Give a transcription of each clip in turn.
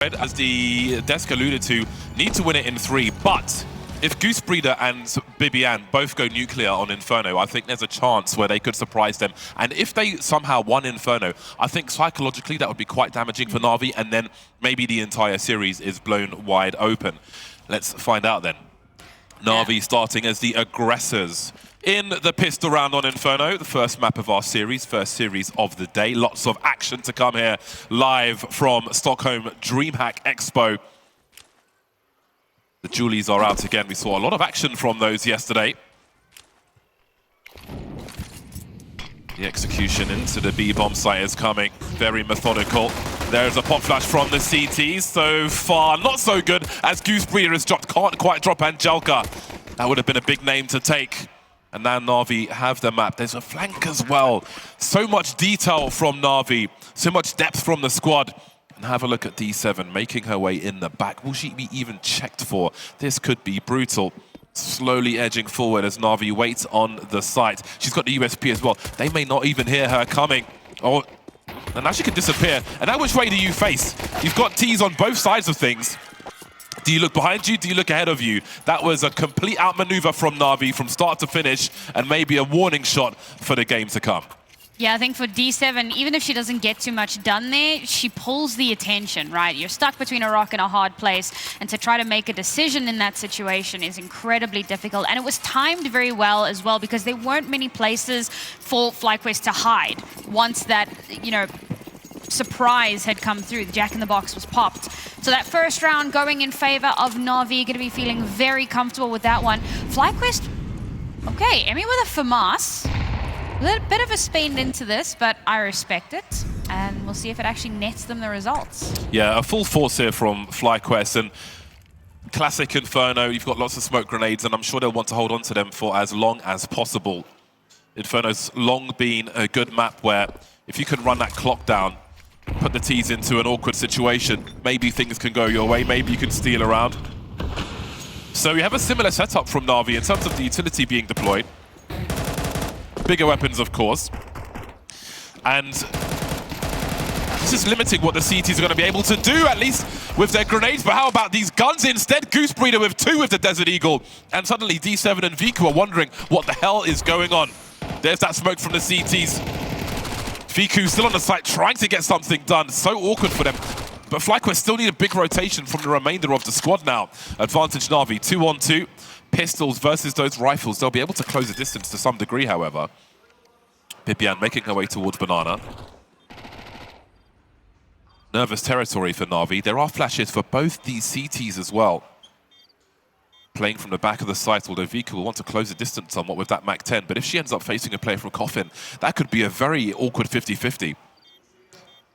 side, as the desk alluded to, need to win it in 3, but if Goose Breeder and Bibian both go nuclear on Inferno, I think there's a chance where they could surprise them. And if they somehow won Inferno, I think psychologically that would be quite damaging for NAVI, and then maybe the entire series is blown wide open. Let's find out then. NAVI starting as the aggressors in the pistol round on Inferno, the first map of our series, first series of the day. Lots of action to come here, live from Stockholm DreamHack Expo. The Julies are out again. We saw a lot of action from those yesterday. The execution into the B-bomb site is coming, very methodical. There's a pop flash from the CTs. So far, not so good, as Goose Breeder has dropped, can't quite drop Angelka. That would have been a big name to take. And now NAVI have the map. There's a flank as well. So much detail from NAVI, so much depth from the squad. And have a look at D7, making her way in the back. Will she be even checked for? This could be brutal. Slowly edging forward as NAVI waits on the site. She's got the USP as well. They may not even hear her coming. Oh, and now she can disappear. And now which way do you face? You've got T's on both sides of things. Do you look behind you? Do you look ahead of you? That was a complete outmaneuver from NAVI from start to finish, and maybe a warning shot for the game to come. Yeah, I think for D7, even if she doesn't get too much done there, she pulls the attention, right? You're stuck between a rock and a hard place, and to try to make a decision in that situation is incredibly difficult. And it was timed very well as well, because there weren't many places for FlyQuest to hide once that, you know, surprise had come through. The Jack-in-the-Box was popped. So that first round going in favor of NAVI, going to be feeling very comfortable with that one. FlyQuest, okay, Emmy with a FAMAS. A little bit of a spin into this, but I respect it. And we'll see if it actually nets them the results. Yeah, a full force here from FlyQuest. And classic Inferno, you've got lots of smoke grenades, and I'm sure they'll want to hold on to them for as long as possible. Inferno's long been a good map where if you can run that clock down, put the T's into an awkward situation, maybe things can go your way, maybe you can steal around. So we have a similar setup from NAVI in terms of the utility being deployed. Bigger weapons, of course. And this is limiting what the CTs are going to be able to do, at least with their grenades. But how about these guns instead? Goose Breeder with 2 with the Desert Eagle. And suddenly D7 and Viku are wondering what the hell is going on. There's that smoke from the CTs. Viku still on the site, trying to get something done. So awkward for them. But FlyQuest still need a big rotation from the remainder of the squad now. Advantage NAVI, 2-on-2. Pistols versus those rifles. They'll be able to close the distance to some degree, however. Bibian making her way towards Banana. Nervous territory for NAVI. There are flashes for both these CTs as well. Playing from the back of the site, although Vika will want to close the distance somewhat with that Mach 10. But if she ends up facing a player from Coffin, that could be a very awkward 50-50.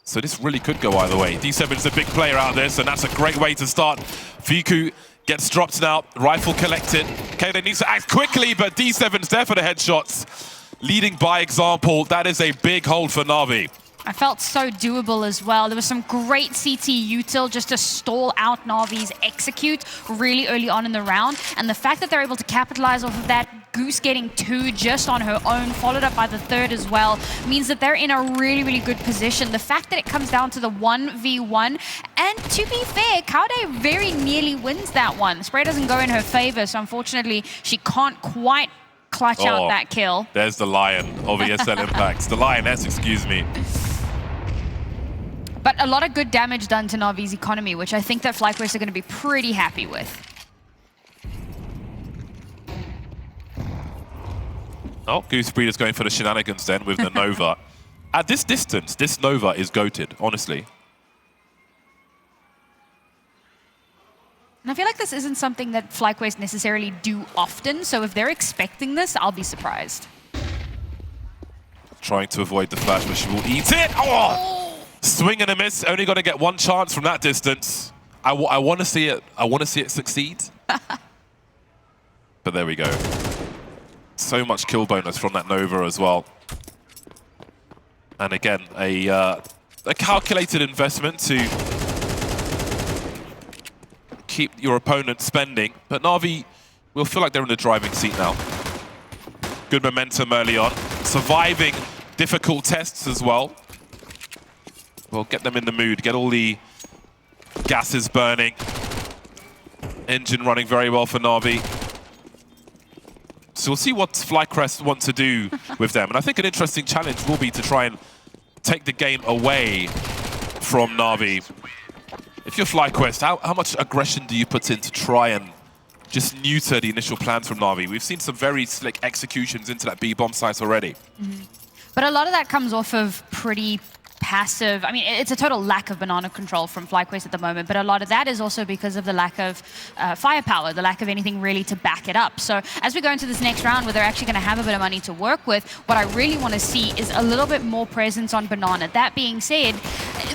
So this really could go either way. D7 is a big player out there, and that's a great way to start. Viku gets dropped now, rifle collected. Okay, they need to act quickly, but D7's there for the headshots. Leading by example, that is a big hold for NAVI. I felt so doable as well. There was some great CT util just to stall out NAVI's execute really early on in the round. And the fact that they're able to capitalize off of that, Goose getting 2 just on her own, followed up by the 3rd as well, means that they're in a really, really good position. The fact that it comes down to the 1v1, and to be fair, Kaude very nearly wins that one. The spray doesn't go in her favor, so unfortunately, she can't quite clutch out that kill. There's the Lion of ESL Impacts. The Lioness, excuse me. But a lot of good damage done to NAVI's economy, which I think that FlyQuest are going to be pretty happy with. Oh, Goose Breeder's going for the shenanigans then with the Nova. At this distance, this Nova is goated, honestly. And I feel like this isn't something that FlyQuest necessarily do often, so if they're expecting this, I'll be surprised. Trying to avoid the flash, but she will eat it. Oh! Swing and a miss. Only going to get 1 chance from that distance. I want to see it. I want to see it succeed. But there we go. So much kill bonus from that Nova as well. And again, a calculated investment to keep your opponent spending. But NAVI will feel like they're in the driving seat now. Good momentum early on. Surviving difficult tests as well. Well, get them in the mood, get all the Gas is burning. Engine running very well for NAVI. So we'll see what FlyQuest want to do with them. And I think an interesting challenge will be to try and take the game away from NAVI. If you're FlyQuest, how much aggression do you put in to try and just neuter the initial plans from NAVI? We've seen some very slick executions into that B bomb site already. But a lot of that comes off of pretty passive. I mean, it's a total lack of banana control from FlyQuest at the moment, but a lot of that is also because of the lack of firepower, the lack of anything really to back it up. So as we go into this next round where they're actually going to have a bit of money to work with, what I really want to see is a little bit more presence on banana. That being said,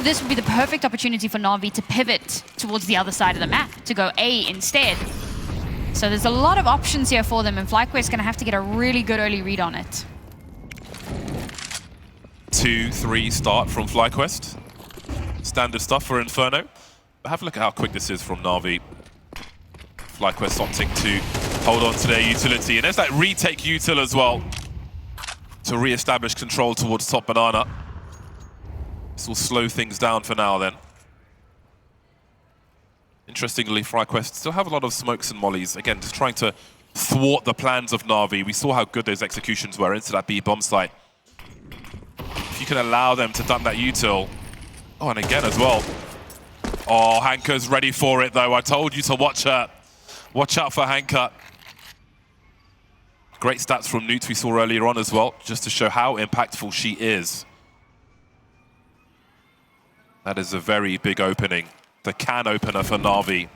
this would be the perfect opportunity for NAVI to pivot towards the other side of the map, to go A instead. So there's a lot of options here for them, and FlyQuest is going to have to get a really good early read on it. 2-3 start from FlyQuest. Standard stuff for Inferno. But have a look at how quick this is from NAVI. FlyQuest opting to hold on to their utility. And there's that retake util as well to re-establish control towards top banana. This will slow things down for now then. Interestingly, FlyQuest still have a lot of smokes and mollies. Again, just trying to thwart the plans of NAVI. We saw how good those executions were into that B bomb site. If you can allow them to dump that util. Oh, and again as well. Oh, Hanka's ready for it though. I told you to watch her. Watch out for Hanka. Great stats from Newt we saw earlier on as well, just to show how impactful she is. That is a very big opening. The can opener for NAVI.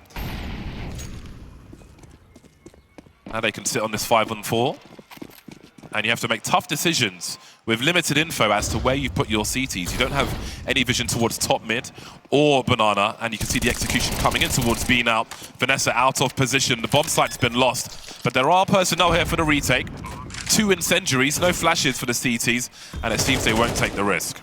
Now they can sit on this 5-on-4. And you have to make tough decisions with limited info as to where you put your CTs. You don't have any vision towards top mid or banana, and you can see the execution coming in towards B now. Vanessa out of position. The bomb site's been lost, but there are personnel here for the retake. 2 incendiaries, no flashes for the CTs, and it seems they won't take the risk.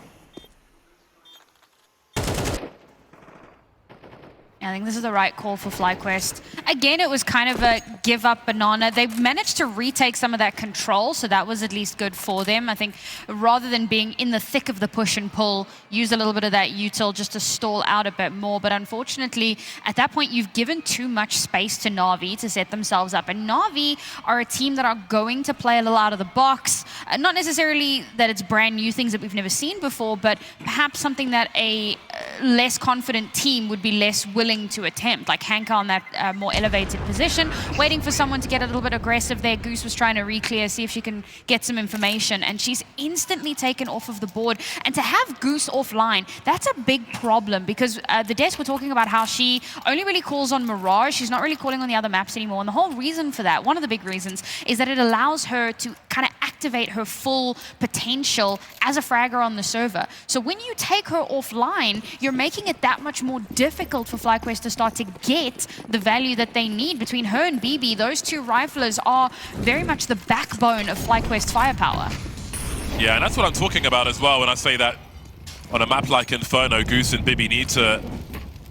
I think this is the right call for FlyQuest. Again, it was kind of a give up banana. They managed to retake some of that control, so that was at least good for them. I think rather than being in the thick of the push and pull, use a little bit of that util just to stall out a bit more. But unfortunately, at that point, you've given too much space to NAVI to set themselves up. And NAVI are a team that are going to play a little out of the box. Not necessarily that it's brand new things that we've never seen before, but perhaps something that a less confident team would be less willing to attempt, like Hanka on that more elevated position, waiting for someone to get a little bit aggressive there. Goose was trying to re-clear, see if she can get some information, and she's instantly taken off of the board. And to have Goose offline, that's a big problem, because the devs were talking about how she only really calls on Mirage. She's not really calling on the other maps anymore, and the whole reason for that, one of the big reasons, is that it allows her to kind of activate her full potential as a fragger on the server. So when you take her offline, you're making it that much more difficult for FlyQuest to start to get the value that they need. Between her and BB, those 2 riflers are very much the backbone of FlyQuest firepower. Yeah, and that's what I'm talking about as well when I say that on a map like Inferno, Goose and Bibi need to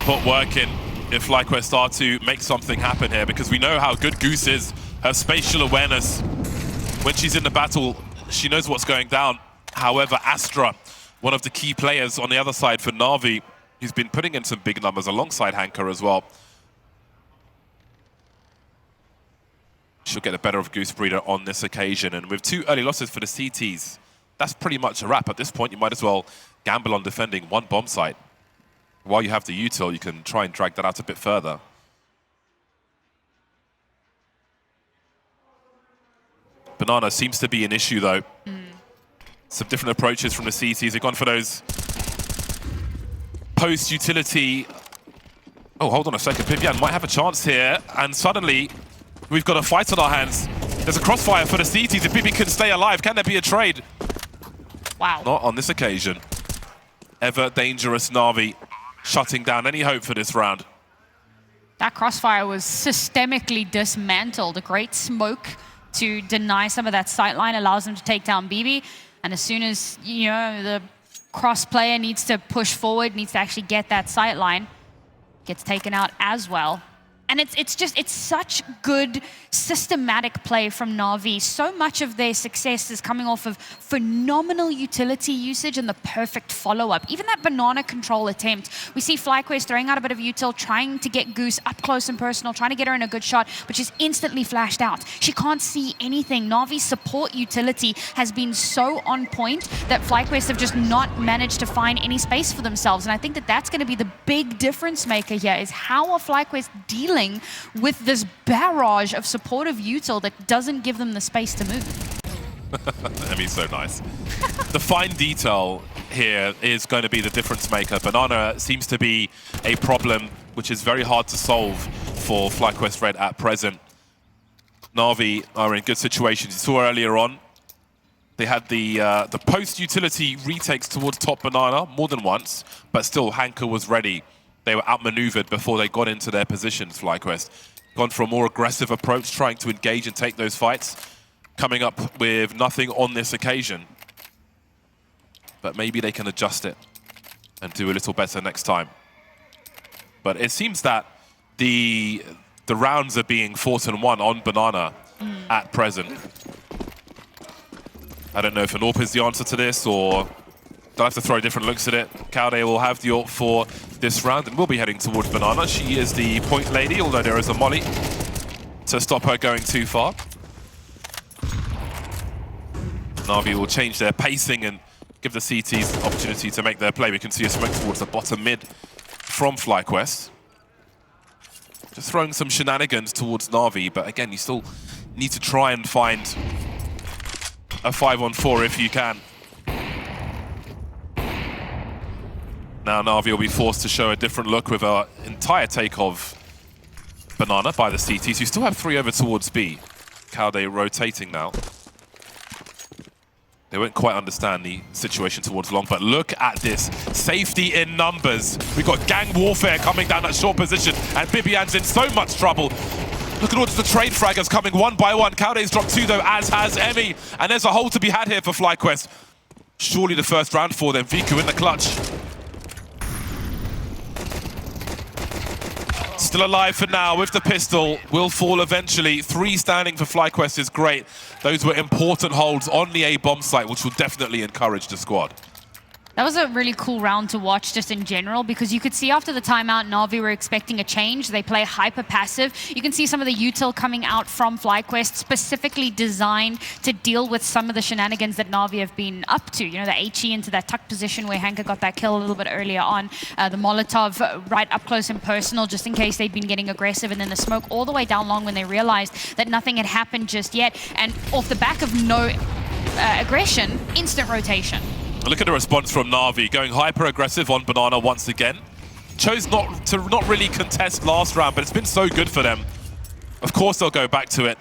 put work in if FlyQuest are to make something happen here, because we know how good Goose is. Her spatial awareness, when she's in the battle, she knows what's going down. However, Astra, one of the key players on the other side for NAVI, he's been putting in some big numbers alongside Hanka as well. She'll get the better of Goose Breeder on this occasion. And with 2 early losses for the CTs, that's pretty much a wrap. At this point, you might as well gamble on defending 1 bomb site. While you have the util, you can try and drag that out a bit further. Banana seems to be an issue, though. Some different approaches from the CTs. They've gone for those post-utility. Oh, hold on a second. Vivian might have a chance here. And suddenly, we've got a fight on our hands. There's a crossfire for the CTs. If Bibi can stay alive, can there be a trade? Wow. Not on this occasion. Ever dangerous NAVI shutting down any hope for this round. That crossfire was systemically dismantled. A great smoke to deny some of that sightline allows them to take down BB. And as soon as, you know, the cross player needs to push forward, needs to actually get that sightline, gets taken out as well. And it's such good systematic play from NAVI. So much of their success is coming off of phenomenal utility usage and the perfect follow-up. Even that banana control attempt, we see FlyQuest throwing out a bit of util, trying to get Goose up close and personal, trying to get her in a good shot, but she's instantly flashed out. She can't see anything. NAVI's support utility has been so on point that FlyQuest have just not managed to find any space for themselves. And I think that that's going to be the big difference maker here, is how are FlyQuest dealing with this barrage of supportive util that doesn't give them the space to move. Emmy's so nice. The fine detail here is going to be the difference maker. Banana seems to be a problem which is very hard to solve for FlyQuest Red at present. NAVI are in good situations. You saw earlier on, they had the post-utility retakes towards top Banana more than once, but still Hanker was ready. They were outmaneuvered before they got into their positions, FlyQuest. Gone for a more aggressive approach, trying to engage and take those fights. Coming up with nothing on this occasion. But maybe they can adjust it and do a little better next time. But it seems that the rounds are being fought and won on Banana at present. I don't know if an AWP is the answer to this, or they'll have to throw different looks at it. Kaude will have the AWP for this round and will be heading towards Banana. She is the point lady, although there is a molly to stop her going too far. NAVI will change their pacing and give the CTs the opportunity to make their play. We can see a smoke towards the bottom mid from FlyQuest. Just throwing some shenanigans towards NAVI, but again, you still need to try and find a 5-on-4 if you can. Now NAVI will be forced to show a different look with an entire take of Banana by the CTs, who still have 3 over towards B. Kaude rotating now. They won't quite understand the situation towards long, but look at this. Safety in numbers. We've got gang warfare coming down that short position, and Bibian's in so much trouble. Look at all the trade fraggers coming one by one. Kaude's dropped 2 though, as has Emmy. And there's a hole to be had here for FlyQuest. Surely the first round for them. Viku in the clutch. Still alive for now with the pistol. Will fall eventually. 3 standing for FlyQuest is great. Those were important holds on the A bomb site, which will definitely encourage the squad. That was a really cool round to watch just in general, because you could see after the timeout, NAVI were expecting a change. They play hyper passive. You can see some of the util coming out from FlyQuest, specifically designed to deal with some of the shenanigans that NAVI have been up to. You know, the HE into that tuck position where Hanker got that kill a little bit earlier on. The Molotov right up close and personal, just in case they'd been getting aggressive. And then the smoke all the way down long when they realized that nothing had happened just yet. And off the back of no aggression, instant rotation. Look at the response from NAVI, going hyper-aggressive on Banana once again. Chose not really contest last round, but it's been so good for them. Of course they'll go back to it.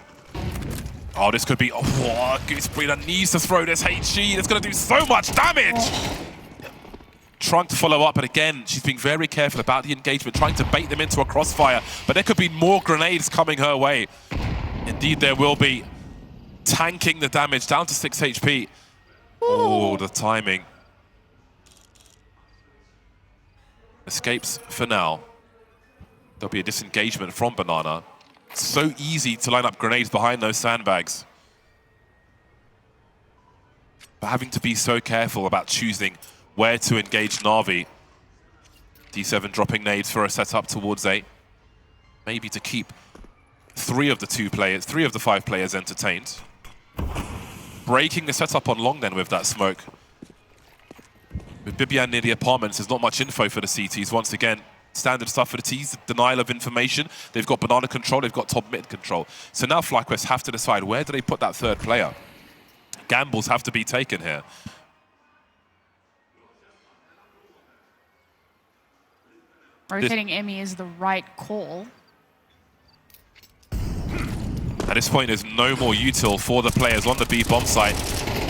Oh, this could be... Oh, Goose Breeder needs to throw this HE. It's going to do so much damage! Oh. Trying to follow up, but again, she's being very careful about the engagement, trying to bait them into a crossfire. But there could be more grenades coming her way. Indeed, there will be. Tanking the damage, down to 6 HP. Oh, the timing. Escapes for now. There'll be a disengagement from Banana. It's so easy to line up grenades behind those sandbags. But having to be so careful about choosing where to engage NAVI. D7 dropping nades for a setup towards A. Maybe to keep 3 of the 5 players entertained. Breaking the setup on long then with that smoke. With Bibian near the apartments, there's not much info for the CTs. Once again, standard stuff for the Ts, denial of information. They've got Banana control, they've got top mid control. So now FlyQuest have to decide, where do they put that 3rd player? Gambles have to be taken here. Rotating Emmy is the right call. At this point, there's no more util for the players on the B bomb site.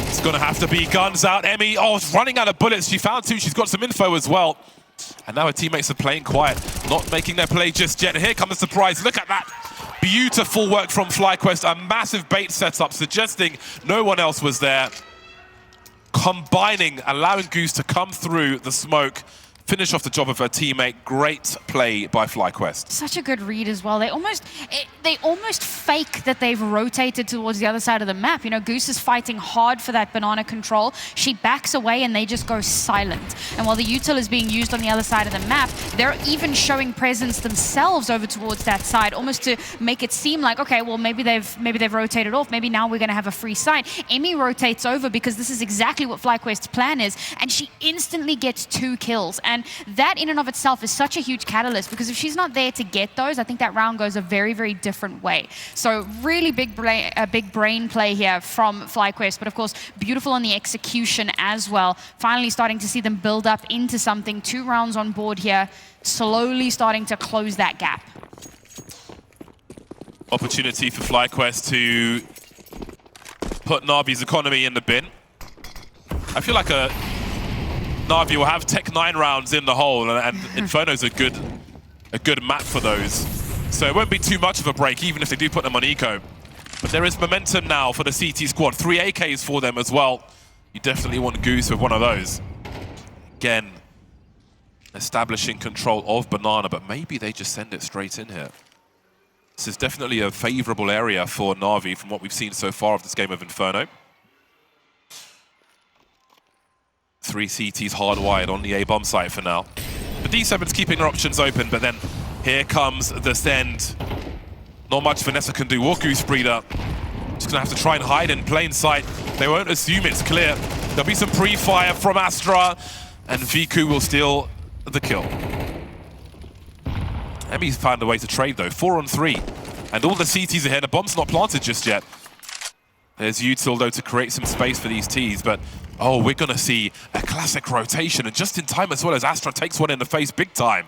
It's going to have to be guns out. Emmy, oh, it's running out of bullets. She found 2. She's got some info as well. And now her teammates are playing quiet, not making their play just yet. And here comes the surprise. Look at that. Beautiful work from FlyQuest. A massive bait setup, suggesting no one else was there. Combining, allowing Goose to come through the smoke. finish off the job of her teammate. Great play by FlyQuest. Such a good read as well. They almost fake that they've rotated towards the other side of the map. You know, Goose is fighting hard for that banana control. She backs away and they just go silent. And while the util is being used on the other side of the map, they're even showing presence themselves over towards that side, almost to make it seem like, okay, well, maybe they've rotated off. Maybe now we're going to have a free side. Emmy rotates over because this is exactly what FlyQuest's plan is, and she instantly gets 2 kills. And that in and of itself is such a huge catalyst, because if she's not there to get those, I think that round goes a very, very different way. So really big brain play here from FlyQuest, but of course, beautiful on the execution as well. Finally starting to see them build up into something. 2 rounds on board here, slowly starting to close that gap. Opportunity for FlyQuest to put Navi's economy in the bin. I feel like Navi will have Tech 9 rounds in the hole, and Inferno's a good map for those. So it won't be too much of a break, even if they do put them on eco. But there is momentum now for the CT squad. 3 AKs for them as well. You definitely want Goose with one of those. Again, establishing control of Banana, but maybe they just send it straight in here. This is definitely a favorable area for Navi from what we've seen so far of this game of Inferno. 3 CTs hardwired on the A-bomb site for now. The D7's keeping her options open, but then here comes the send. Not much Vanessa can do, or Goose Breeder. Just gonna have to try and hide in plain sight. They won't assume it's clear. There'll be some pre-fire from Astra, and Viku will steal the kill. Emmy's found a way to trade though, 4 on 3. And all the CTs ahead, the bomb's not planted just yet. There's util though to create some space for these Ts, but oh, we're gonna see a classic rotation, and just in time as well, as Astra takes one in the face big time.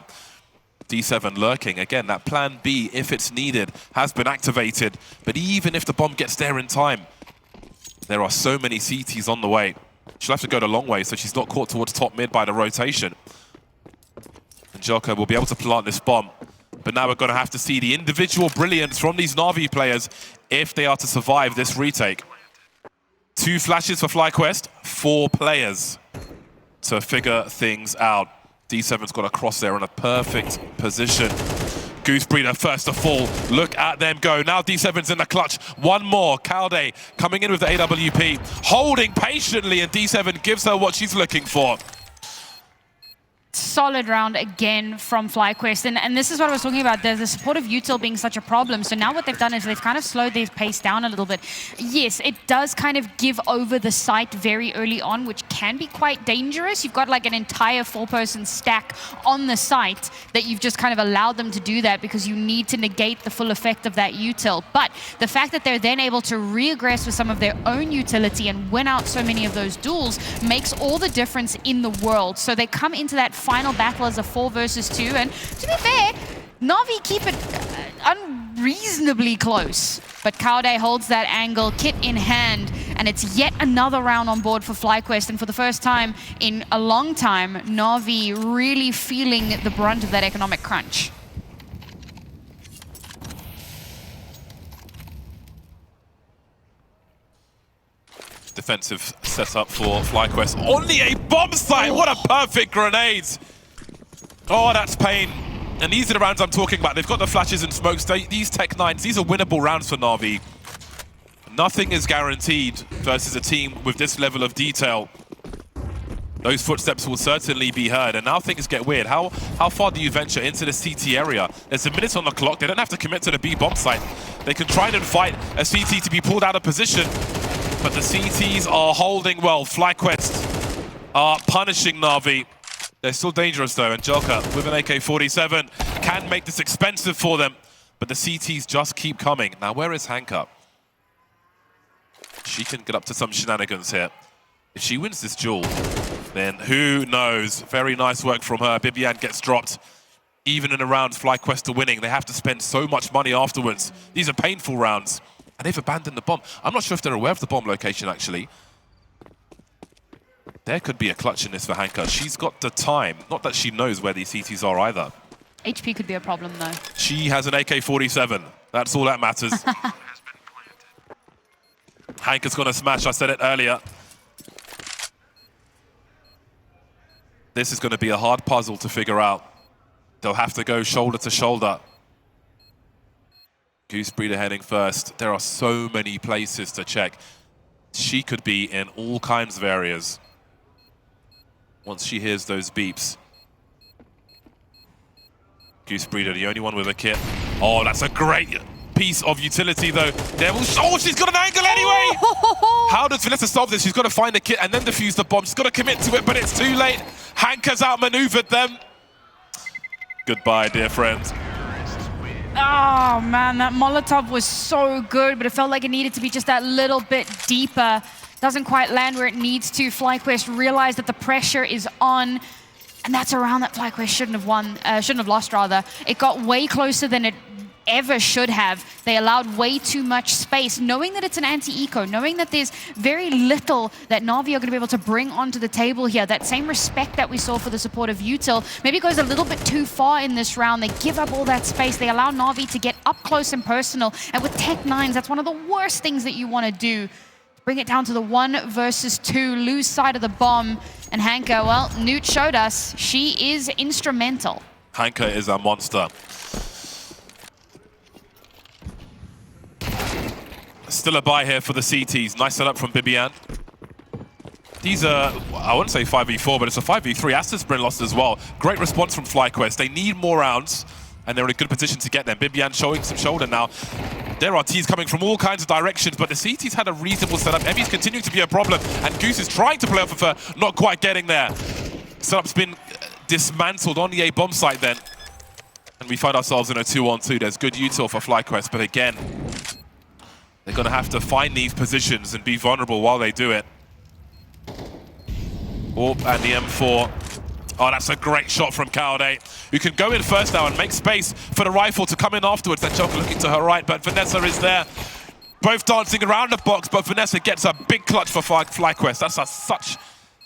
D7 lurking. Again, that plan B, if it's needed, has been activated. But even if the bomb gets there in time, there are so many CTs on the way. She'll have to go the long way so she's not caught towards top mid by the rotation. And Joko will be able to plant this bomb. But now we're going to have to see the individual brilliance from these Navi players if they are to survive this retake. 2 flashes for FlyQuest, 4 players to figure things out. D7's got a cross there in a perfect position. Goose Breeder first to fall. Look at them go. Now D7's in the clutch. One more. Calde coming in with the AWP. Holding patiently, and D7 gives her what she's looking for. Solid round again from FlyQuest, and this is what I was talking about, the support of util being such a problem. So now what they've done is they've kind of slowed their pace down a little bit. Yes, it does kind of give over the site very early on, which can be quite dangerous. You've got like an entire 4-person stack on the site that you've just kind of allowed them to do that because you need to negate the full effect of that util. But the fact that they're then able to re-aggress with some of their own utility and win out so many of those duels makes all the difference in the world. So they come into that final battle as a 4 versus 2, and to be fair, Navi keep it unreasonably close. But Kaude holds that angle, kit in hand, and it's yet another round on board for FlyQuest, and for the first time in a long time, Navi really feeling the brunt of that economic crunch. Defensive setup for FlyQuest. Only a bomb site! What a perfect grenade! Oh, that's pain. And these are the rounds I'm talking about. They've got the flashes and smokes. These Tech 9s, these are winnable rounds for Navi. Nothing is guaranteed versus a team with this level of detail. Those footsteps will certainly be heard. And now things get weird. How far do you venture into the CT area? There's a minute on the clock. They don't have to commit to the B bomb site. They can try and fight a CT to be pulled out of position. But the CTs are holding well. FlyQuest are punishing Navi. They're still dangerous though, and Joka with an AK-47 can make this expensive for them. But the CTs just keep coming. Now where is Hanka? She can get up to some shenanigans here. If she wins this duel, then who knows? Very nice work from her. Bibian gets dropped. Even in the rounds FlyQuest are winning, they have to spend so much money afterwards. These are painful rounds. And they've abandoned the bomb. I'm not sure if they're aware of the bomb location, actually. There could be a clutch in this for Hanka. She's got the time. Not that she knows where these CTs are either. HP could be a problem, though. She has an AK-47. That's all that matters. Hanka's gonna smash. I said it earlier. This is going to be a hard puzzle to figure out. They'll have to go shoulder to shoulder. Goose Breeder heading first. There are so many places to check. She could be in all kinds of areas once she hears those beeps. Goose Breeder, the only one with a kit. Oh, that's a great piece of utility, though. Oh, she's got an angle anyway! How does Vanessa solve this? She's got to find a kit and then defuse the bomb. She's got to commit to it, but it's too late. Hanka's outmaneuvered them. Goodbye, dear friends. Oh man, that Molotov was so good, but it felt like it needed to be just that little bit deeper. Doesn't quite land where it needs to. FlyQuest realized that the pressure is on, and that's a round that FlyQuest shouldn't have lost rather. It got way closer than it ever should have. They allowed way too much space, knowing that it's an anti-eco, knowing that there's very little that NAVI are going to be able to bring onto the table here. That same respect that we saw for the support of Util maybe goes a little bit too far in this round. They give up all that space. They allow NAVI to get up close and personal. And with Tech 9s, that's one of the worst things that you want to do. Bring it down to the 1 versus 2, lose sight of the bomb. And Hanka, well, Newt showed us she is instrumental. Hanka is a monster. Still a buy here for the CTs. Nice setup from Bibian. These are, I wouldn't say 5v4, but it's a 5v3. Asta's been lost as well. Great response from FlyQuest. They need more rounds, and they're in a good position to get them. Bibian showing some shoulder now. There are Ts coming from all kinds of directions, but the CTs had a reasonable setup. Evi's continuing to be a problem, and Goose is trying to play off of her, not quite getting there. Setup's been dismantled on the A bomb site then. And we find ourselves in a 2-on-2. There's good util for FlyQuest, but again, they're going to have to find these positions and be vulnerable while they do it. Orp and the M4. Oh, that's a great shot from Kaude, who can go in first now and make space for the rifle to come in afterwards. Then Joker looking to her right, but Vanessa is there. Both dancing around the box, but Vanessa gets a big clutch for FlyQuest. That's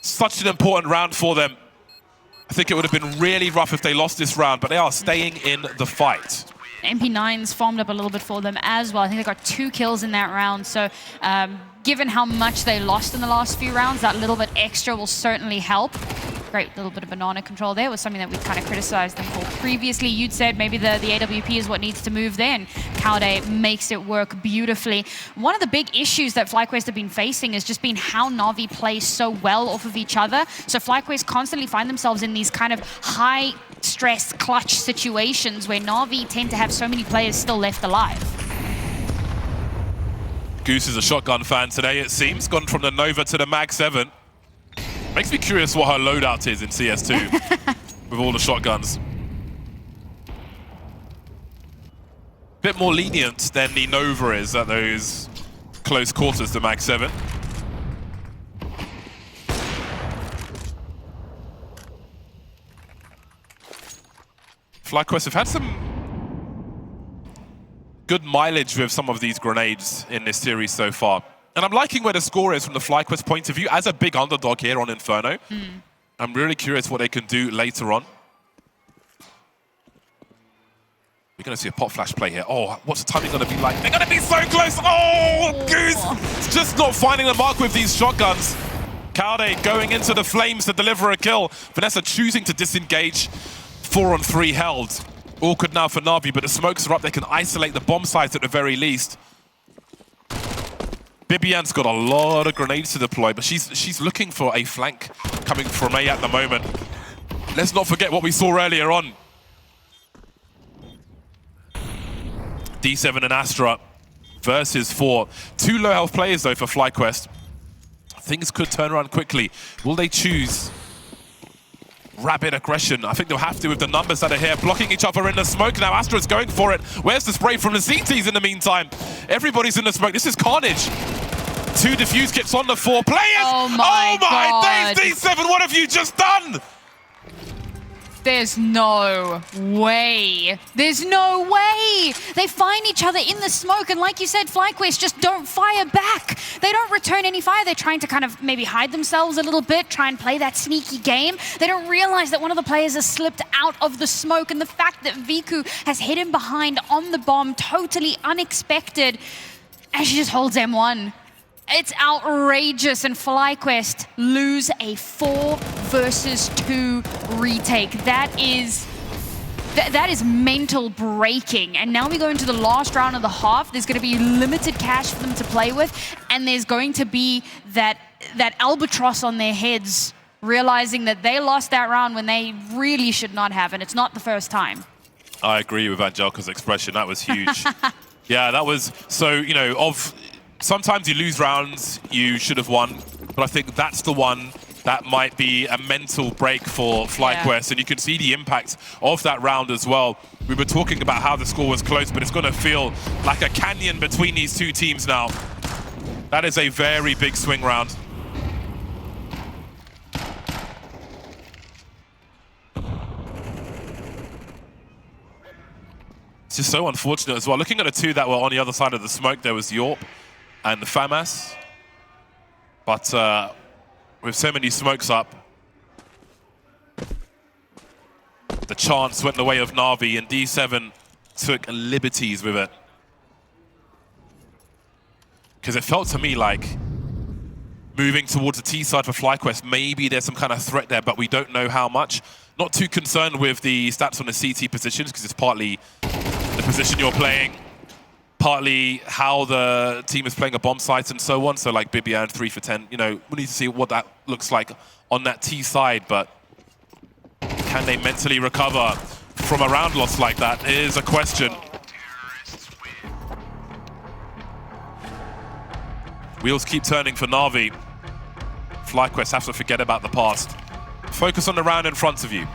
such an important round for them. I think it would have been really rough if they lost this round, but they are staying in the fight. MP9's formed up a little bit for them as well. I think they got 2 kills in that round. So given how much they lost in the last few rounds, that little bit extra will certainly help. Great little bit of banana control there was something that we kind of criticized them for previously. You'd said maybe the AWP is what needs to move there, and Kaude makes it work beautifully. One of the big issues that FlyQuest have been facing has just been how NAVI plays so well off of each other. So FlyQuest constantly find themselves in these kind of high stress clutch situations where NAVI tend to have so many players still left alive. Goose is a shotgun fan today, it seems. Gone from the Nova to the Mag 7. Makes me curious what her loadout is in CS2 with all the shotguns. Bit more lenient than the Nova is at those close quarters to Mag 7. FlyQuest have had some good mileage with some of these grenades in this series so far. And I'm liking where the score is from the FlyQuest point of view. As a big underdog here on Inferno, I'm really curious what they can do later on. We're going to see a pop flash play here. Oh, what's the timing going to be like? They're going to be so close! Oh, Goose! It's just not finding the mark with these shotguns. Kaude going into the flames to deliver a kill. Vanessa choosing to disengage. 4-on-3 held. Awkward now for NAVI, but the smokes are up. They can isolate the bomb site at the very least. Bibian's got a lot of grenades to deploy, but she's looking for a flank coming from A at the moment. Let's not forget what we saw earlier on. D7 and Astra versus 4. 2 low health players though for FlyQuest. Things could turn around quickly. Will they choose rapid aggression? I think they'll have to with the numbers that are here, blocking each other in the smoke. Now Astra's going for it. Where's the spray from the CTs in the meantime? Everybody's in the smoke. This is carnage. 2 defuse kits on the 4 players. Oh my God. days, D7, what have you just done? There's no way. There's no way. They find each other in the smoke, and like you said, FlyQuest just don't fire back. They don't return any fire. They're trying to kind of maybe hide themselves a little bit, try and play that sneaky game. They don't realize that one of the players has slipped out of the smoke, and the fact that Viku has hit him behind on the bomb, totally unexpected, and she just holds M1. It's outrageous, and FlyQuest lose a 4 versus 2 retake. That is mental breaking. And now we go into the last round of the half. There's going to be limited cash for them to play with, and there's going to be that albatross on their heads, realizing that they lost that round when they really should not have, and it's not the first time. I agree with Angelica's expression. That was huge. Yeah, that was, so, you know, sometimes you lose rounds you should have won, but I think that's the one that might be a mental break for FlyQuest, and you can see the impact of that round as well. We were talking about how the score was close, but it's going to feel like a canyon between these two teams now. That is a very big swing round. It's just so unfortunate as well. Looking at the two that were on the other side of the smoke, there was Yorp and the FAMAS. But with so many smokes up, the chance went the way of NAVI, and D7 took liberties with it. Because it felt to me like moving towards the T side for FlyQuest, maybe there's some kind of threat there, but we don't know how much. Not too concerned with the stats on the CT positions, because it's partly the position you're playing, partly how the team is playing a bomb site and so on. So like Bibian 3 for 10, you know, we need to see what that looks like on that T side, but can they mentally recover from a round loss like that is a question. Wheels keep turning for NAVI. FlyQuest have to forget about the past. Focus on the round in front of you.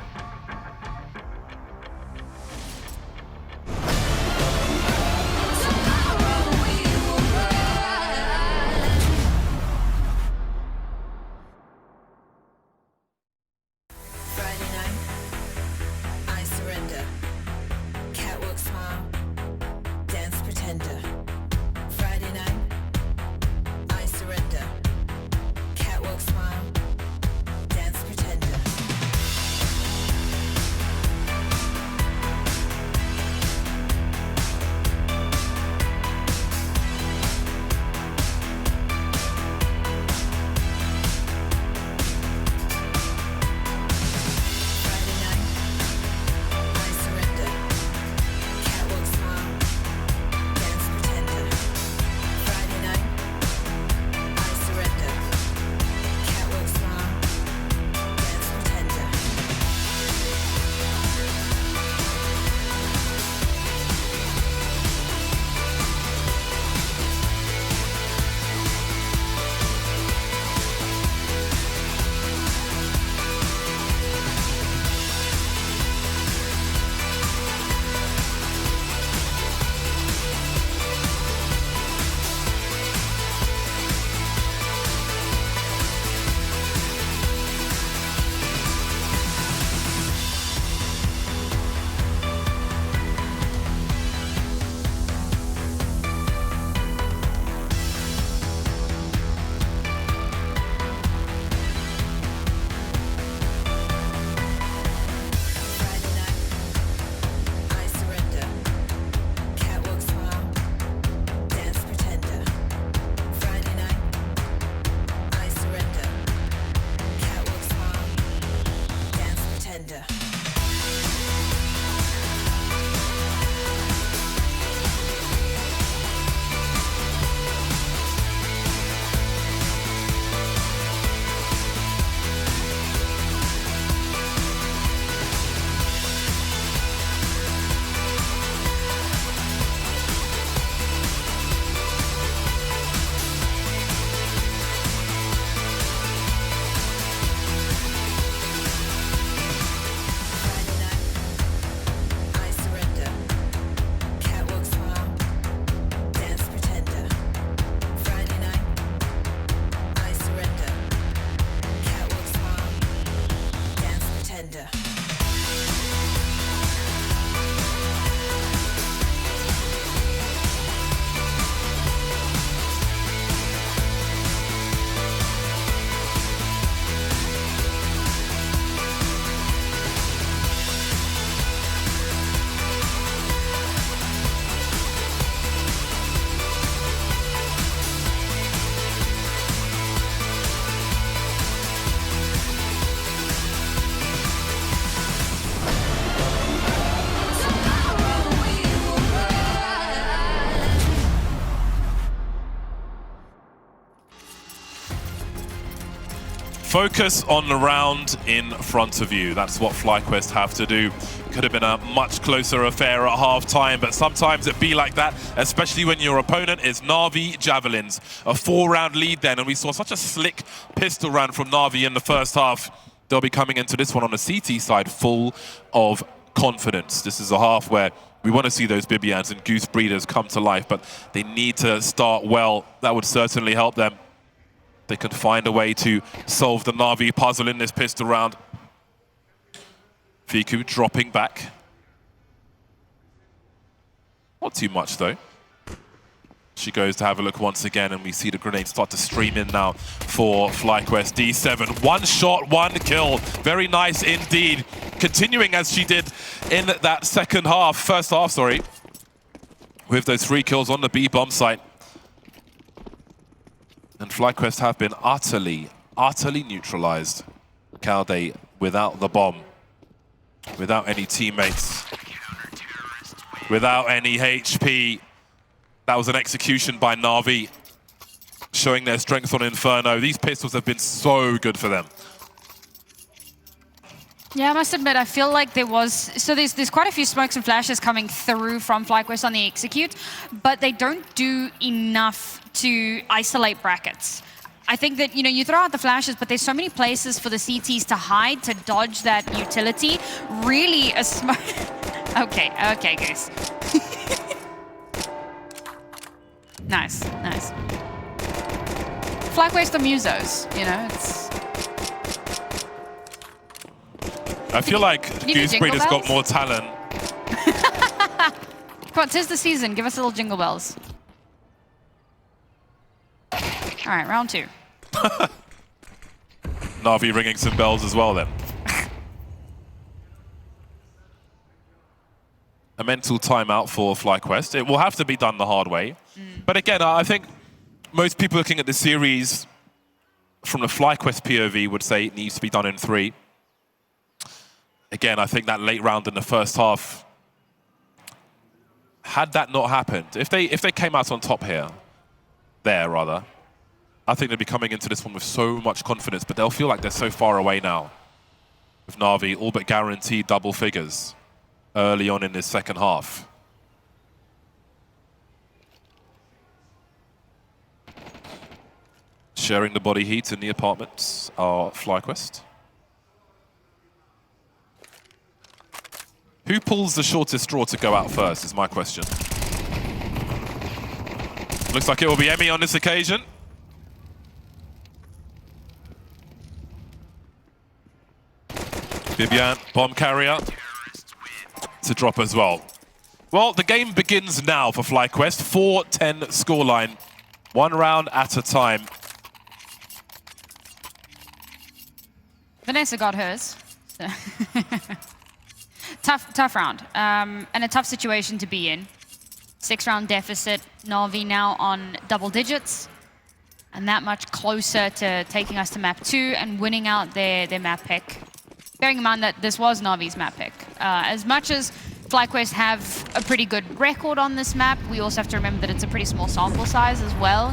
Focus on the round in front of you. That's what FlyQuest have to do. Could have been a much closer affair at half-time, but sometimes it be like that, especially when your opponent is NAVI Javelins. A 4-round lead then, and we saw such a slick pistol round from NAVI in the first half. They'll be coming into this one on the CT side full of confidence. This is a half where we want to see those Bibians and Goose Breeders come to life, but they need to start well. That would certainly help them. They could find a way to solve the NAVI puzzle in this pistol round. Fiku dropping back. Not too much, though. She goes to have a look once again, and we see the grenades start to stream in now for FlyQuest. D7, 1 shot, 1 kill. Very nice indeed. Continuing as she did in that first half, sorry, with those 3 kills on the B bomb site. And FlyQuest have been utterly, utterly neutralized. Calde without the bomb, without any teammates, without any HP. That was an execution by NAVI, showing their strength on Inferno. These pistols have been so good for them. Yeah, I must admit, I feel like there's quite a few smokes and flashes coming through from FlyQuest on the execute, but they don't do enough to isolate brackets. I think that, you throw out the flashes, but there's so many places for the CTs to hide, to dodge that utility. Really a smoke. Okay, Goose. Nice. FlyQuest are musos, it's... I feel like Goose Breeder's got more talent. Come on, 'tis the season. Give us a little jingle bells. All right, round 2. NAVI ringing some bells as well then. A mental timeout for FlyQuest. It will have to be done the hard way. But again, I think most people looking at the series from the FlyQuest POV would say it needs to be done in 3. Again, I think that late round in the first half, had that not happened, if they came out on top here, I think they'd be coming into this one with so much confidence, but they'll feel like they're so far away now. With NAVI all but guaranteed double figures early on in this second half. Sharing the body heat in the apartments are FlyQuest. Who pulls the shortest straw to go out first is my question. Looks like it will be Emmy on this occasion. Bibian, bomb carrier, to drop as well. Well, the game begins now for FlyQuest. 4-10 scoreline, 1 round at a time. Vanessa got hers. So. Tough round, and a tough situation to be in. 6-round deficit, NAVI now on double digits, and that much closer to taking us to map 2 and winning out their map pick. Bearing in mind that this was NAVI's map pick. As much as FlyQuest have a pretty good record on this map, we also have to remember that it's a pretty small sample size as well.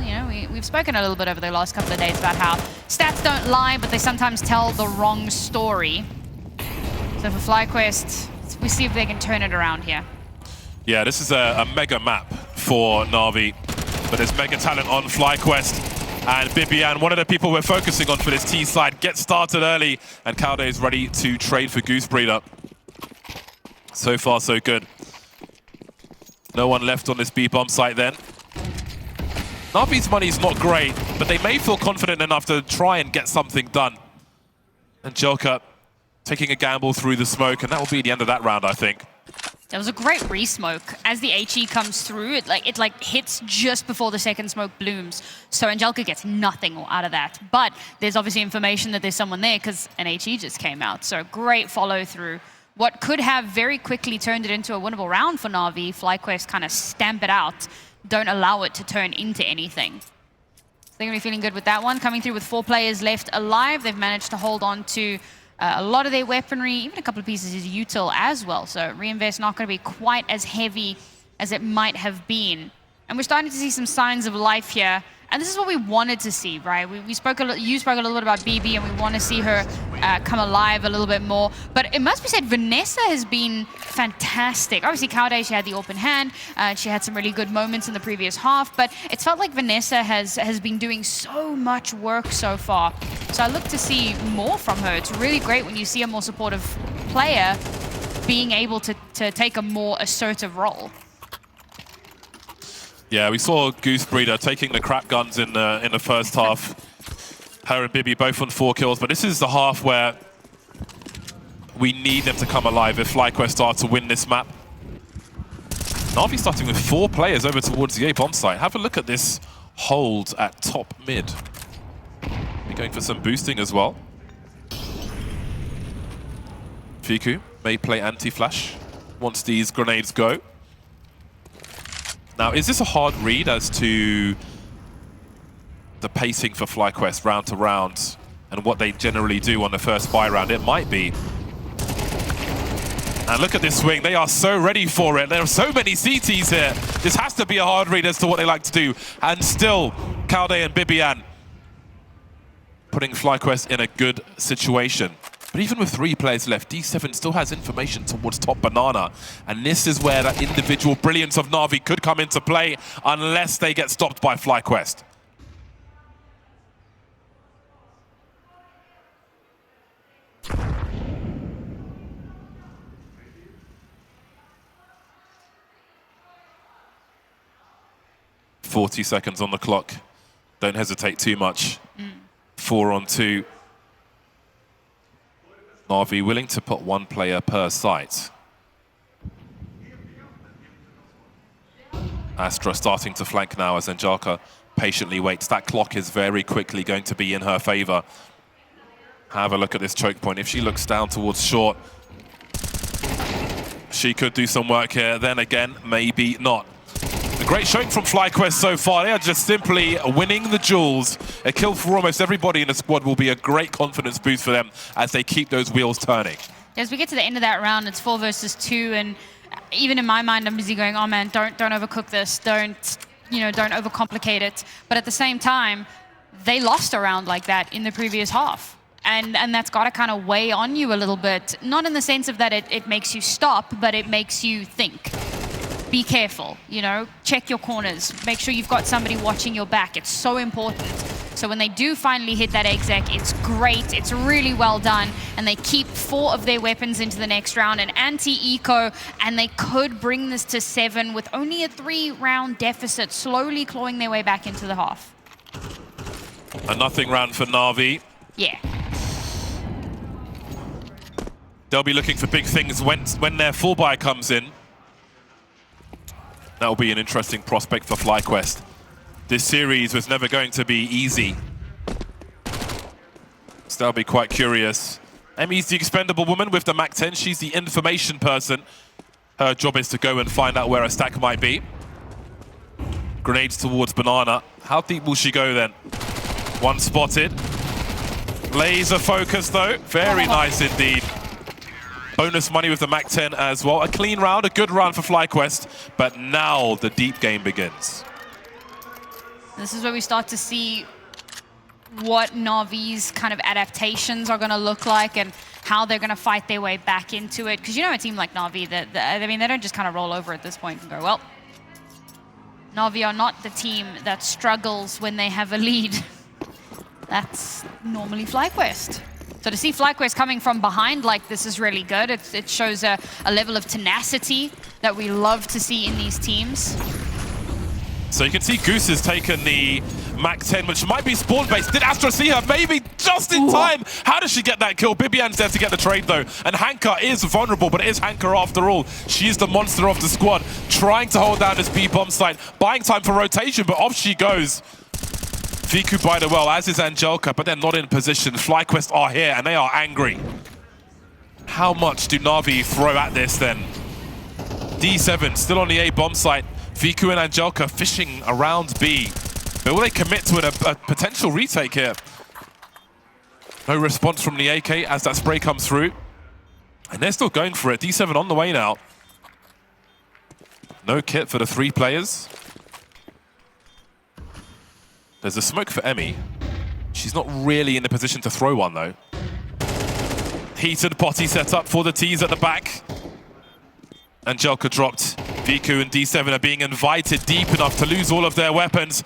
We've spoken a little bit over the last couple of days about how stats don't lie, but they sometimes tell the wrong story. So for FlyQuest, we see if they can turn it around here. Yeah, this is a mega map for NAVI, but there's mega talent on FlyQuest. And Bibian, one of the people we're focusing on for this T side, gets started early, and Calde is ready to trade for Goose Breeder. So far, so good. No one left on this B-bomb site then. NAVI's money's not great, but they may feel confident enough to try and get something done. And Jelka taking a gamble through the smoke, and that will be the end of that round, I think. That was a great re-smoke. As the HE comes through, it hits just before the second smoke blooms. So Angelica gets nothing out of that. But there's obviously information that there's someone there because an HE just came out. So great follow through. What could have very quickly turned it into a winnable round for NAVI, FlyQuest kind of stamp it out, don't allow it to turn into anything. So they're going to be feeling good with that one. Coming through with 4 players left alive, they've managed to hold on to a lot of their weaponry, even a couple of pieces of util as well. So reinvest not going to be quite as heavy as it might have been And we're starting to see some signs of life here. And this is what we wanted to see, right? You spoke a little bit about BB, and we want to see her come alive a little bit more. But it must be said, Vanessa has been fantastic. Obviously, Kaude, she had the open hand. She had some really good moments in the previous half. But it's felt like Vanessa has been doing so much work so far. So I look to see more from her. It's really great when you see a more supportive player being able to take a more assertive role. Yeah, we saw Goose Breeder taking the crap guns in the first half. Her and Bibi both on 4 kills, but this is the half where we need them to come alive if FlyQuest are to win this map. NAVI starting with 4 players over towards the A bomb site. Have a look at this hold at top mid. We're going for some boosting as well. Fiku may play anti-flash once these grenades go. Now, is this a hard read as to the pacing for FlyQuest round to round and what they generally do on the first buy round? It might be. And look at this swing. They are so ready for it. There are so many CTs here. This has to be a hard read as to what they like to do. And still, Kaude and Bibian putting FlyQuest in a good situation. But even with 3 players left, D7 still has information towards top banana. And this is where that individual brilliance of NAVI could come into play unless they get stopped by FlyQuest. .40 on the clock. Don't hesitate too much. 4 on 2. NAVI willing to put 1 player per site. Astra starting to flank now as Angelka patiently waits. That clock is very quickly going to be in her favor. Have a look at this choke point. If she looks down towards short, she could do some work here. Then again, maybe not. A great showing from FlyQuest so far. They are just simply winning the duels. A kill for almost everybody in the squad will be a great confidence boost for them as they keep those wheels turning. As we get to the end of that round, it's 4 versus 2, and even in my mind, I'm busy going, oh man, don't overcook this. Don't overcomplicate it. But at the same time, they lost a round like that in the previous half. And that's got to kind of weigh on you a little bit. Not in the sense of that it makes you stop, but it makes you think. Be careful, check your corners. Make sure you've got somebody watching your back. It's so important. So when they do finally hit that exec, it's great. It's really well done. And they keep 4 of their weapons into the next round, an anti-eco, and they could bring this to 7 with only a 3-round deficit, slowly clawing their way back into the half. A nothing round for NAVI. Yeah. They'll be looking for big things when their full buy comes in. That'll be an interesting prospect for FlyQuest. This series was never going to be easy. So they'll be quite curious. Emmy's the expendable woman with the MAC-10. She's the information person. Her job is to go and find out where a stack might be. Grenades towards Banana. How deep will she go then? 1 spotted. Laser focus though. Very nice indeed. Bonus money with the MAC-10 as well. A clean round, a good round for FlyQuest, but now the deep game begins. This is where we start to see what NAVI's kind of adaptations are going to look like and how they're going to fight their way back into it. Because a team like NAVI, they don't just kind of roll over at this point and go, well, NAVI are not the team that struggles when they have a lead. That's normally FlyQuest. So to see FlyQuest coming from behind like this is really good. It shows a level of tenacity that we love to see in these teams. So you can see Goose has taken the MAC-10, which might be spawn-based. Did Astra see her? Maybe just in time. How does she get that kill? Bibian's there to get the trade, though. And Hanka is vulnerable, but it is Hanka after all. She's the monster of the squad, trying to hold down this B-bomb site, buying time for rotation, but off she goes. Fiku by the well, as is Angelka, but they're not in position. FlyQuest are here, and they are angry. How much do NAVI throw at this, then? D7 still on the A bomb site. Fiku and Angelka fishing around B. But will they commit to a potential retake here? No response from the AK as that spray comes through. And they're still going for it. D7 on the way now. No kit for the 3 players. There's a smoke for Emmy. She's not really in a position to throw one, though. Heated potty set up for the T's at the back. Angelka dropped. Viku and D7 are being invited deep enough to lose all of their weapons.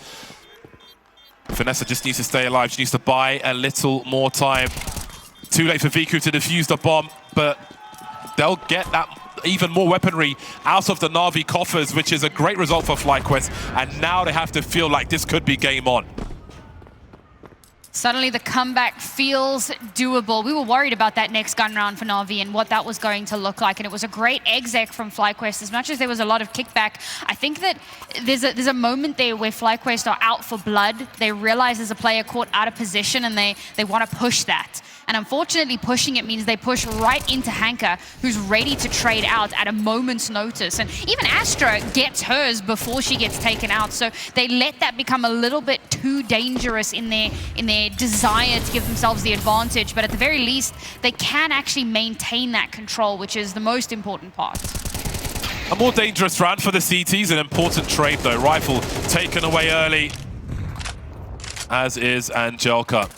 Vanessa just needs to stay alive. She needs to buy a little more time. Too late for Viku to defuse the bomb, but they'll get that even more weaponry out of the NAVI coffers, which is a great result for FlyQuest. And now they have to feel like this could be game on. Suddenly the comeback feels doable. We were worried about that next gun round for NAVI and what that was going to look like. And it was a great exec from FlyQuest. As much as there was a lot of kickback, I think that there's a moment there where FlyQuest are out for blood. They realize there's a player caught out of position and they want to push that. And unfortunately, pushing it means they push right into Hanka, who's ready to trade out at a moment's notice. And even Astra gets hers before she gets taken out. So they let that become a little bit too dangerous in their desire to give themselves the advantage. But at the very least, they can actually maintain that control, which is the most important part. A more dangerous round for the CTs, an important trade though. Rifle taken away early, as is Angelka.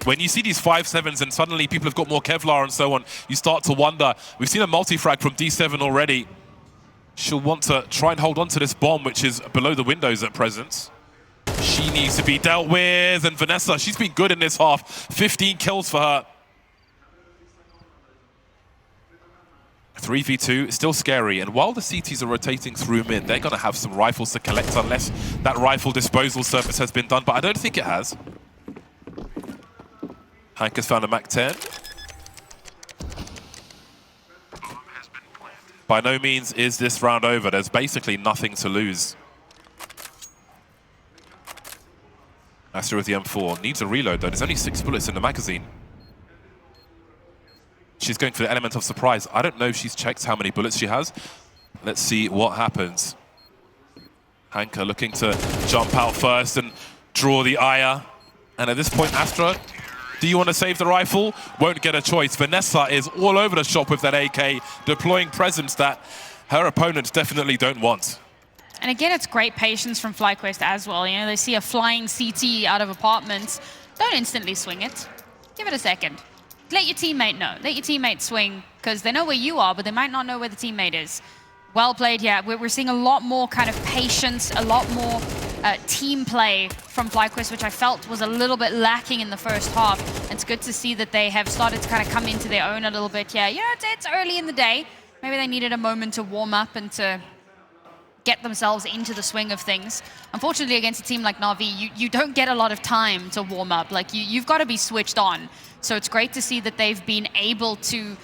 When you see these 5-7s and suddenly people have got more Kevlar and so on, you start to wonder. We've seen a multi-frag from D7 already. She'll want to try and hold on to this bomb, which is below the windows at present. She needs to be dealt with, and Vanessa, she's been good in this half. 15 kills for her. 3v2, still scary, and while the CTs are rotating through mid, they're going to have some rifles to collect unless that rifle disposal service has been done, but I don't think it has. Hank has found a MAC-10. By no means is this round over. There's basically nothing to lose. Astra with the M4. Needs a reload, though. There's only 6 bullets in the magazine. She's going for the element of surprise. I don't know if she's checked how many bullets she has. Let's see what happens. Hanka looking to jump out first and draw the Aya. And at this point, Astra, do you want to save the rifle? Won't get a choice. Vanessa is all over the shop with that AK, deploying presence that her opponents definitely don't want. And again, it's great patience from FlyQuest as well. You know, they see a flying CT out of apartments. Don't instantly swing it. Give it a second. Let your teammate know. Let your teammate swing, because they know where you are, but they might not know where the teammate is. Well played, yeah. We're seeing a lot more kind of patience, a lot more team play from FlyQuest, which I felt was a little bit lacking in the first half. It's good to see that they have started to kind of come into their own a little bit. Yeah, you know, it's early in the day. Maybe they needed a moment to warm up and to get themselves into the swing of things. Unfortunately, against a team like NAVI, you don't get a lot of time to warm up. Like, you've got to be switched on. So it's great to see that they've been able to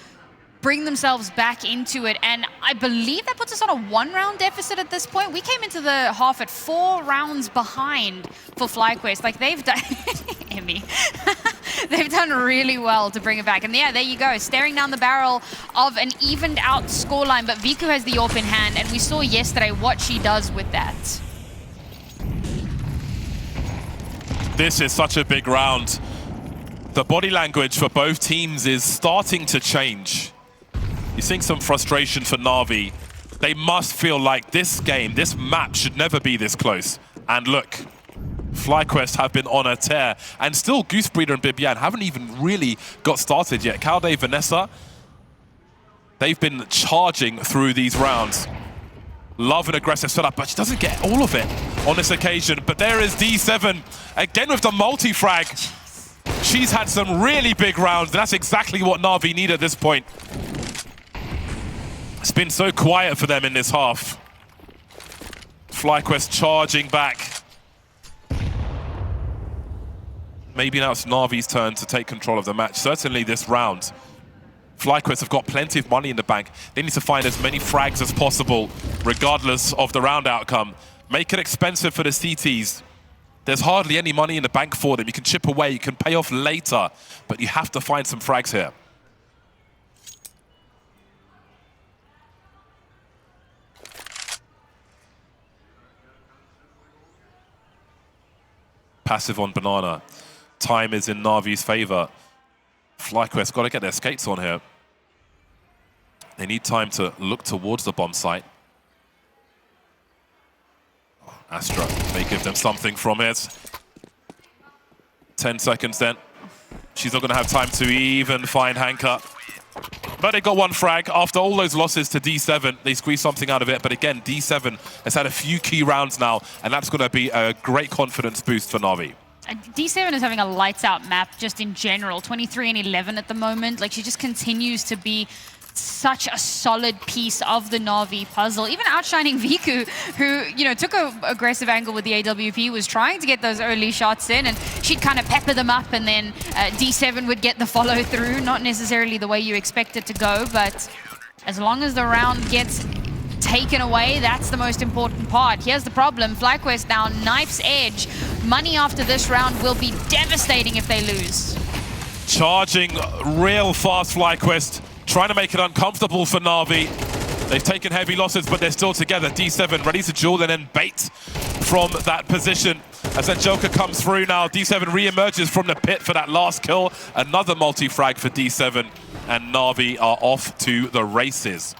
bring themselves back into it. And I believe that puts us on a 1-round deficit at this point. We came into the half at 4 rounds behind for FlyQuest. Like, they've done... Emmy. They've done really well to bring it back. And yeah, there you go. Staring down the barrel of an evened out scoreline. But Viku has the AWP in hand. And we saw yesterday what she does with that. This is such a big round. The body language for both teams is starting to change. You're seeing some frustration for NAVI. They must feel like this game, this map should never be this close. And look, FlyQuest have been on a tear. And still, Goosebreeder and Bibian haven't even really got started yet. Calde, Vanessa, they've been charging through these rounds. Love an aggressive setup, but she doesn't get all of it on this occasion. But there is D7, again with the multi-frag. She's had some really big rounds, and that's exactly what NAVI need at this point. It's been so quiet for them in this half. FlyQuest charging back. Maybe now it's NAVI's turn to take control of the match. Certainly this round. FlyQuest have got plenty of money in the bank. They need to find as many frags as possible, regardless of the round outcome. Make it expensive for the CTs. There's hardly any money in the bank for them. You can chip away, you can pay off later, but you have to find some frags here. Passive on Banana. Time is in Navi's favor. FlyQuest got to get their skates on here. They need time to look towards the bomb site. Astra may give them something from it. 10 seconds then. She's not going to have time to even find Hanka. But they got one frag. After all those losses to D7, they squeezed something out of it. But again, D7 has had a few key rounds now, and that's going to be a great confidence boost for NAVI. D7 is having a lights-out map just in general, 23 and 11 at the moment. Like, she just continues to be such a solid piece of the NAVI puzzle, even outshining Viku, who, you know, took an aggressive angle with the AWP, was trying to get those early shots in, and she'd kind of pepper them up, and then D7 would get the follow-through. Not necessarily the way you expect it to go, but as long as the round gets taken away, that's the most important part. Here's the problem. FlyQuest now, knife's edge. Money after this round will be devastating if they lose. Charging real fast FlyQuest, trying to make it uncomfortable for NAVI. They've taken heavy losses, but they're still together. D7 ready to duel and then bait from that position. As Angelica comes through now, D7 re-emerges from the pit for that last kill. Another multi-frag for D7, and NAVI are off to the races.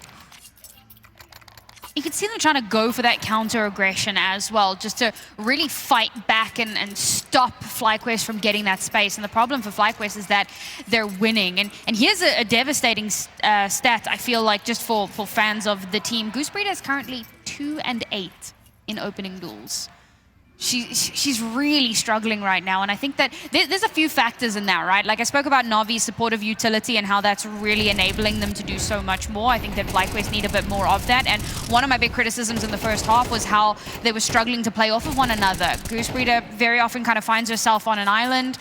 You can see them trying to go for that counter-aggression as well, just to really fight back and stop FlyQuest from getting that space. And the problem for FlyQuest is that they're winning. And here's a devastating stat, I feel like, just for fans of the team. Gooseberry is currently 2-8 in opening duels. She's really struggling right now, and I think that there's a few factors in that, right? Like, I spoke about Navi's supportive utility and how that's really enabling them to do so much more. I think that FlyQuest need a bit more of that, and one of my big criticisms in the first half was how they were struggling to play off of one another. Gooseberry very often kind of finds herself on an island.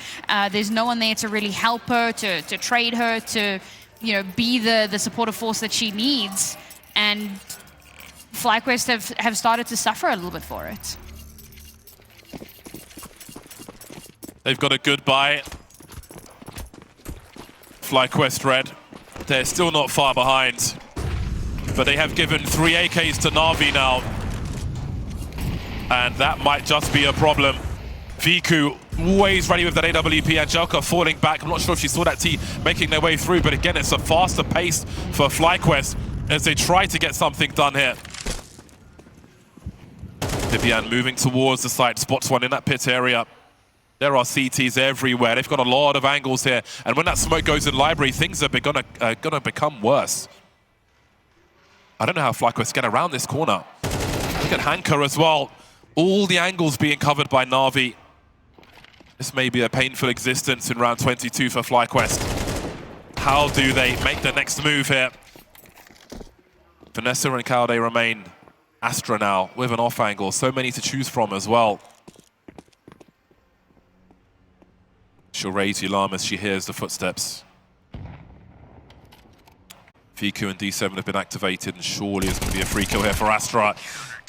There's no one there to really help her, to trade her, to, you know, be the supportive force that she needs, and FlyQuest have started to suffer a little bit for it. They've got a good buy. FlyQuest red. They're still not far behind, but they have given 3 AKs to NAVI now, and that might just be a problem. Viku always ready with that AWP. Angelica falling back. I'm not sure if she saw that T making their way through, but again, it's a faster pace for FlyQuest as they try to get something done here. Vivian moving towards the site, spots one in that pit area. There are CTs everywhere. They've got a lot of angles here. And when that smoke goes in library, things are gonna become worse. I don't know how FlyQuest get around this corner. Look at Hanka as well. All the angles being covered by NAVI. This may be a painful existence in round 22 for FlyQuest. How do they make the next move here? Vanessa and Calde remain. Astra now with an off angle. So many to choose from as well. She'll raise the alarm as she hears the footsteps. Viku and D7 have been activated, and surely it's going to be a free kill here for Astra.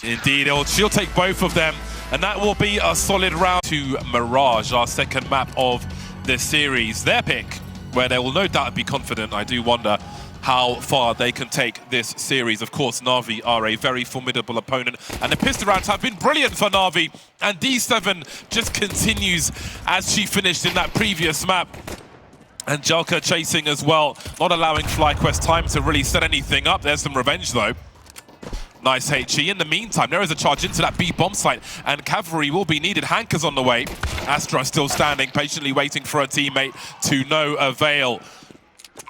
Indeed, she'll take both of them, and that will be a solid round to Mirage, our second map of this series. Their pick, where they will no doubt be confident. I do wonder how far they can take this series. Of course, NAVI are a very formidable opponent, and the pistol rounds have been brilliant for NAVI, and D7 just continues as she finished in that previous map. Angelica chasing as well, not allowing FlyQuest time to really set anything up. There's some revenge though. Nice HE. In the meantime, there is a charge into that B bomb site, and cavalry will be needed. Hanka's on the way. Astra still standing, patiently waiting for a teammate, to no avail.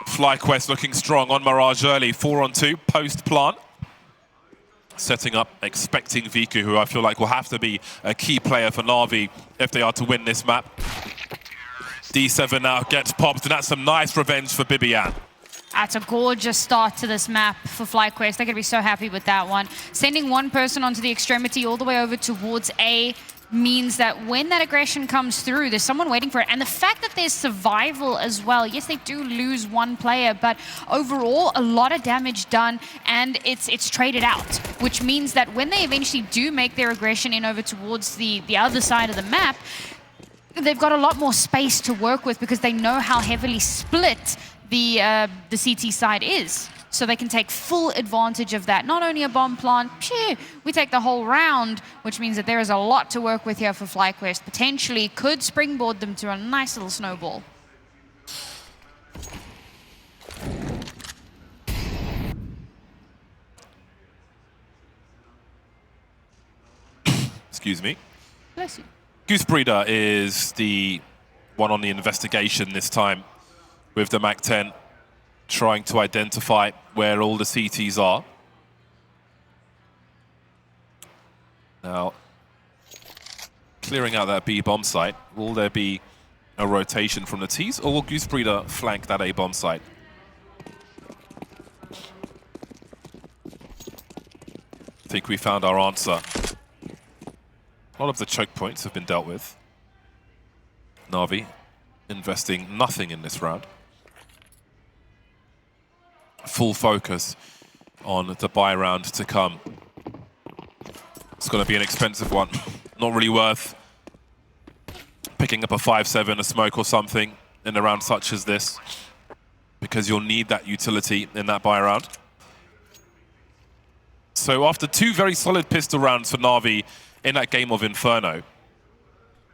FlyQuest looking strong on Mirage early, 4-on-2, post-plant. Setting up, expecting Viku, who I feel like will have to be a key player for NAVI if they are to win this map. D7 now gets popped, and that's some nice revenge for Bibian. That's a gorgeous start to this map for FlyQuest. They're going to be so happy with that one. Sending one person onto the extremity all the way over towards A means that when that aggression comes through, there's someone waiting for it. And the fact that there's survival as well. Yes, they do lose one player, but overall, a lot of damage done, and it's traded out, which means that when they eventually do make their aggression in over towards the other side of the map, they've got a lot more space to work with because they know how heavily split the CT side is. So they can take full advantage of that. Not only a bomb plant, we take the whole round, which means that there is a lot to work with here for FlyQuest. Potentially could springboard them to a nice little snowball. Excuse me. Bless you. Goose Breeder is one on the investigation this time with the MAC-10, trying to identify where all the CTs are. Now, clearing out that B bomb site, will there be a rotation from the Ts, or will Goosebreeder flank that A bomb site? I think we found our answer. A lot of the choke points have been dealt with. NAVI investing nothing in this round. Full focus on the buy round to come. It's going to be an expensive one. Not really worth picking up a 5-7, a smoke or something in a round such as this, because you'll need that utility in that buy round. So after 2 very solid pistol rounds for NAVI in that game of Inferno,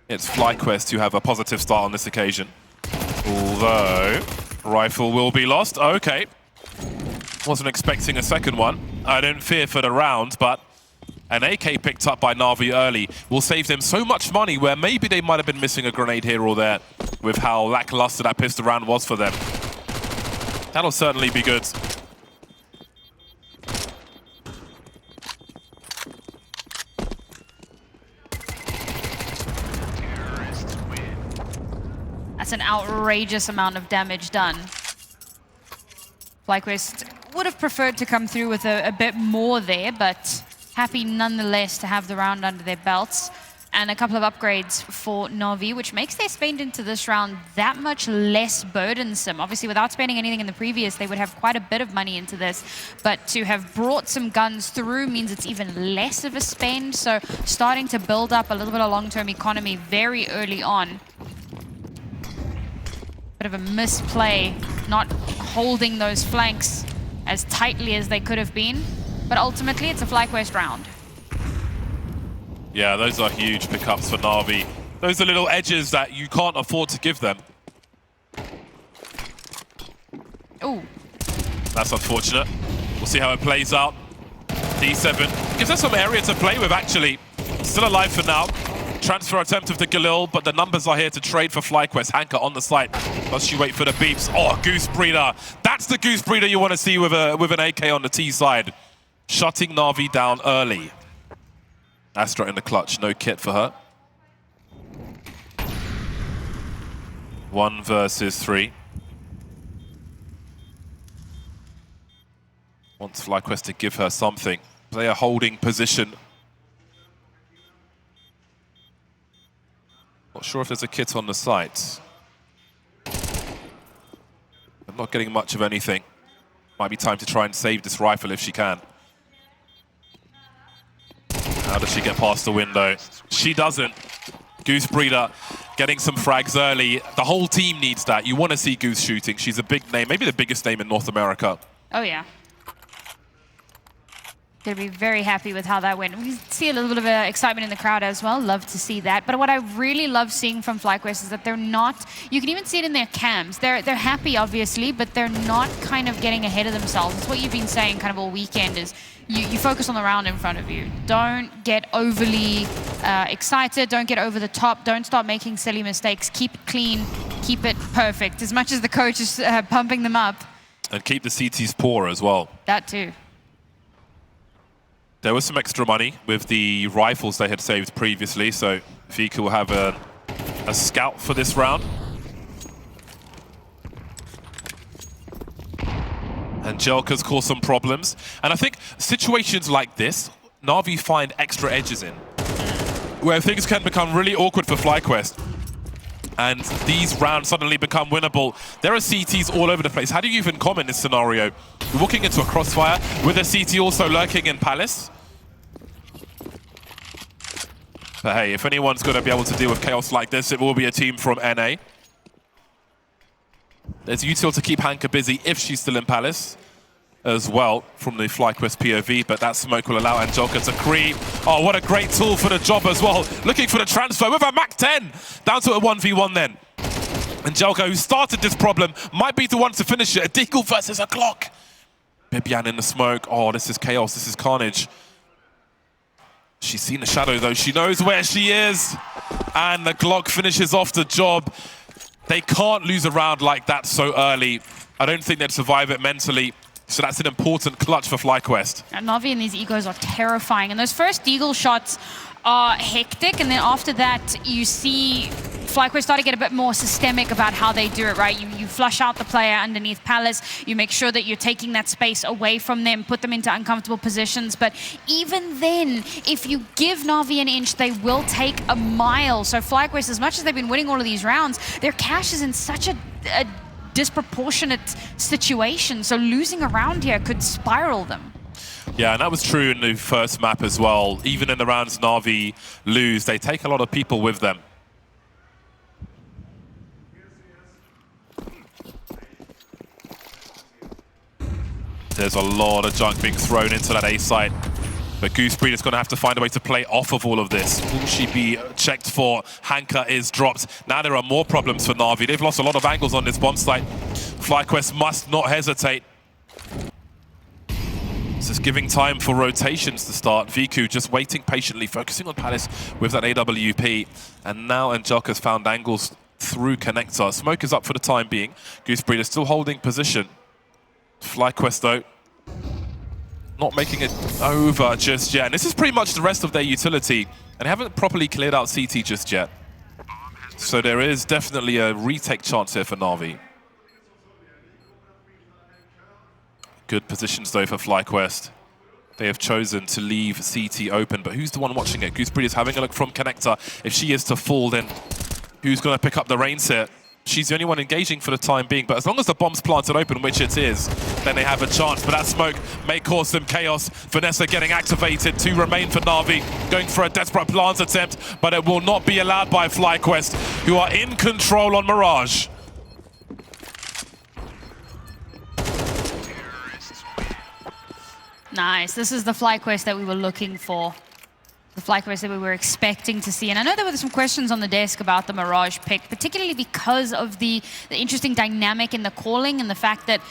it's FlyQuest who have a positive start on this occasion. Although, rifle will be lost. Okay. Wasn't expecting a second one. I don't fear for the round, but an AK picked up by NAVI early will save them so much money, where maybe they might have been missing a grenade here or there with how lackluster that pistol round was for them. That'll certainly be good. That's an outrageous amount of damage done. FlyQuest would have preferred to come through with a bit more there, but happy nonetheless to have the round under their belts. And a couple of upgrades for NAVI, which makes their spend into this round that much less burdensome. Obviously, without spending anything in the previous, they would have quite a bit of money into this. But to have brought some guns through means it's even less of a spend. So starting to build up a little bit of long-term economy very early on. Bit of a misplay, not holding those flanks as tightly as they could have been. But ultimately, it's a FlyQuest round. Yeah, those are huge pickups for NAVI. Those are little edges that you can't afford to give them. Ooh. That's unfortunate. We'll see how it plays out. D7 gives us some area to play with, actually. Still alive for now. Transfer attempt of the Galil, but the numbers are here to trade for FlyQuest. Hanker on the site. Does she wait for the beeps? Oh, Goosebreeder. That's the Goosebreeder you want to see with an AK on the T side. Shutting NAVI down early. Astra in the clutch, no kit for her. 1 versus 3. Wants FlyQuest to give her something. Player holding position. Not sure if there's a kit on the site. I'm not getting much of anything. Might be time to try and save this rifle if she can. How does she get past the window? She doesn't. Goosebreeder getting some frags early. The whole team needs that. You want to see Goose shooting. She's a big name, maybe the biggest name in North America. Oh, yeah. Gonna be very happy with how that went. We see a little bit of excitement in the crowd as well. Love to see that. But what I really love seeing from FlyQuest is that they're not, you can even see it in their cams. They're happy, obviously, but they're not kind of getting ahead of themselves. It's what you've been saying kind of all weekend is you focus on the round in front of you. Don't get overly excited. Don't get over the top. Don't start making silly mistakes. Keep it clean. Keep it perfect. As much as the coach is pumping them up. And keep the CTs poor as well. That too. There was some extra money with the rifles they had saved previously, so Vika will have a scout for this round. And Jelka's caused some problems. And I think situations like this, NAVI find extra edges in, where things can become really awkward for FlyQuest. And these rounds suddenly become winnable. There are CTs all over the place. How do you even comment this scenario? You're walking into a crossfire with a CT also lurking in Palace. But hey, if anyone's going to be able to deal with chaos like this, it will be a team from NA. There's util to keep Hanker busy if she's still in Palace as well from the FlyQuest POV, but that smoke will allow Angelka to creep. Oh, what a great tool for the job as well. Looking for the transfer with a MAC-10. Down to a 1v1 then. Angelka, who started this problem, might be the one to finish it. A Deagle versus a Glock. Bibian in the smoke. Oh, this is chaos. This is carnage. She's seen the shadow, though. She knows where she is. And the Glock finishes off the job. They can't lose a round like that so early. I don't think they'd survive it mentally. So that's an important clutch for FlyQuest. And Navi and these egos are terrifying. And those first Deagle shots are hectic. And then after that, you see FlyQuest start to get a bit more systemic about how they do it, right? You flush out the player underneath Palace. You make sure that you're taking that space away from them, put them into uncomfortable positions. But even then, if you give Navi an inch, they will take a mile. So FlyQuest, as much as they've been winning all of these rounds, their cash is in such a disproportionate situation. So losing a round here could spiral them. Yeah, and that was true in the first map as well. Even in the rounds Navi lose, they take a lot of people with them. There's a lot of junk being thrown into that A site. But Gooseberry is going to have to find a way to play off of all of this. Will she be checked for? Hanka is dropped. Now there are more problems for Navi. They've lost a lot of angles on this bomb site. FlyQuest must not hesitate. This is giving time for rotations to start. Viku just waiting patiently, focusing on Palace with that AWP. And now Angelika's found angles through Connector. Smoke is up for the time being. Gooseberry is still holding position. FlyQuest, though, not making it over just yet. And this is pretty much the rest of their utility. And they haven't properly cleared out CT just yet. So there is definitely a retake chance here for Navi. Good positions, though, for FlyQuest. They have chosen to leave CT open. But who's the one watching it? Gooseberry is having a look from Connector. If she is to fall, then who's going to pick up the reins here? She's the only one engaging for the time being, but as long as the bomb's planted open, which it is, then they have a chance. But that smoke may cause some chaos. Vanessa getting activated, 2 remain for Navi, going for a desperate plant attempt, but it will not be allowed by FlyQuest, who are in control on Mirage. Nice, this is the FlyQuest that we were looking for. The FlyQuest that we were expecting to see. And I know there were some questions on the desk about the Mirage pick, particularly because of the interesting dynamic in the calling and the fact that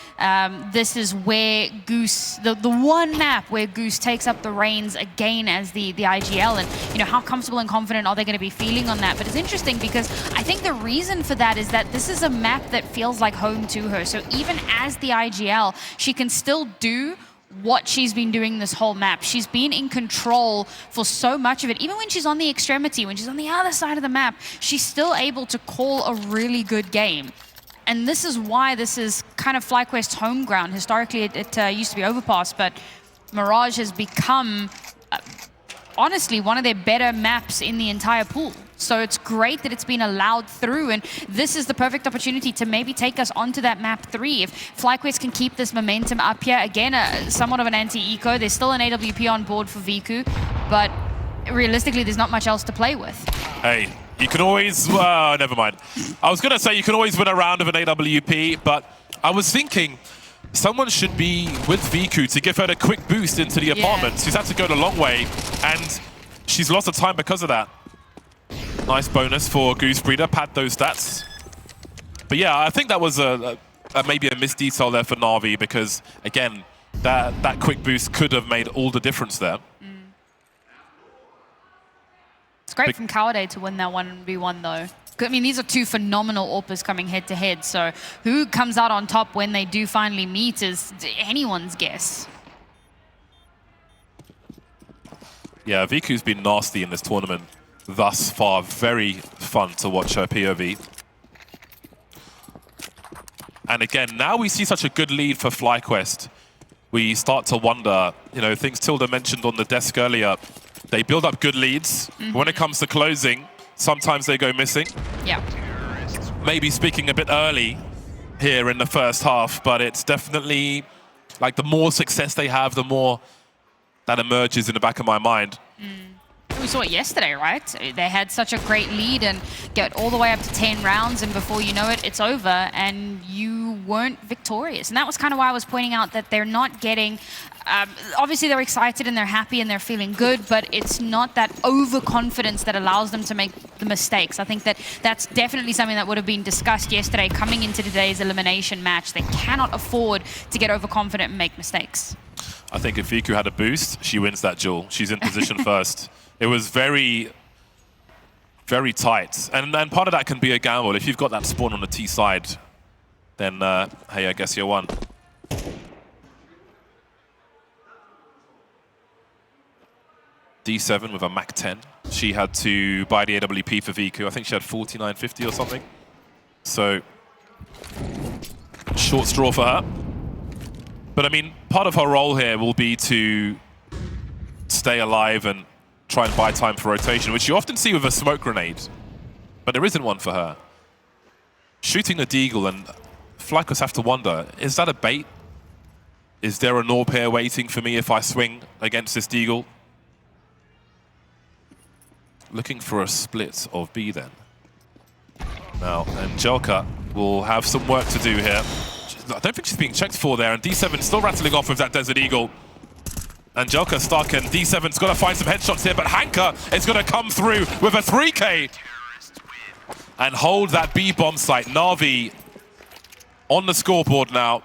this is where Goose, the one map where Goose takes up the reins again as the IGL, and you know, how comfortable and confident are they going to be feeling on that? But it's interesting because I think the reason for that is that this is a map that feels like home to her. So even as the IGL, she can still do what she's been doing this whole map. She's been in control for so much of it. Even when she's on the extremity, when she's on the other side of the map, she's still able to call a really good game. And this is why this is kind of FlyQuest's home ground. Historically, it used to be Overpass, but Mirage has become, honestly, one of their better maps in the entire pool. So it's great that it's been allowed through, and this is the perfect opportunity to maybe take us onto that map 3. If FlyQuest can keep this momentum up here, again, somewhat of an anti-eco. There's still an AWP on board for Viku, but realistically, there's not much else to play with. Hey, you can always, never mind. I was going to say you can always win a round of an AWP, but I was thinking someone should be with Viku to give her a quick boost into the apartment. She's had to go the long way, and she's lost the time because of that. Nice bonus for Gooseberry to pad those stats. But yeah, I think that was maybe a misdetail there for Navi, because again, that quick boost could have made all the difference there. It's great from Kawade to win that 1v1 though. I mean, these are 2 phenomenal AWPers coming head to head, so who comes out on top when they do finally meet is anyone's guess. Yeah, Viku's been nasty in this tournament thus far. Very fun to watch her POV. And again, now we see such a good lead for FlyQuest. We start to wonder, you know, things Tilda mentioned on the desk earlier. They build up good leads. When it comes to closing, sometimes they go missing. Yeah. Maybe speaking a bit early here in the first half, but it's definitely like the more success they have, the more that emerges in the back of my mind. We saw it yesterday, right? They had such a great lead and get all the way up to 10 rounds, and before you know it, it's over, and you weren't victorious. And that was kind of why I was pointing out that they're not getting... obviously, they're excited and they're happy and they're feeling good, but it's not that overconfidence that allows them to make the mistakes. I think that that's definitely something that would have been discussed yesterday coming into today's elimination match. They cannot afford to get overconfident and make mistakes. I think if Viku had a boost, she wins that duel. She's in position first. It was very very tight. And part of that can be a gamble. If you've got that spawn on the T side, then, hey, I guess you're one. D7 with a Mac 10. She had to buy the AWP for VQ. I think she had 49.50 or something. So, short straw for her. But I mean, part of her role here will be to stay alive and try and buy time for rotation, which you often see with a smoke grenade. But there isn't one for her. Shooting a deagle, and FlyQuest have to wonder, is that a bait? Is there a Norb here waiting for me if I swing against this deagle? Looking for a split of B then. Now, Angelka will have some work to do here. I don't think she's being checked for there, and D7 still rattling off with that Desert Eagle. Angelka stuck, and D7's got to find some headshots here, but Hanka is going to come through with a 3K and hold that B bomb site. NAVI on the scoreboard now.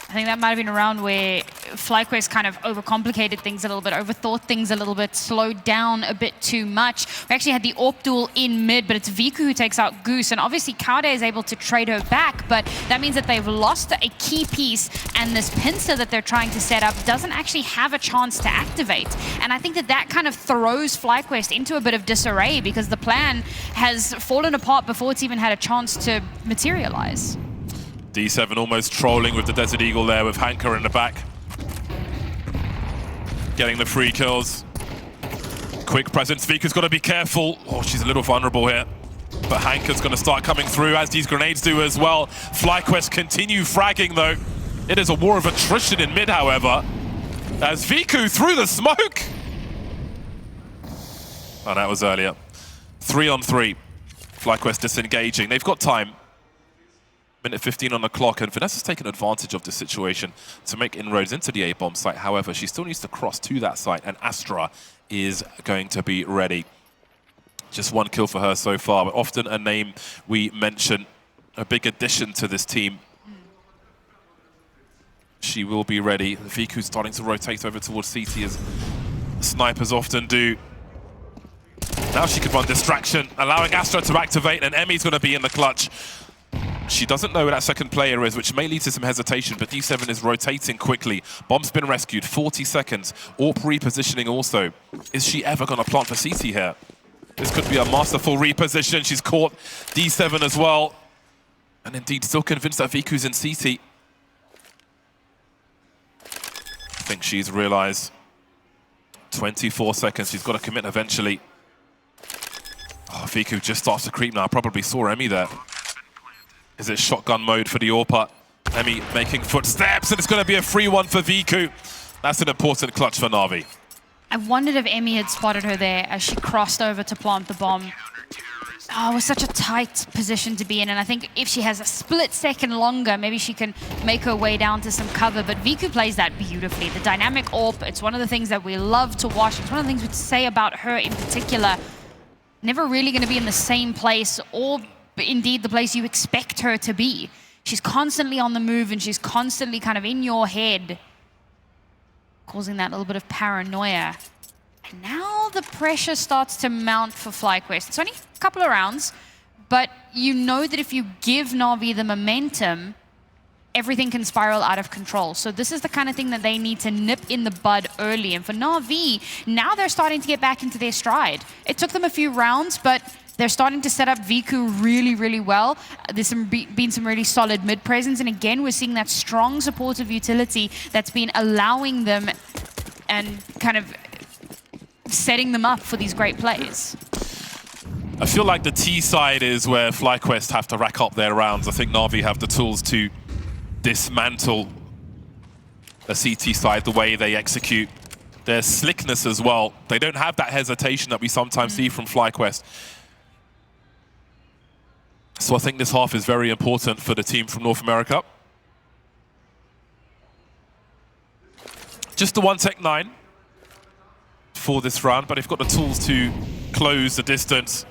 I think that might have been a round where FlyQuest kind of overcomplicated things a little bit, overthought things a little bit, slowed down a bit too much. We actually had the AWP duel in mid, but it's VQ who takes out Goose, and obviously Kaude is able to trade her back, but that means that they've lost a key piece, and this pincer that they're trying to set up doesn't actually have a chance to activate. And I think that that kind of throws FlyQuest into a bit of disarray, because the plan has fallen apart before it's even had a chance to materialize. D7 almost trolling with the Desert Eagle there with Hanka in the back. Getting the free kills. Quick presence. Vika's got to be careful. Oh, she's a little vulnerable here. But Hanka's going to start coming through, as these grenades do as well. FlyQuest continue fragging, though. It is a war of attrition in mid, however. As Viku through the smoke. Oh, that was earlier. 3-on-3. FlyQuest disengaging. They've got time. Minute 15 on the clock, and Vanessa's taken advantage of this situation to make inroads into the A-bomb site. However, she still needs to cross to that site, and Astra is going to be ready. Just one kill for her so far, but often a name we mention, a big addition to this team. She will be ready. Viku's starting to rotate over towards CT, as snipers often do. Now she could run distraction, allowing Astra to activate, and Emmy's going to be in the clutch. She doesn't know where that second player is, which may lead to some hesitation, but D7 is rotating quickly. Bomb's been rescued, 40 seconds. AWP repositioning also. Is she ever going to plant for CT here? This could be a masterful reposition. She's caught D7 as well. And indeed, still convinced that Viku's in CT. I think she's realized 24 seconds. She's got to commit eventually. Oh, Viku just starts to creep now. I probably saw Emmy there. Is it shotgun mode for the AWPer? Emmy making footsteps, and it's going to be a free one for Viku. That's an important clutch for Navi. I wondered if Emmy had spotted her there as she crossed over to plant the bomb. Oh, it was such a tight position to be in, and I think if she has a split second longer, maybe she can make her way down to some cover, but Viku plays that beautifully. The dynamic AWP, it's one of the things that we love to watch. It's one of the things we say about her in particular. Never really going to be in the same place, or indeed the place you expect her to be. She's constantly on the move, and she's constantly kind of in your head, causing that little bit of paranoia. And now the pressure starts to mount for FlyQuest. It's only a couple of rounds, but you know that if you give Navi the momentum, everything can spiral out of control. So this is the kind of thing that they need to nip in the bud early. And for Navi, now they're starting to get back into their stride. It took them a few rounds, but they're starting to set up Viku really, really well. There's been some really solid mid-presence, and again, we're seeing that strong supportive utility that's been allowing them and kind of setting them up for these great plays. I feel like the T side is where FlyQuest have to rack up their rounds. I think Navi have the tools to dismantle the CT side, the way they execute. Their slickness as well. They don't have that hesitation that we sometimes see from FlyQuest. So I think this half is very important for the team from North America. Just the one Tech 9 for this round, but they've got the tools to close the distance.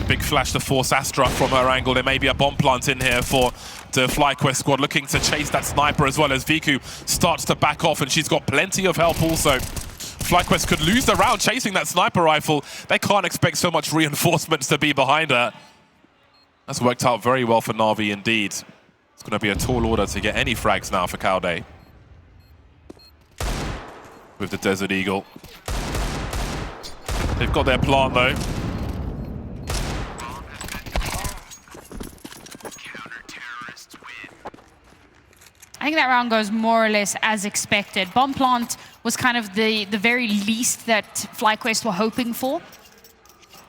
Big flash to force Astra from her angle. There may be a bomb plant in here for the FlyQuest squad, looking to chase that sniper, as well as Viku starts to back off, and she's got plenty of help also. FlyQuest could lose the round chasing that sniper rifle. They can't expect so much reinforcements to be behind her. That's worked out very well for NAVI indeed. It's going to be a tall order to get any frags now for Cowday. With the Desert Eagle. They've got their plant though. I think that round goes more or less as expected. Bomb plant was kind of the very least that FlyQuest were hoping for.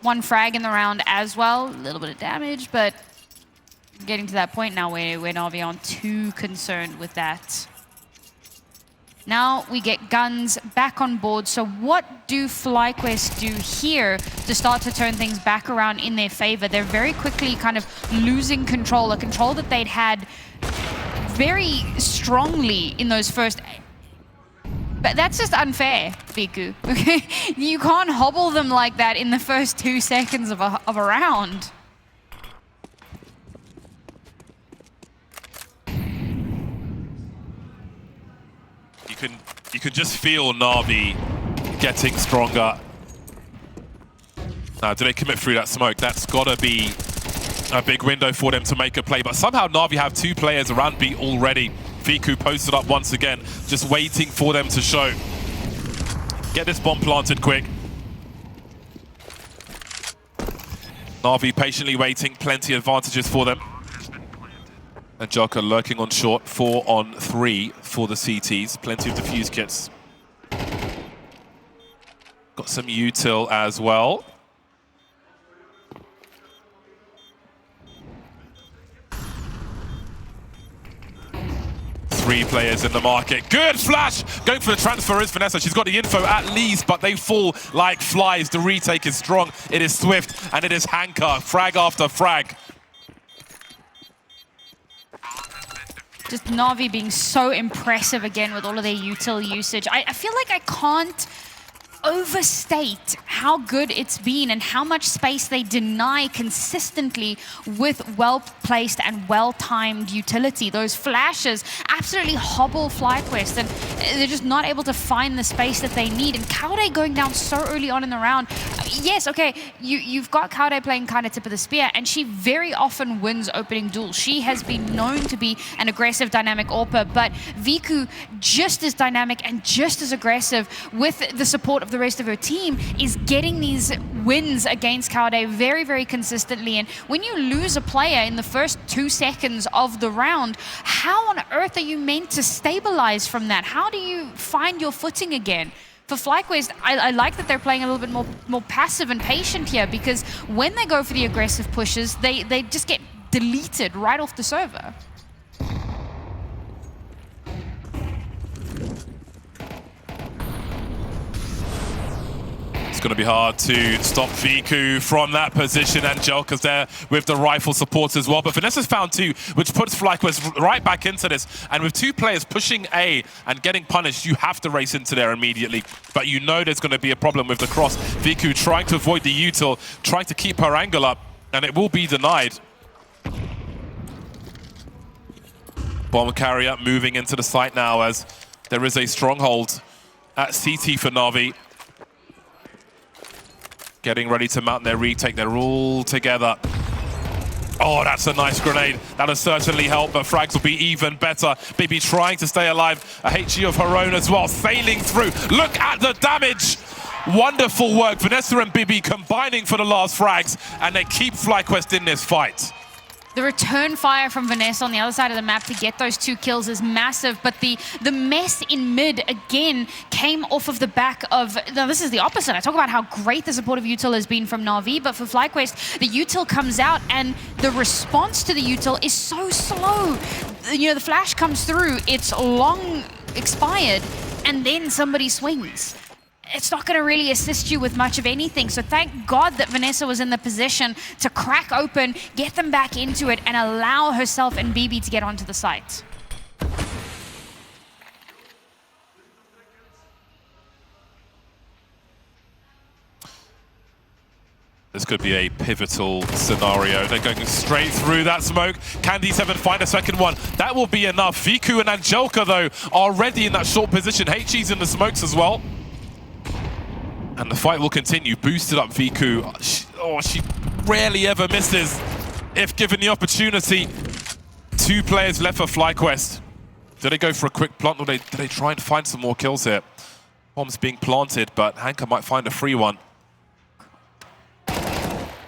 One frag in the round as well, a little bit of damage, but getting to that point now where NAVI aren't too concerned with that. Now we get guns back on board. So what do FlyQuest do here to start to turn things back around in their favor? They're very quickly kind of losing control, a control that they'd had very strongly in those first. But that's just unfair, Viku. Okay, you can't hobble them like that in the first 2 seconds of a round. You can just feel NAVI getting stronger. Now, do they commit through that smoke? That's got to be a big window for them to make a play. But somehow NAVI have 2 players around B already. Viku posted up once again, just waiting for them to show. Get this bomb planted quick. NAVI patiently waiting, plenty of advantages for them. And Joker lurking on short, 4 on 3 for the CTs. Plenty of defuse kits. Got some util as well. Three players in the market. Good flash! Going for the transfer is Vanessa. She's got the info at least, but they fall like flies. The retake is strong. It is swift, and it is Hanker. Frag after frag. Just NAVI being so impressive again with all of their util usage. I feel like I can't overstate how good it's been and how much space they deny consistently with well-placed and well-timed utility. Those flashes absolutely hobble FlyQuest, and they're just not able to find the space that they need. And Cowday going down so early on in the round. Yes, okay, you've got Cowday playing kind of tip of the spear, and she very often wins opening duels. She has been known to be an aggressive, dynamic AWPer, but Viku, just as dynamic and just as aggressive with the support of the rest of her team, is getting these wins against Cowday very, very consistently. And when you lose a player in the first 2 seconds of the round, how on earth are you meant to stabilize from that? How do you find your footing again? For FlyQuest, I like that they're playing a little bit more passive and patient here, because when they go for the aggressive pushes, they just get deleted right off the server. It's going to be hard to stop Viku from that position, and Jelka's there with the rifle support as well. But Vanessa's found 2, which puts FlyQuest right back into this. And with 2 players pushing A and getting punished, you have to race into there immediately. But you know there's going to be a problem with the cross. Viku trying to avoid the util, trying to keep her angle up, and it will be denied. Bomb carrier moving into the site now as there is a stronghold at CT for NAVI. Getting ready to mount their retake. They're all together. Oh, that's a nice grenade. That'll certainly help, but frags will be even better. Bibi trying to stay alive. A HE of her own as well, sailing through. Look at the damage. Wonderful work. Vanessa and Bibi combining for the last frags, and they keep FlyQuest in this fight. The return fire from Vanessa on the other side of the map to get those 2 kills is massive, but the mess in mid, again, came off of the back of... Now, this is the opposite. I talk about how great the support of util has been from NAVI, but for FlyQuest, the util comes out, and the response to the util is so slow. You know, the flash comes through, it's long expired, and then somebody swings. It's not going to really assist you with much of anything. So thank God that Vanessa was in the position to crack open, get them back into it, and allow herself and Bibi to get onto the site. This could be a pivotal scenario. They're going straight through that smoke. Can D7 find a second one? That will be enough. Viku and Angelka, though, are already in that short position. HE's in the smokes as well. And the fight will continue. Boosted up Viku. She rarely ever misses if given the opportunity. 2 players left for FlyQuest. Do they go for a quick plant or do they try and find some more kills here? Bomb's being planted, but Hanka might find a free one.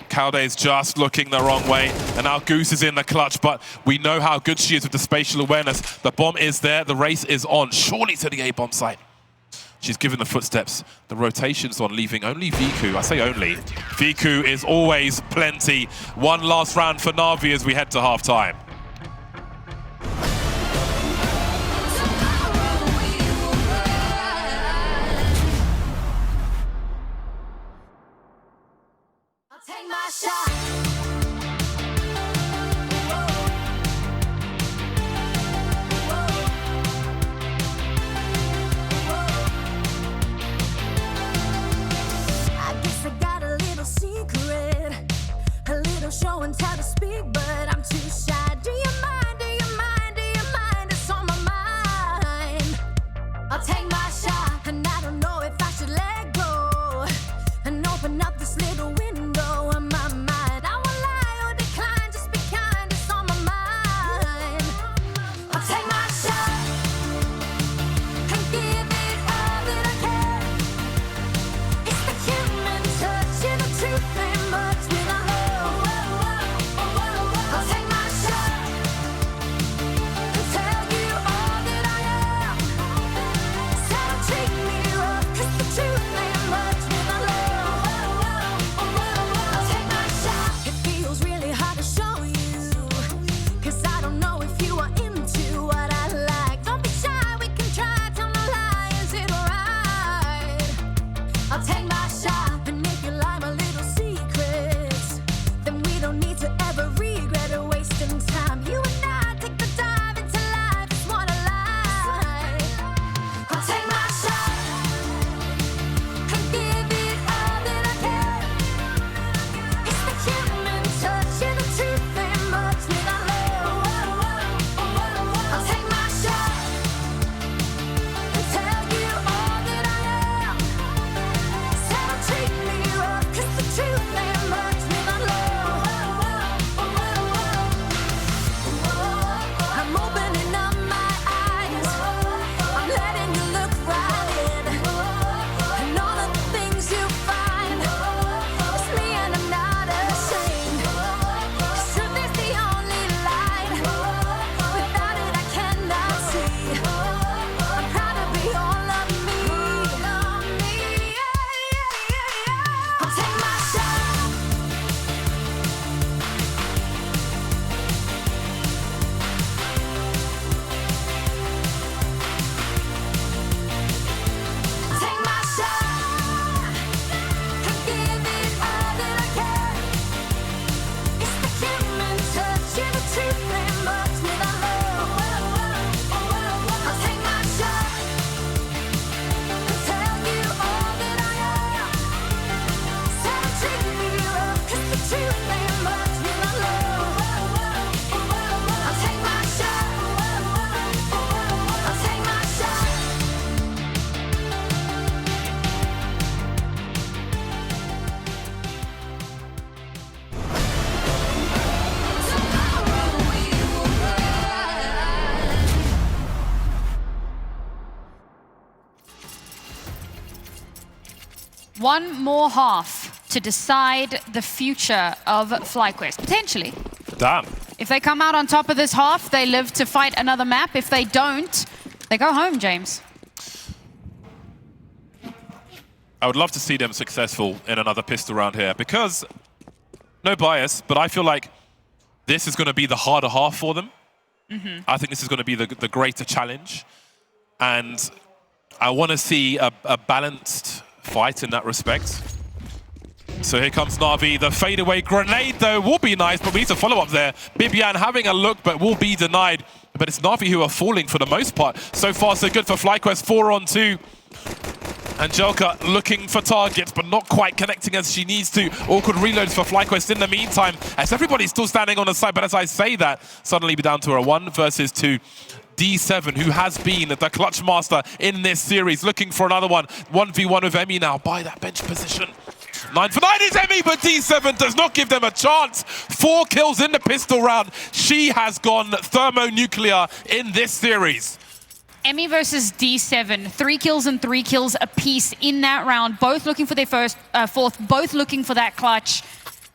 Calday's just looking the wrong way, and now Goose is in the clutch, but we know how good she is with the spatial awareness. The bomb is there, the race is on, surely to the A-bomb site. She's given the footsteps. The rotation's on, leaving only Viku. I say only. Viku is always plenty. One last round for NAVI as we head to half-time. Take my shot. I guess I got a little secret, a little show and tell to speak, but I'm too shy. Do you mind? Do you mind? Do you mind? It's on my mind. I'll take my shot, and I don't know if I should let go and open up this little window. One more half to decide the future of FlyQuest, potentially. Damn. If they come out on top of this half, they live to fight another map. If they don't, they go home, James. I would love to see them successful in another pistol round here because, no bias, but I feel like this is going to be the harder half for them. I think this is going to be the greater challenge. And I want to see a balanced fight in that respect. So here comes NAVI. The fadeaway grenade, though, will be nice, but we need to follow up there. Bibian having a look, but will be denied. But it's NAVI who are falling for the most part. So far, so good for FlyQuest. 4 on 2. Angelka looking for targets, but not quite connecting as she needs to. Awkward reloads for FlyQuest in the meantime, as everybody's still standing on the side. But as I say that, suddenly we're down to a 1 versus 2. D7, who has been the clutch master in this series, looking for another one. 1v1 with Emmy now by that bench position. 9 for 9 is Emmy, but D7 does not give them a chance. 4 kills in the pistol round. She has gone thermonuclear in this series. Emmy versus D7, 3 kills and 3 kills apiece in that round, both looking for their fourth, both looking for that clutch.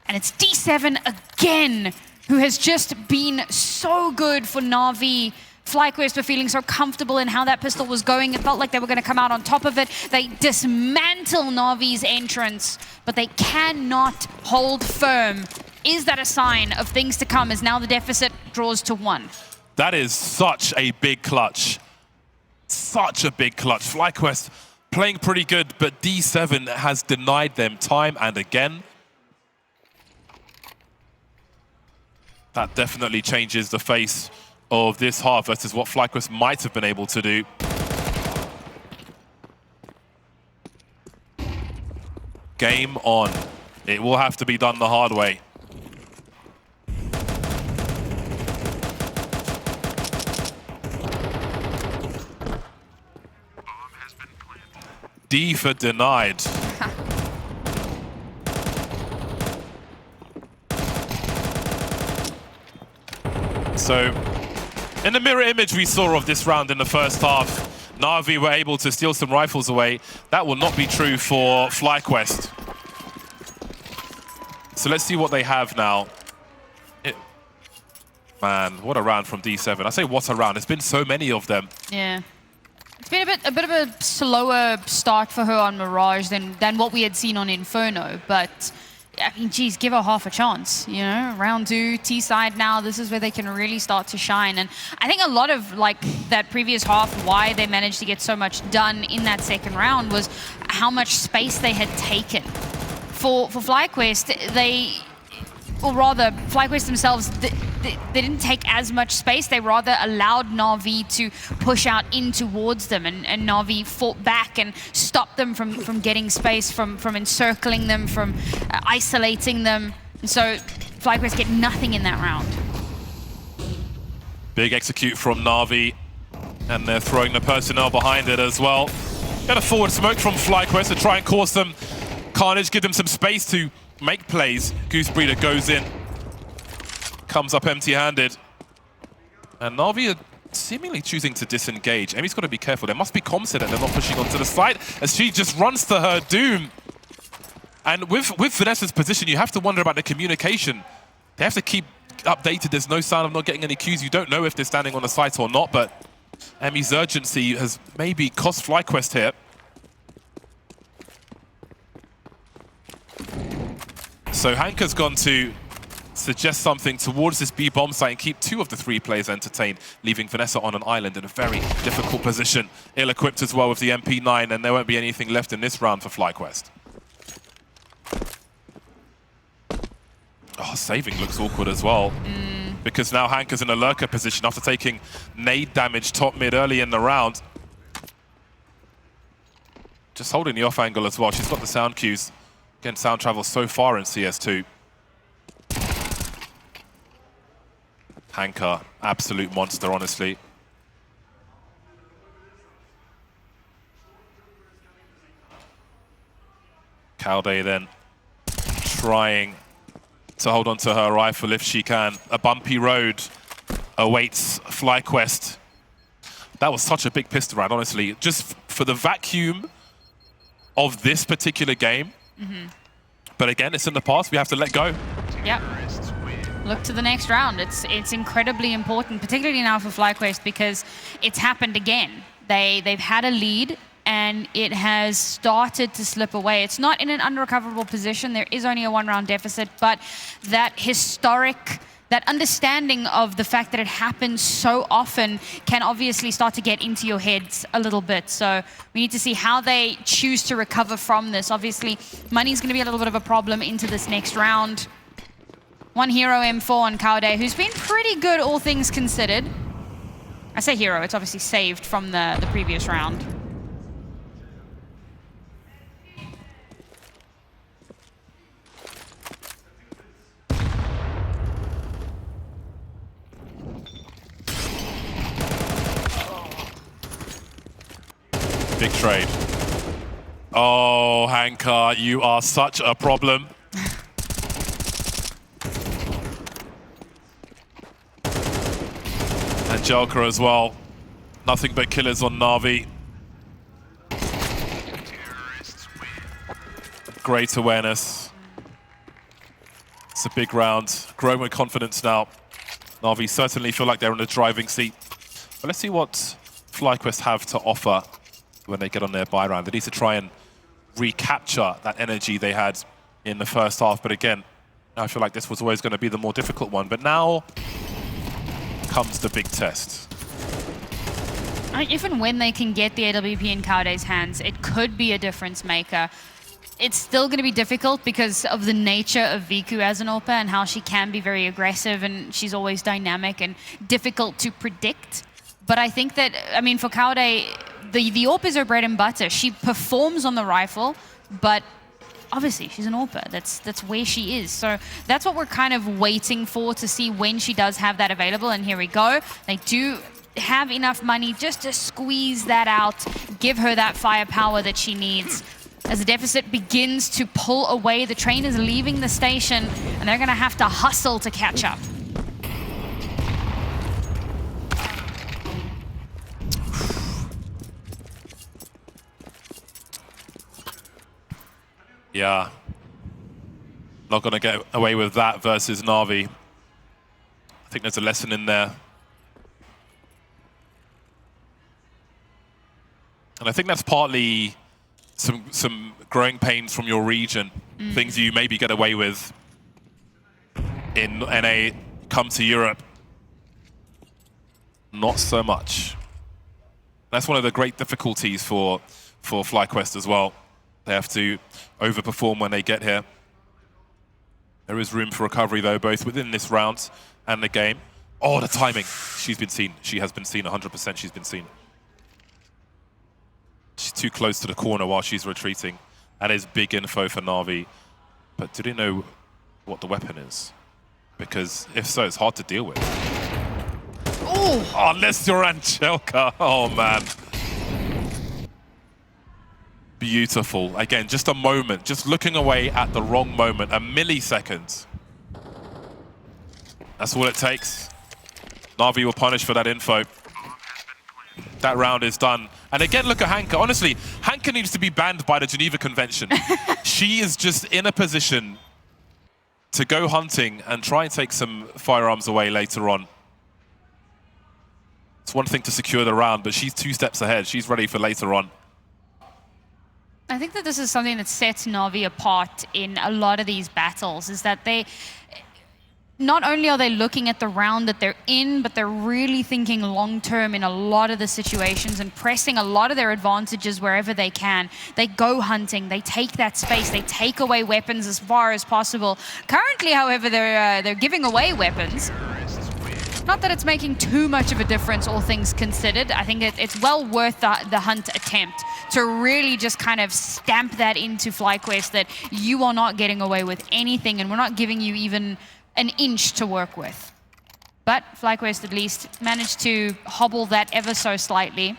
And it's D7 again, who has just been so good for NAVI. FlyQuest were feeling so comfortable in how that pistol was going. It felt like they were going to come out on top of it. They dismantle NAVI's entrance, but they cannot hold firm. Is that a sign of things to come as now the deficit draws to 1? That is such a big clutch. Such a big clutch. FlyQuest playing pretty good, but D7 has denied them time and again. That definitely changes the face of this half versus what FlyQuest might have been able to do. Game on. It will have to be done the hard way. D for denied. So, in the mirror image we saw of this round in the first half, NAVI were able to steal some rifles away. That will not be true for FlyQuest. So let's see what they have now. Man, what a round from D7. I say what a round. There's been so many of them. Yeah. It's been a bit of a slower start for her on Mirage than what we had seen on Inferno, but I mean, geez, give her half a chance, you know? Round 2, T-side now, this is where they can really start to shine. And I think a lot of, like, that previous half, why they managed to get so much done in that second round was how much space they had taken. For FlyQuest, or rather, FlyQuest themselves, they didn't take as much space. They rather allowed NAVI to push out in towards them, and NAVI fought back and stopped them from getting space, from encircling them, from isolating them. And so FlyQuest get nothing in that round. Big execute from NAVI, and they're throwing the personnel behind it as well. Got a forward smoke from FlyQuest to try and cause some carnage, give them some space to make plays. Goose Breeder goes in, comes up empty-handed, and NAVI are seemingly choosing to disengage. Emmy's got to be careful. There must be comms that they're not pushing onto the side as she just runs to her doom. And with Vanessa's position, you have to wonder about the communication. They have to keep updated. There's no sign of not getting any cues. You don't know if they're standing on the site or not, but Emmy's urgency has maybe cost FlyQuest here. So Hanka's gone to suggest something towards this B bomb site and keep 2 of the 3 players entertained, leaving Vanessa on an island in a very difficult position. Ill-equipped as well with the MP9, and there won't be anything left in this round for FlyQuest. Oh, saving looks awkward as well, because now Hanka's in a lurker position after taking nade damage top mid early in the round. Just holding the off angle as well. She's got the sound cues. Again, sound travels so far in CS2. Hanka, absolute monster, honestly. Calday then trying to hold on to her rifle if she can. A bumpy road awaits FlyQuest. That was such a big pistol round, honestly. Just for the vacuum of this particular game. But again, it's in the past. We have to let go. Yep. Look to the next round. It's incredibly important, particularly now for FlyQuest, because it's happened again. They've had a lead, and it has started to slip away. It's not in an unrecoverable position. There is only a 1-round deficit, but that historic, that understanding of the fact that it happens so often can obviously start to get into your heads a little bit. So we need to see how they choose to recover from this. Obviously, money's going to be a little bit of a problem into this next round. 1 hero M4 on Kaude, who's been pretty good, all things considered. I say hero, it's obviously saved from the previous round. trade. Oh, Hanka, you are such a problem. And Jelka as well. Nothing but killers on NAVI. Great awareness. It's a big round. Growing with confidence now. NAVI certainly feel like they're in the driving seat. But let's see what FlyQuest have to offer when they get on their buy round. They need to try and recapture that energy they had in the first half. But again, I feel like this was always going to be the more difficult one. But now comes the big test. Even when they can get the AWP in Kaude's hands, it could be a difference maker. It's still going to be difficult because of the nature of Viku as an AWPer and how she can be very aggressive and she's always dynamic and difficult to predict. But I think that, I mean, for Kaude, the AWP is her bread and butter. She performs on the rifle, but obviously she's an AWPer. That's where she is. So that's what we're kind of waiting for to see when she does have that available. And here we go. They do have enough money just to squeeze that out, give her that firepower that she needs. As the deficit begins to pull away, the train is leaving the station, and they're going to have to hustle to catch up. Yeah. Not going to get away with that versus NAVI. I think there's a lesson in there. And I think that's partly some growing pains from your region, things you maybe get away with in NA, come to Europe. Not so much. That's one of the great difficulties for FlyQuest as well. They have to overperform when they get here. There is room for recovery though, both within this round and the game. Oh, the timing. She's been seen. She has been seen, 100% she's been seen. She's too close to the corner while she's retreating. That is big info for NAVI. But do they know what the weapon is? Because if so, it's hard to deal with. Ooh. Oh, unless you're Angelka. Oh, man. Beautiful. Again, just a moment. Just looking away at the wrong moment. A millisecond. That's all it takes. NAVI will punish for that info. That round is done. And again, look at Hanka. Honestly, Hanka needs to be banned by the Geneva Convention. She is just in a position to go hunting and try and take some firearms away later on. It's one thing to secure the round, but she's 2 steps ahead. She's ready for later on. I think that this is something that sets NAVI apart in a lot of these battles, is that they, not only are they looking at the round that they're in, but they're really thinking long-term in a lot of the situations and pressing a lot of their advantages wherever they can. They go hunting, they take that space, they take away weapons as far as possible. Currently, however, they're giving away weapons. Not that it's making too much of a difference, all things considered. I think it's well worth the hunt attempt to really just kind of stamp that into FlyQuest that you are not getting away with anything and we're not giving you even an inch to work with. But FlyQuest at least managed to hobble that ever so slightly.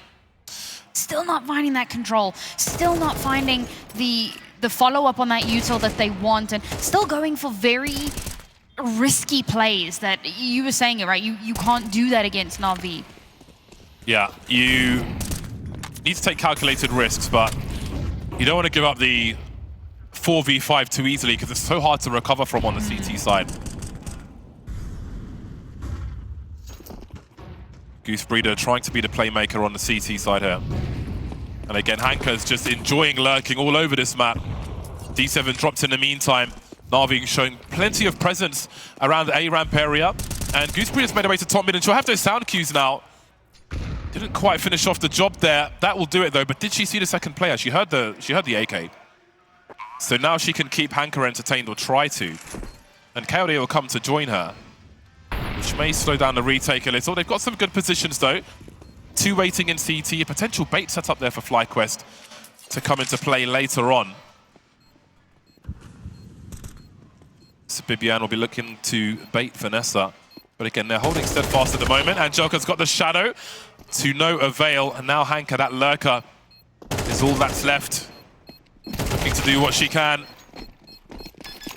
Still not finding that control, still not finding the follow-up on that util that they want, and still going for very risky plays that you were saying it, right? You can't do that against NAVI. Yeah, you need to take calculated risks, but you don't want to give up the 4v5 too easily because it's so hard to recover from on the CT side. Goose Breeder trying to be the playmaker on the CT side here. And again, Hanka's just enjoying lurking all over this map. D7 dropped in the meantime. NAVI showing plenty of presence around the A-ramp area. And Goose Breeder's made her way to top mid, and she'll have those sound cues now. Didn't quite finish off the job there. That will do it though, but did she see the second player? She heard the AK. So now she can keep Hanka entertained, or try to. And Kaude will come to join her, which may slow down the retake a little. They've got some good positions though. 2 waiting in CT, a potential bait set up there for FlyQuest to come into play later on. So Bibian will be looking to bait Vanessa. But again, they're holding steadfast at the moment. And Joker's got the shadow to no avail. And now Hanka, that lurker, is all that's left. Looking to do what she can.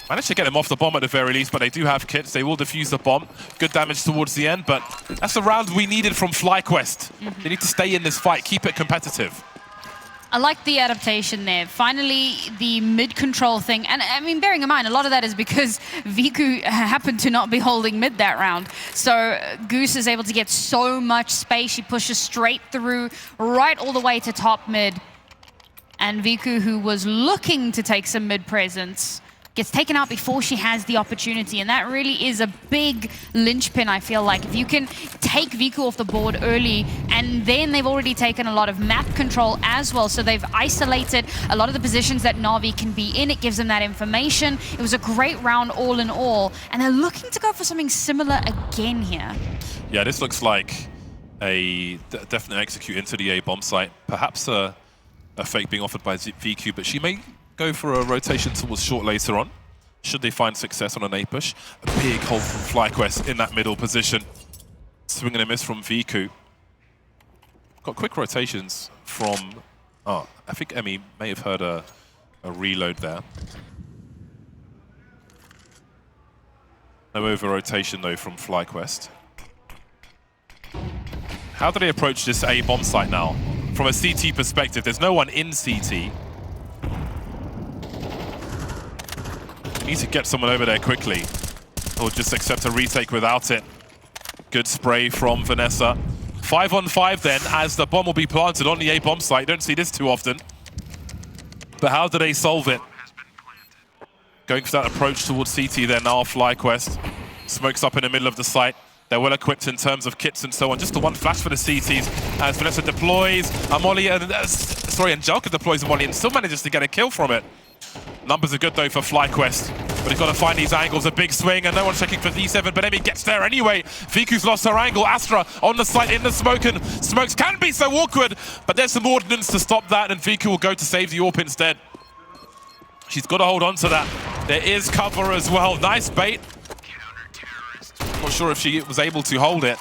Managed to get them off the bomb at the very least, but they do have kits. They will defuse the bomb. Good damage towards the end, but that's the round we needed from FlyQuest. They need to stay in this fight, keep it competitive. I like the adaptation there. Finally, the mid-control thing. And I mean, bearing in mind, a lot of that is because Viku happened to not be holding mid that round. So Goose is able to get so much space. She pushes straight through, right all the way to top mid. And Viku, who was looking to take some mid presence, gets taken out before she has the opportunity. And that really is a big linchpin, I feel like. If you can take Viku off the board early, and then they've already taken a lot of map control as well. So they've isolated a lot of the positions that Na'Vi can be in. It gives them that information. It was a great round all in all. And they're looking to go for something similar again here. Yeah, this looks like a definite execute into the A bomb site. Perhaps a fake being offered by VQ, but she may go for a rotation towards short later on, should they find success on an A push. A big hold from FlyQuest in that middle position. Swing and a miss from Viku. Got quick rotations from... Oh, I think Emmy may have heard a reload there. No over-rotation, though, from FlyQuest. How do they approach this A bomb site now? From a CT perspective, there's no one in CT. Need to get someone over there quickly, or just accept a retake without it. Good spray from Vanessa. 5-on-5 then, as the bomb will be planted on the A bomb site. Don't see this too often. But how do they solve it? Going for that approach towards CT there now, FlyQuest. Smokes up in the middle of the site. They're well equipped in terms of kits and so on. Just the one flash for the CTs as Vanessa deploys. Angelica deploys Amoli and still manages to get a kill from it. Numbers are good though for FlyQuest, but he's got to find these angles. A big swing, and no one's checking for D7, but Emmy gets there anyway. Viku's lost her angle. Astra on the site in the smoke, and smokes can be so awkward, but there's some ordnance to stop that, and Viku will go to save the AWP instead. She's got to hold on to that. There is cover as well. Nice bait. Not sure if she was able to hold it,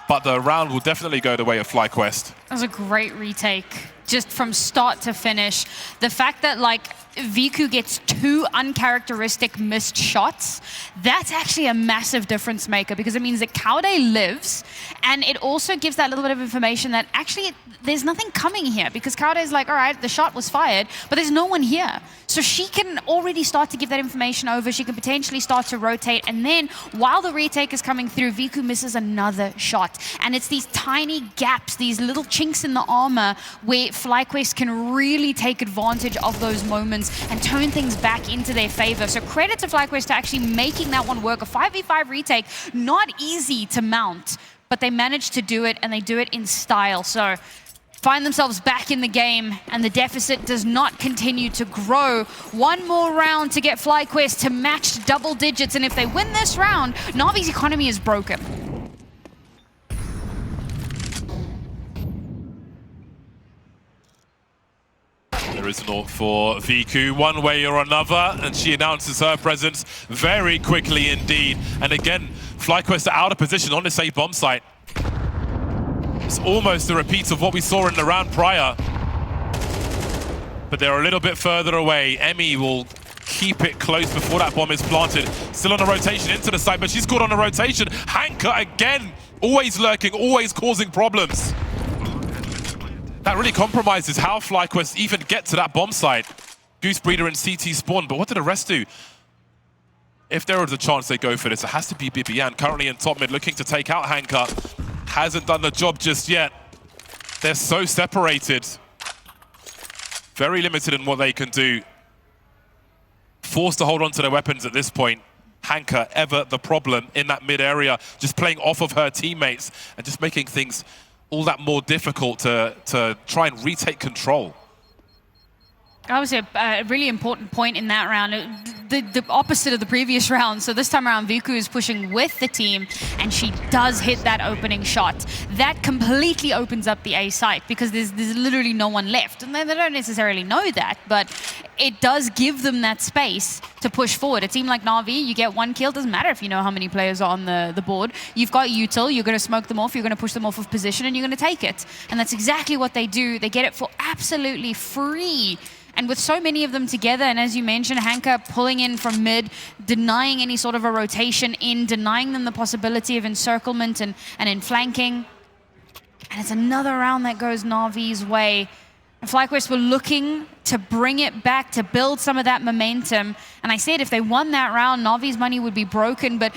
but the round will definitely go the way of FlyQuest. That was a great retake, just from start to finish. The fact that, like, Viku gets 2 uncharacteristic missed shots, that's actually a massive difference maker, because it means that Kaude lives, and it also gives that little bit of information that actually there's nothing coming here, because Kaude is like, all right, the shot was fired, but there's no one here. So she can already start to give that information over. She can potentially start to rotate, and then while the retake is coming through, Viku misses another shot. And it's these tiny gaps, these little chinks in the armor, where FlyQuest can really take advantage of those moments and turn things back into their favor. So credit to FlyQuest to actually making that one work. A 5v5 retake, not easy to mount, but they managed to do it, and they do it in style. So find themselves back in the game, and the deficit does not continue to grow. One more round to get FlyQuest to match double digits, and if they win this round, Navi's economy is broken. There is an ult for Viku, one way or another, and she announces her presence very quickly indeed. And again, FlyQuest are out of position on this A bomb site. It's almost a repeat of what we saw in the round prior, but they're a little bit further away. Emmy will keep it close before that bomb is planted. Still on a rotation into the site, but she's caught on a rotation. Hanker again, always lurking, always causing problems. That really compromises how FlyQuest even get to that bomb site. Goose Breeder and CT spawn, but what did the rest do? If there was a chance they go for this, it has to be Bibian, currently in top mid, looking to take out Hanker. Hasn't done the job just yet. They're so separated. Very limited in what they can do. Forced to hold on to their weapons at this point. Hanker, ever the problem in that mid area, just playing off of her teammates and just making things all that more difficult to try and retake control. Obviously, a really important point in that round. The opposite of the previous round. So this time around, Viku is pushing with the team, and she does hit that opening shot. That completely opens up the A site, because there's literally no one left. And they don't necessarily know that, but it does give them that space to push forward. A team like Na'Vi, you get 1 kill, doesn't matter if you know how many players are on the board. You've got util, you're going to smoke them off, you're going to push them off of position, and you're going to take it. And that's exactly what they do. They get it for absolutely free. And with so many of them together, and as you mentioned, Hanka pulling in from mid, denying any sort of a rotation in, denying them the possibility of encirclement and in flanking. And it's another round that goes Navi's way. And FlyQuest were looking to bring it back, to build some of that momentum. And I said if they won that round, Navi's money would be broken. But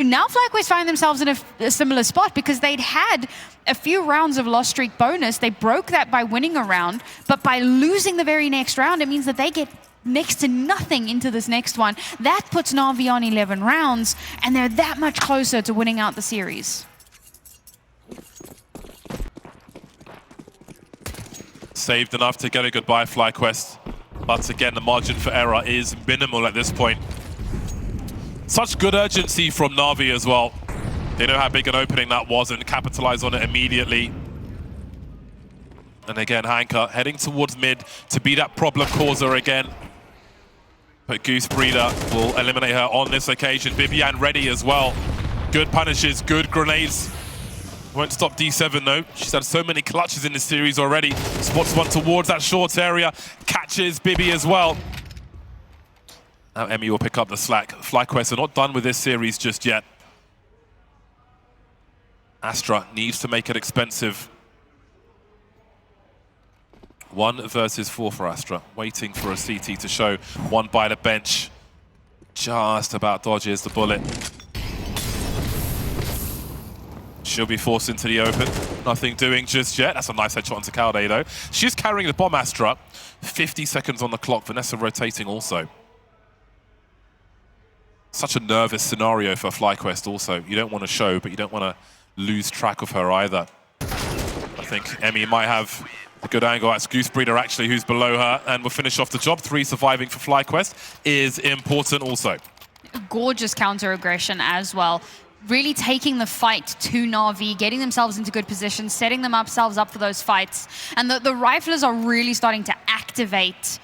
now FlyQuest find themselves in a similar spot because they'd had a few rounds of lost streak bonus. They broke that by winning a round, but by losing the very next round, it means that they get next to nothing into this next one. That puts Navi on 11 rounds, and they're that much closer to winning out the series. Saved enough to get a goodbye, FlyQuest. But again, the margin for error is minimal at this point. Such good urgency from Navi as well. They know how big an opening that was and capitalize on it immediately. And again, Hanka heading towards mid to be that problem causer again. But Goose Breeder will eliminate her on this occasion. Bibian ready as well. Good punishes, good grenades. Won't stop D7 though. She's had so many clutches in this series already. Spots one towards that short area. Catches Bibi as well. Now Emmy will pick up the slack. FlyQuest are not done with this series just yet. Astra needs to make it expensive. 1 versus 4 for Astra. Waiting for a CT to show. One by the bench. Just about dodges the bullet. She'll be forced into the open. Nothing doing just yet. That's a nice headshot onto Calde though. She's carrying the bomb, Astra. 50 seconds on the clock. Vanessa rotating also. Such a nervous scenario for FlyQuest also. You don't want to show, but you don't want to lose track of her either. I think Emmy might have a good angle. That's Goose Breeder actually who's below her and will finish off the job. 3 surviving for FlyQuest is important also. Gorgeous counter-aggression as well. Really taking the fight to Na'Vi, getting themselves into good position, setting themselves up for those fights. And the riflers are really starting to activate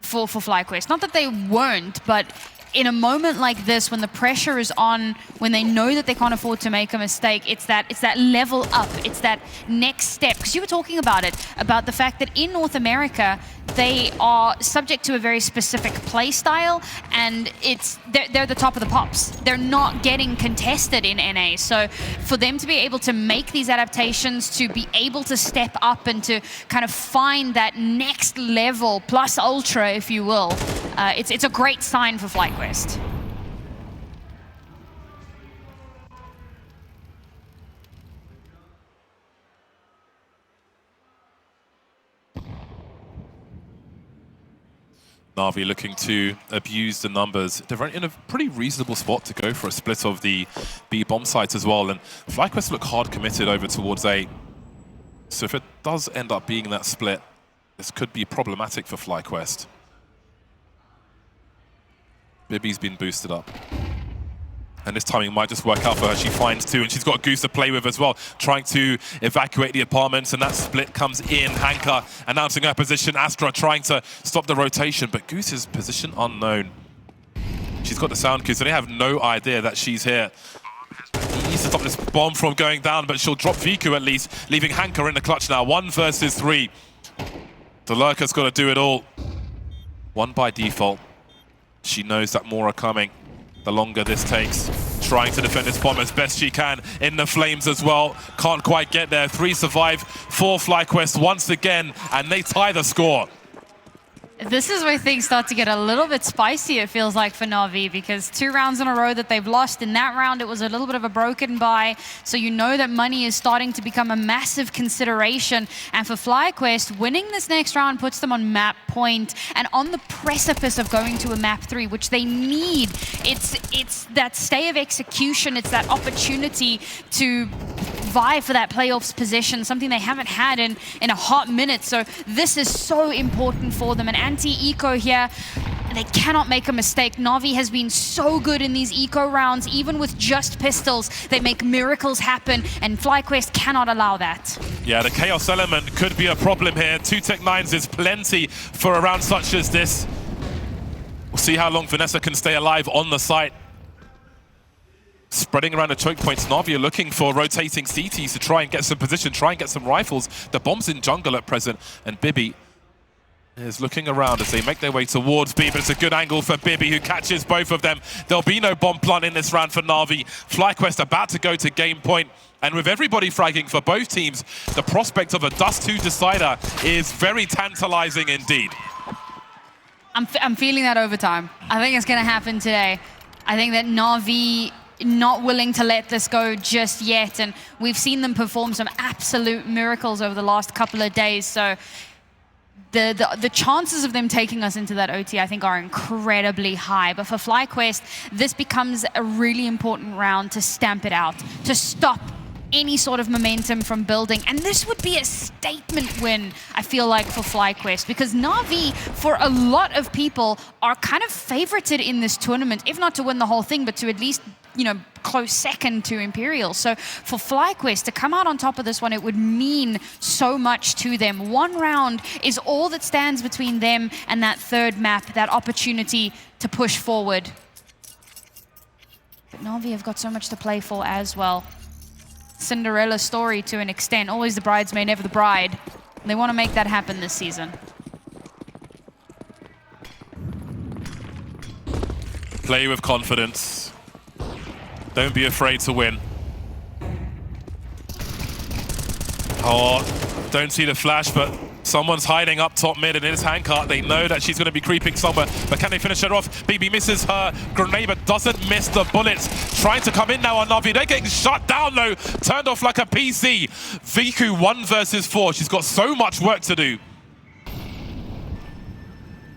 for FlyQuest. Not that they weren't, but in a moment like this, when the pressure is on, when they know that they can't afford to make a mistake, it's that level up, it's that next step. Because you were talking about it, about the fact that in North America, they are subject to a very specific play style, and they're the top of the pops. They're not getting contested in NA. So for them to be able to make these adaptations, to be able to step up and to kind of find that next level plus ultra, if you will, it's a great sign for FlyQuest. Na'Vi looking to abuse the numbers. They're in a pretty reasonable spot to go for a split of the B bomb sites as well. And FlyQuest look hard committed over towards A. So if it does end up being that split, this could be problematic for FlyQuest. Bibi's been boosted up. And this timing might just work out for her. She finds 2, and she's got Goose to play with as well, trying to evacuate the apartments, and that split comes in. Hanka announcing her position. Astra trying to stop the rotation, but Goose's position unknown. She's got the sound cue, so they have no idea that she's here. He needs to stop this bomb from going down, but she'll drop Viku at least, leaving Hanka in the clutch now. 1 versus 3. The Lurker's got to do it all. 1 by default. She knows that more are coming. The longer this takes, trying to defend this bomb as best she can in the flames as well. Can't quite get there. 3 survive for FlyQuest once again, and they tie the score. This is where things start to get a little bit spicy, it feels like, for Na'Vi, because 2 rounds in a row that they've lost. In that round, it was a little bit of a broken bye, so you know that money is starting to become a massive consideration. And for FlyQuest, winning this next round puts them on map point and on the precipice of going to a map 3, which they need. It's that stay of execution, it's that opportunity to vie for that playoffs position, something they haven't had in a hot minute. So this is so important for them. And anti-eco here, they cannot make a mistake. Na'Vi has been so good in these eco rounds, even with just pistols. They make miracles happen, and FlyQuest cannot allow that. Yeah, the chaos element could be a problem here. 2 Tech 9s is plenty for a round such as this. We'll see how long Vanessa can stay alive on the site. Spreading around the choke points, NAVI are looking for rotating CTs to try and get some position, try and get some rifles. The bomb's in jungle at present, and Bibi is looking around as they make their way towards B, but it's a good angle for Bibi, who catches both of them. There'll be no bomb plant in this round for NAVI. FlyQuest about to go to game point, and with everybody fragging for both teams, the prospect of a Dust 2 decider is very tantalizing indeed. I'm feeling that overtime. I think it's going to happen today. I think that NAVI not willing to let this go just yet, and we've seen them perform some absolute miracles over the last couple of days, so the chances of them taking us into that OT, I think, are incredibly high. But for FlyQuest, this becomes a really important round to stamp it out, to stop any sort of momentum from building. And this would be a statement win, I feel like, for FlyQuest, because NAVI, for a lot of people, are kind of favorited in this tournament, if not to win the whole thing, but to at least, you know, close second to Imperial. So for FlyQuest to come out on top of this one, it would mean so much to them. One round is all that stands between them and that third map, that opportunity to push forward. But NAVI have got so much to play for as well. Cinderella story to an extent, always the bridesmaid, never the bride. They want to make that happen this season. Play with confidence. Don't be afraid to win. Oh, don't see the flash, but someone's hiding up top mid, and it is Handcart. They know that she's going to be creeping somewhere, but can they finish her off? BB misses her grenade, but doesn't miss the bullets. Trying to come in now on NAVI. They're getting shut down though. Turned off like a PC. Viku 1 versus 4. She's got so much work to do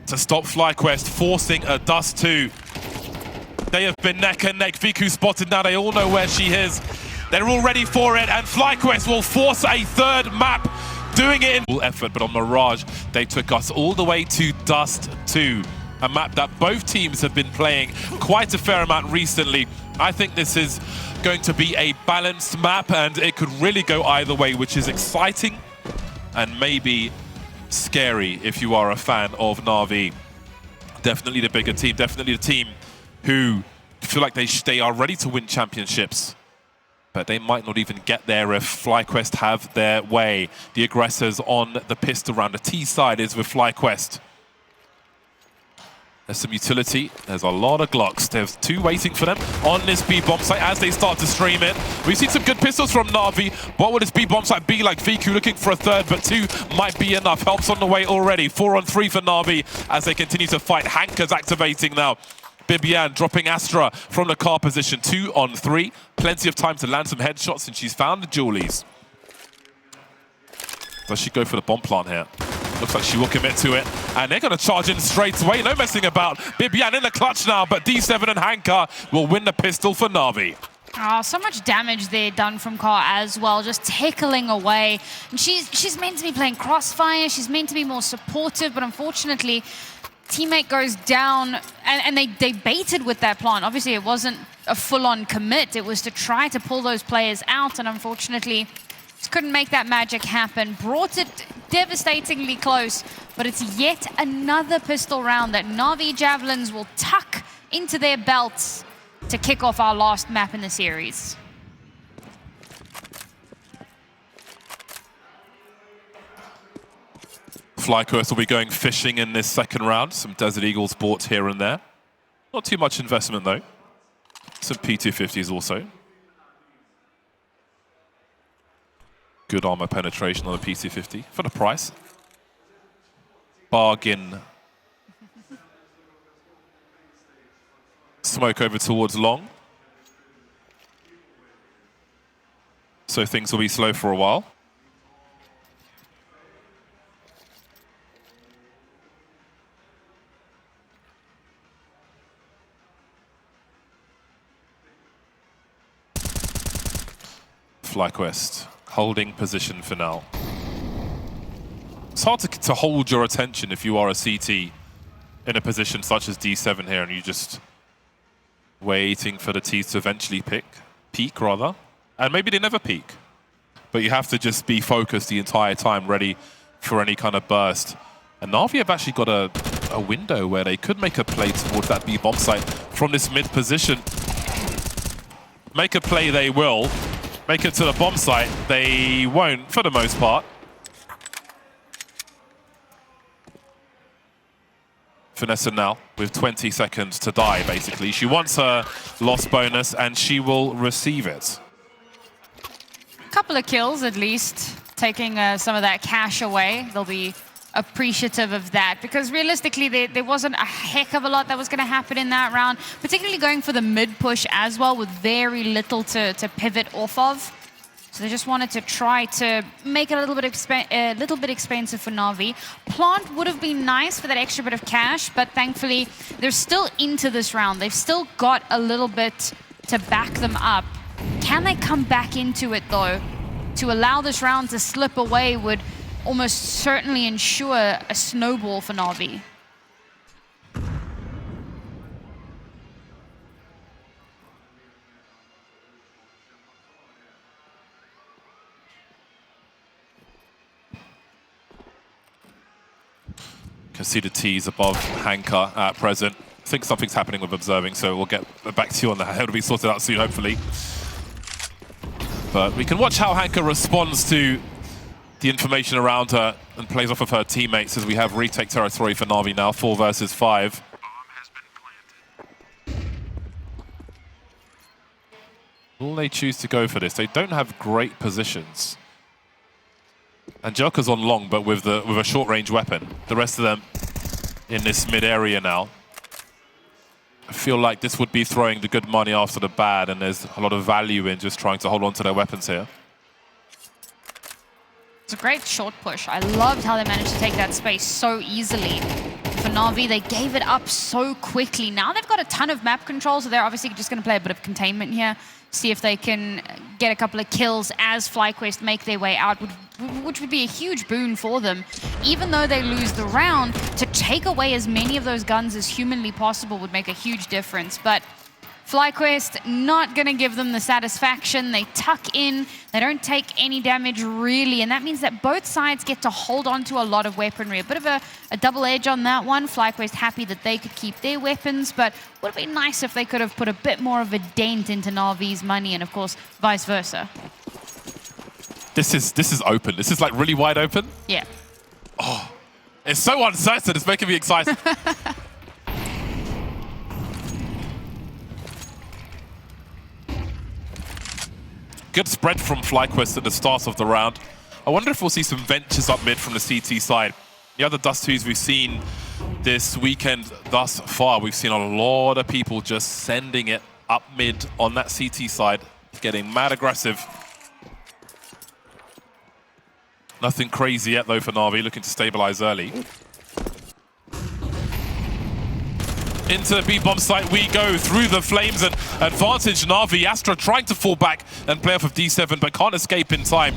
to stop FlyQuest, forcing a Dust 2. They have been neck and neck. Viku spotted now. They all know where she is. They're all ready for it, and FlyQuest will force a third map. Doing it in full effort, but on Mirage, they took us all the way to Dust 2, a map that both teams have been playing quite a fair amount recently. I think this is going to be a balanced map, and it could really go either way, which is exciting and maybe scary if you are a fan of NAVI. Definitely the bigger team, definitely the team who feel like they are ready to win championships. But they might not even get there if FlyQuest have their way. The aggressors on the pistol round. The T side is with FlyQuest. There's some utility. There's a lot of Glocks. There's 2 waiting for them on this B bomb site as they start to stream it. We've seen some good pistols from NAVI. What would this B bomb site be like? Viku looking for a third, but 2 might be enough. Help's on the way already. 4 on 3 for NAVI as they continue to fight. Hanker's activating now. Bibian dropping Astra from the car position. 2 on 3. Plenty of time to land some headshots, and she's found the Julies. Does she go for the bomb plant here? Looks like she will commit to it. And they're going to charge in straight away. No messing about. Bibian in the clutch now, but D7 and Hankar will win the pistol for NAVI. Oh, so much damage there done from Car as well, just tickling away. And she's meant to be playing Crossfire. She's meant to be more supportive, but unfortunately, teammate goes down, and they baited with that plant. Obviously, it wasn't a full-on commit. It was to try to pull those players out, and unfortunately, just couldn't make that magic happen. Brought it devastatingly close, but it's yet another pistol round that NAVI Javelins will tuck into their belts to kick off our last map in the series. FlyQuest will be going fishing in this second round. Some Desert Eagles bought here and there. Not too much investment though. Some P250s also. Good armor penetration on the P250 for the price. Bargain. Smoke over towards long. So things will be slow for a while. FlyQuest holding position for now. It's hard to hold your attention if you are a CT in a position such as D7 here, and you're just waiting for the T's to eventually peak rather. And maybe they never peak, but you have to just be focused the entire time, ready for any kind of burst. And NAVI have actually got a window where they could make a play towards that B bomb site from this mid position. Make a play they will. Make it to the bomb site, they won't for the most part. Vanessa now with 20 seconds to die, basically. She wants her loss bonus and she will receive it. Couple of kills at least, taking some of that cash away. They'll be appreciative of that because realistically there wasn't a heck of a lot that was going to happen in that round, particularly going for the mid push as well with very little to pivot off of. So they just wanted to try to make it a little bit expensive for NAVI. Plant would have been nice for that extra bit of cash, but thankfully they're still into this round. They've still got a little bit to back them up. Can they come back into it though? To allow this round to slip away would almost certainly ensure a snowball for NAVI. Can see the T's above Hanka at present. I think something's happening with observing, so we'll get back to you on that. It'll be sorted out soon, hopefully. But we can watch how Hanka responds to the information around her and plays off of her teammates as we have retake territory for NAVI now, 4 versus 5. Will they choose to go for this? They don't have great positions. Angelika's on long, but with a short-range weapon. The rest of them in this mid-area now. I feel like this would be throwing the good money after the bad, and there's a lot of value in just trying to hold on to their weapons here. It's a great short push. I loved how they managed to take that space so easily. For NAVI, they gave it up so quickly. Now they've got a ton of map control, so they're obviously just going to play a bit of containment here. See if they can get a couple of kills as FlyQuest make their way out, which would be a huge boon for them. Even though they lose the round, to take away as many of those guns as humanly possible would make a huge difference. But FlyQuest not going to give them the satisfaction. They tuck in, they don't take any damage really, and that means that both sides get to hold on to a lot of weaponry. A bit of a double edge on that one. FlyQuest happy that they could keep their weapons, but would have been nice if they could have put a bit more of a dent into NAVI's money, and of course, vice versa. This is open. This is like really wide open. Yeah. Oh, it's so uncertain. It's making me excited. Good spread from FlyQuest at the start of the round. I wonder if we'll see some ventures up mid from the CT side. The other Dust 2s we've seen this weekend thus far, we've seen a lot of people just sending it up mid on that CT side, getting mad aggressive. Nothing crazy yet though for NAVI, looking to stabilize early. Into the B-bomb site we go through the flames and advantage NAVI. Astra trying to fall back and play off of D7 but can't escape in time.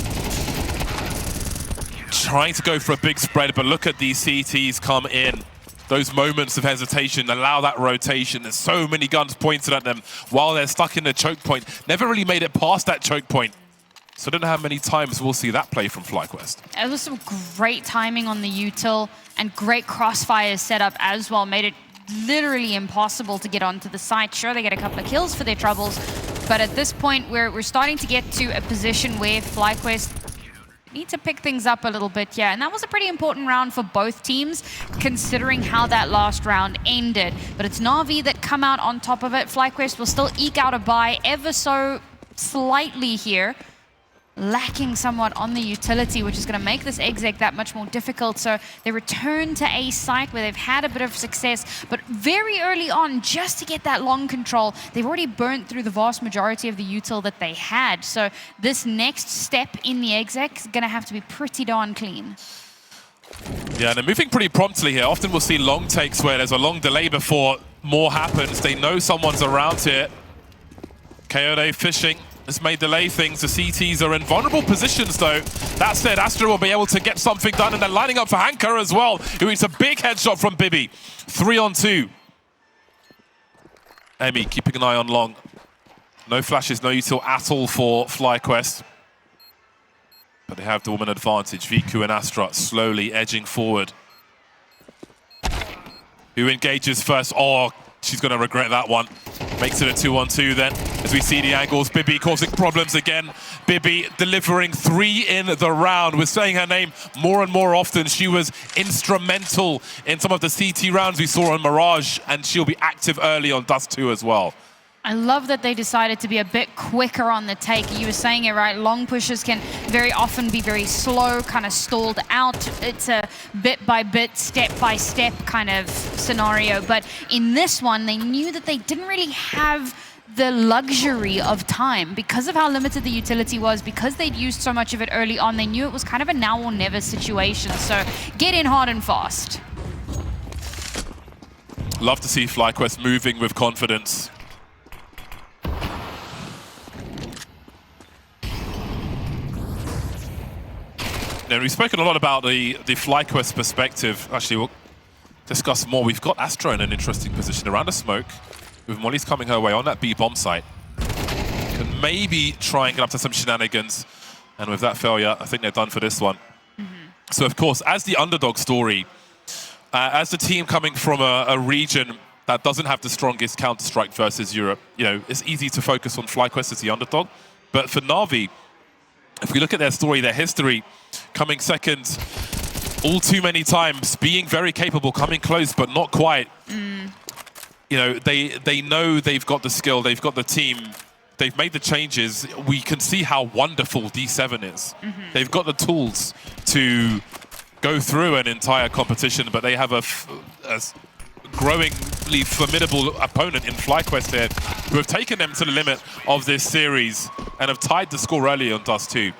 Trying to go for a big spread, but look at these CTs come in. Those moments of hesitation, allow that rotation. There's so many guns pointed at them while they're stuck in the choke point. Never really made it past that choke point. So I don't know how many times we'll see that play from FlyQuest. It was some great timing on the util and great crossfire setup as well. Made it literally impossible to get onto the site. Sure, they get a couple of kills for their troubles, but at this point we're starting to get to a position where FlyQuest need to pick things up a little bit, yeah. And that was a pretty important round for both teams, considering how that last round ended. But it's NAVI that come out on top of it. FlyQuest will still eke out a bye ever so slightly here, lacking somewhat on the utility, which is going to make this exec that much more difficult. So they return to a site where they've had a bit of success, but very early on, just to get that long control, they've already burnt through the vast majority of the util that they had. So this next step in the exec is going to have to be pretty darn clean. Yeah, and they're moving pretty promptly here. Often we'll see long takes where there's a long delay before more happens. They know someone's around here. Coyote fishing. This may delay things. The CTs are in vulnerable positions, though. That said, Astra will be able to get something done, and they're lining up for Hanka as well, who eats a big headshot from Bibi. 3-on-2. Emmy keeping an eye on long. No flashes, no util at all for FlyQuest. But they have the woman advantage. Viku and Astra slowly edging forward. Who engages first? Oh, she's going to regret that one. Makes it a 2-on-2 then. As we see the angles, Bibi causing problems again. Bibi delivering 3 in the round. We're saying her name more and more often. She was instrumental in some of the CT rounds we saw on Mirage, and she'll be active early on Dust 2 as well. I love that they decided to be a bit quicker on the take. You were saying it right, long pushes can very often be very slow, kind of stalled out. It's a bit by bit, step by step kind of scenario. But in this one, they knew that they didn't really have the luxury of time because of how limited the utility was, because they'd used so much of it early on. They knew it was kind of a now or never situation. So get in hard and fast. Love to see FlyQuest moving with confidence. Now, we've spoken a lot about the FlyQuest perspective. Actually, we'll discuss more. We've got Astra in an interesting position around a smoke, with Molly's coming her way on that B bomb site. Can maybe try and get up to some shenanigans. And with that failure, I think they're done for this one. So, of course, as the underdog story, as the team coming from a region that doesn't have the strongest Counter-Strike versus Europe, you know, it's easy to focus on FlyQuest as the underdog. But for NAVI, if we look at their story, their history, coming second all too many times, being very capable, coming close, but not quite. You know, they know they've got the skill, they've got the team, they've made the changes. We can see how wonderful D7 is. They've got the tools to go through an entire competition, but they have a growingly formidable opponent in FlyQuest here, who have taken them to the limit of this series and have tied the score early on Dust 2.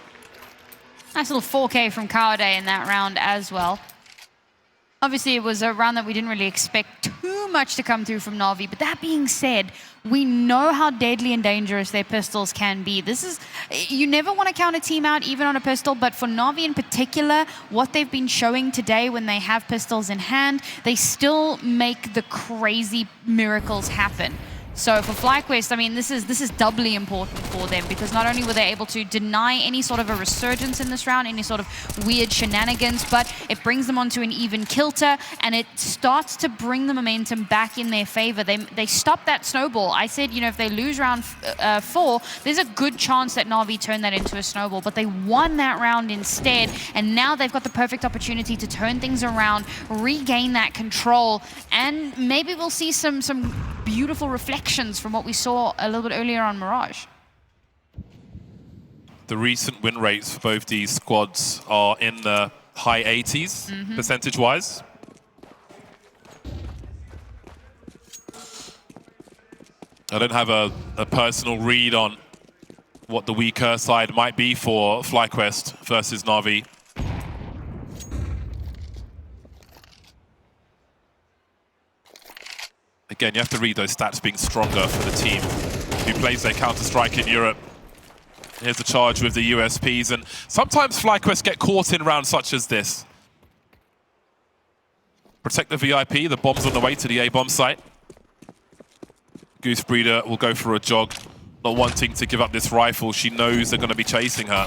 Nice little 4K from Kaode in that round as well. Obviously, it was a round that we didn't really expect too much to come through from NAVI, but that being said, we know how deadly and dangerous their pistols can be. This is, you never want to count a team out, even on a pistol, but for NAVI in particular, what they've been showing today when they have pistols in hand, they still make the crazy miracles happen. So for FlyQuest, I mean, this is doubly important for them, because not only were they able to deny any sort of a resurgence in this round, any sort of weird shenanigans, but it brings them onto an even kilter, and it starts to bring the momentum back in their favor. They stop that snowball. I said, you know, if they lose round 4, there's a good chance that NAVI turn that into a snowball, but they won that round instead, and now they've got the perfect opportunity to turn things around, regain that control, and maybe we'll see some beautiful reflections from what we saw a little bit earlier on Mirage. The recent win rates for both these squads are in the high 80s, percentage-wise. I don't have a personal read on what the weaker side might be for FlyQuest versus NAVI. Again, you have to read those stats being stronger for the team who plays their Counter-Strike in Europe. Here's the charge with the USPs, and sometimes FlyQuest get caught in rounds such as this. Protect the VIP, the bomb's on the way to the A-bomb site. Goose Breeder will go for a jog, not wanting to give up this rifle. She knows they're going to be chasing her.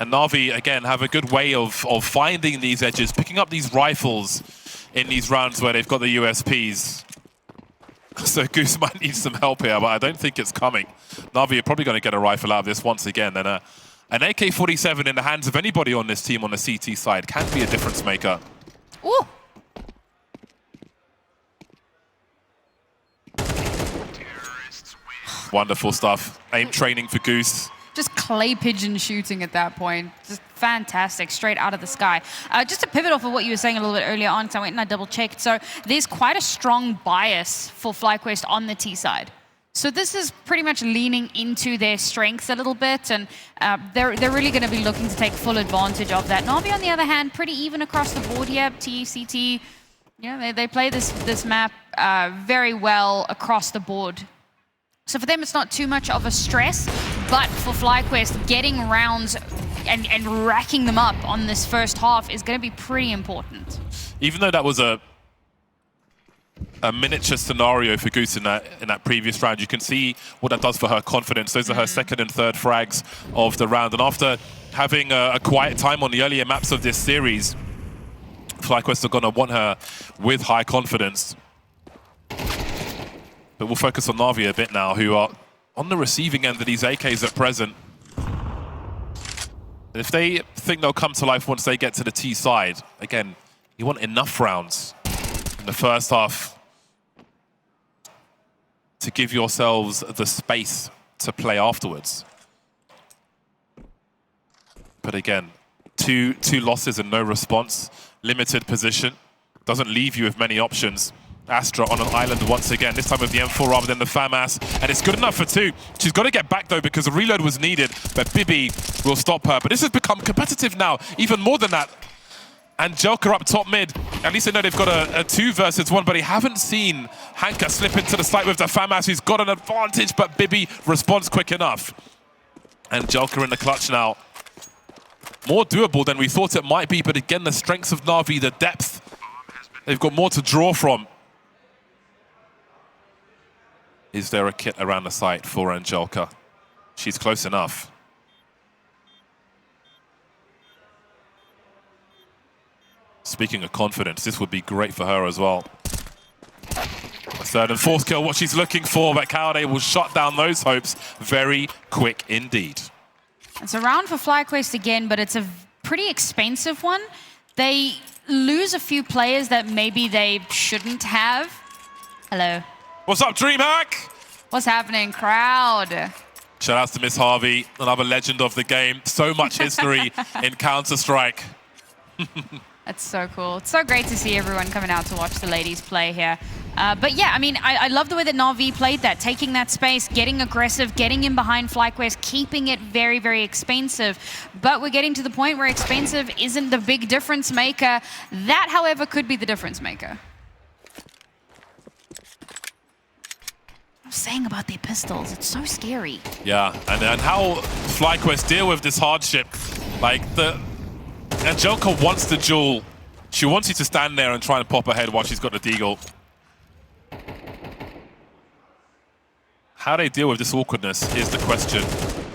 And NAVI, again, have a good way of finding these edges, picking up these rifles in these rounds where they've got the USPs. So Goose might need some help here, but I don't think it's coming. NAVI are probably going to get a rifle out of this once again. And an AK-47 in the hands of anybody on this team on the CT side can be a difference maker. Ooh. Wonderful stuff. Aim training for Goose. Just clay pigeon shooting at that point. Just fantastic, straight out of the sky. Just to pivot off of what you were saying a little bit earlier on, because I went and I double checked. So there's quite a strong bias for FlyQuest on the T side. So this is pretty much leaning into their strengths a little bit, and they're really going to be looking to take full advantage of that. NAVI, on the other hand, pretty even across the board here. T, CT, yeah, they play this map very well across the board. So for them, it's not too much of a stress, but for FlyQuest, getting rounds and racking them up on this first half is going to be pretty important. Even though that was a miniature scenario for Goose in that previous round, you can see what that does for her confidence. Those are her second and third frags of the round. And after having a quiet time on the earlier maps of this series, FlyQuest are going to want her with high confidence. But we'll focus on NAVI a bit now, who are on the receiving end of these AKs at present. And if they think they'll come to life once they get to the T side, again, you want enough rounds in the first half to give yourselves the space to play afterwards. But again, two losses and no response, limited position, doesn't leave you with many options. Astra on an island once again, this time with the M4 rather than the FAMAS, and it's good enough for 2. She's got to get back though because a reload was needed, but Bibi will stop her. But this has become competitive now, even more than that. Angelka up top mid. At least they know they've got a 2 versus 1, but they haven't seen Hanka slip into the site with the FAMAS, who's got an advantage, but Bibi responds quick enough. Angelka in the clutch now. More doable than we thought it might be, but again, the strengths of NAVI, the depth, they've got more to draw from. Is there a kit around the site for Angelka? She's close enough. Speaking of confidence, this would be great for her as well. A third and fourth kill, what she's looking for, but Kaude will shut down those hopes very quick indeed. It's a round for FlyQuest again, but it's a pretty expensive one. They lose a few players that maybe they shouldn't have. Hello. What's up, DreamHack? What's happening, crowd? Shout outs to Miss Harvey, another legend of the game. So much history in Counter-Strike. That's so cool. It's so great to see everyone coming out to watch the ladies play here. But yeah, I mean, I love the way that NAVI played that, taking that space, getting aggressive, getting in behind FlyQuest, keeping it very, very expensive. But we're getting to the point where expensive isn't the big difference maker. That, however, could be the difference maker. I'm saying about their pistols, it's so scary. Yeah, and how FlyQuest deal with this hardship. Like, Angelka wants the duel. She wants you to stand there and try and pop her head while she's got the deagle. How they deal with this awkwardness is the question.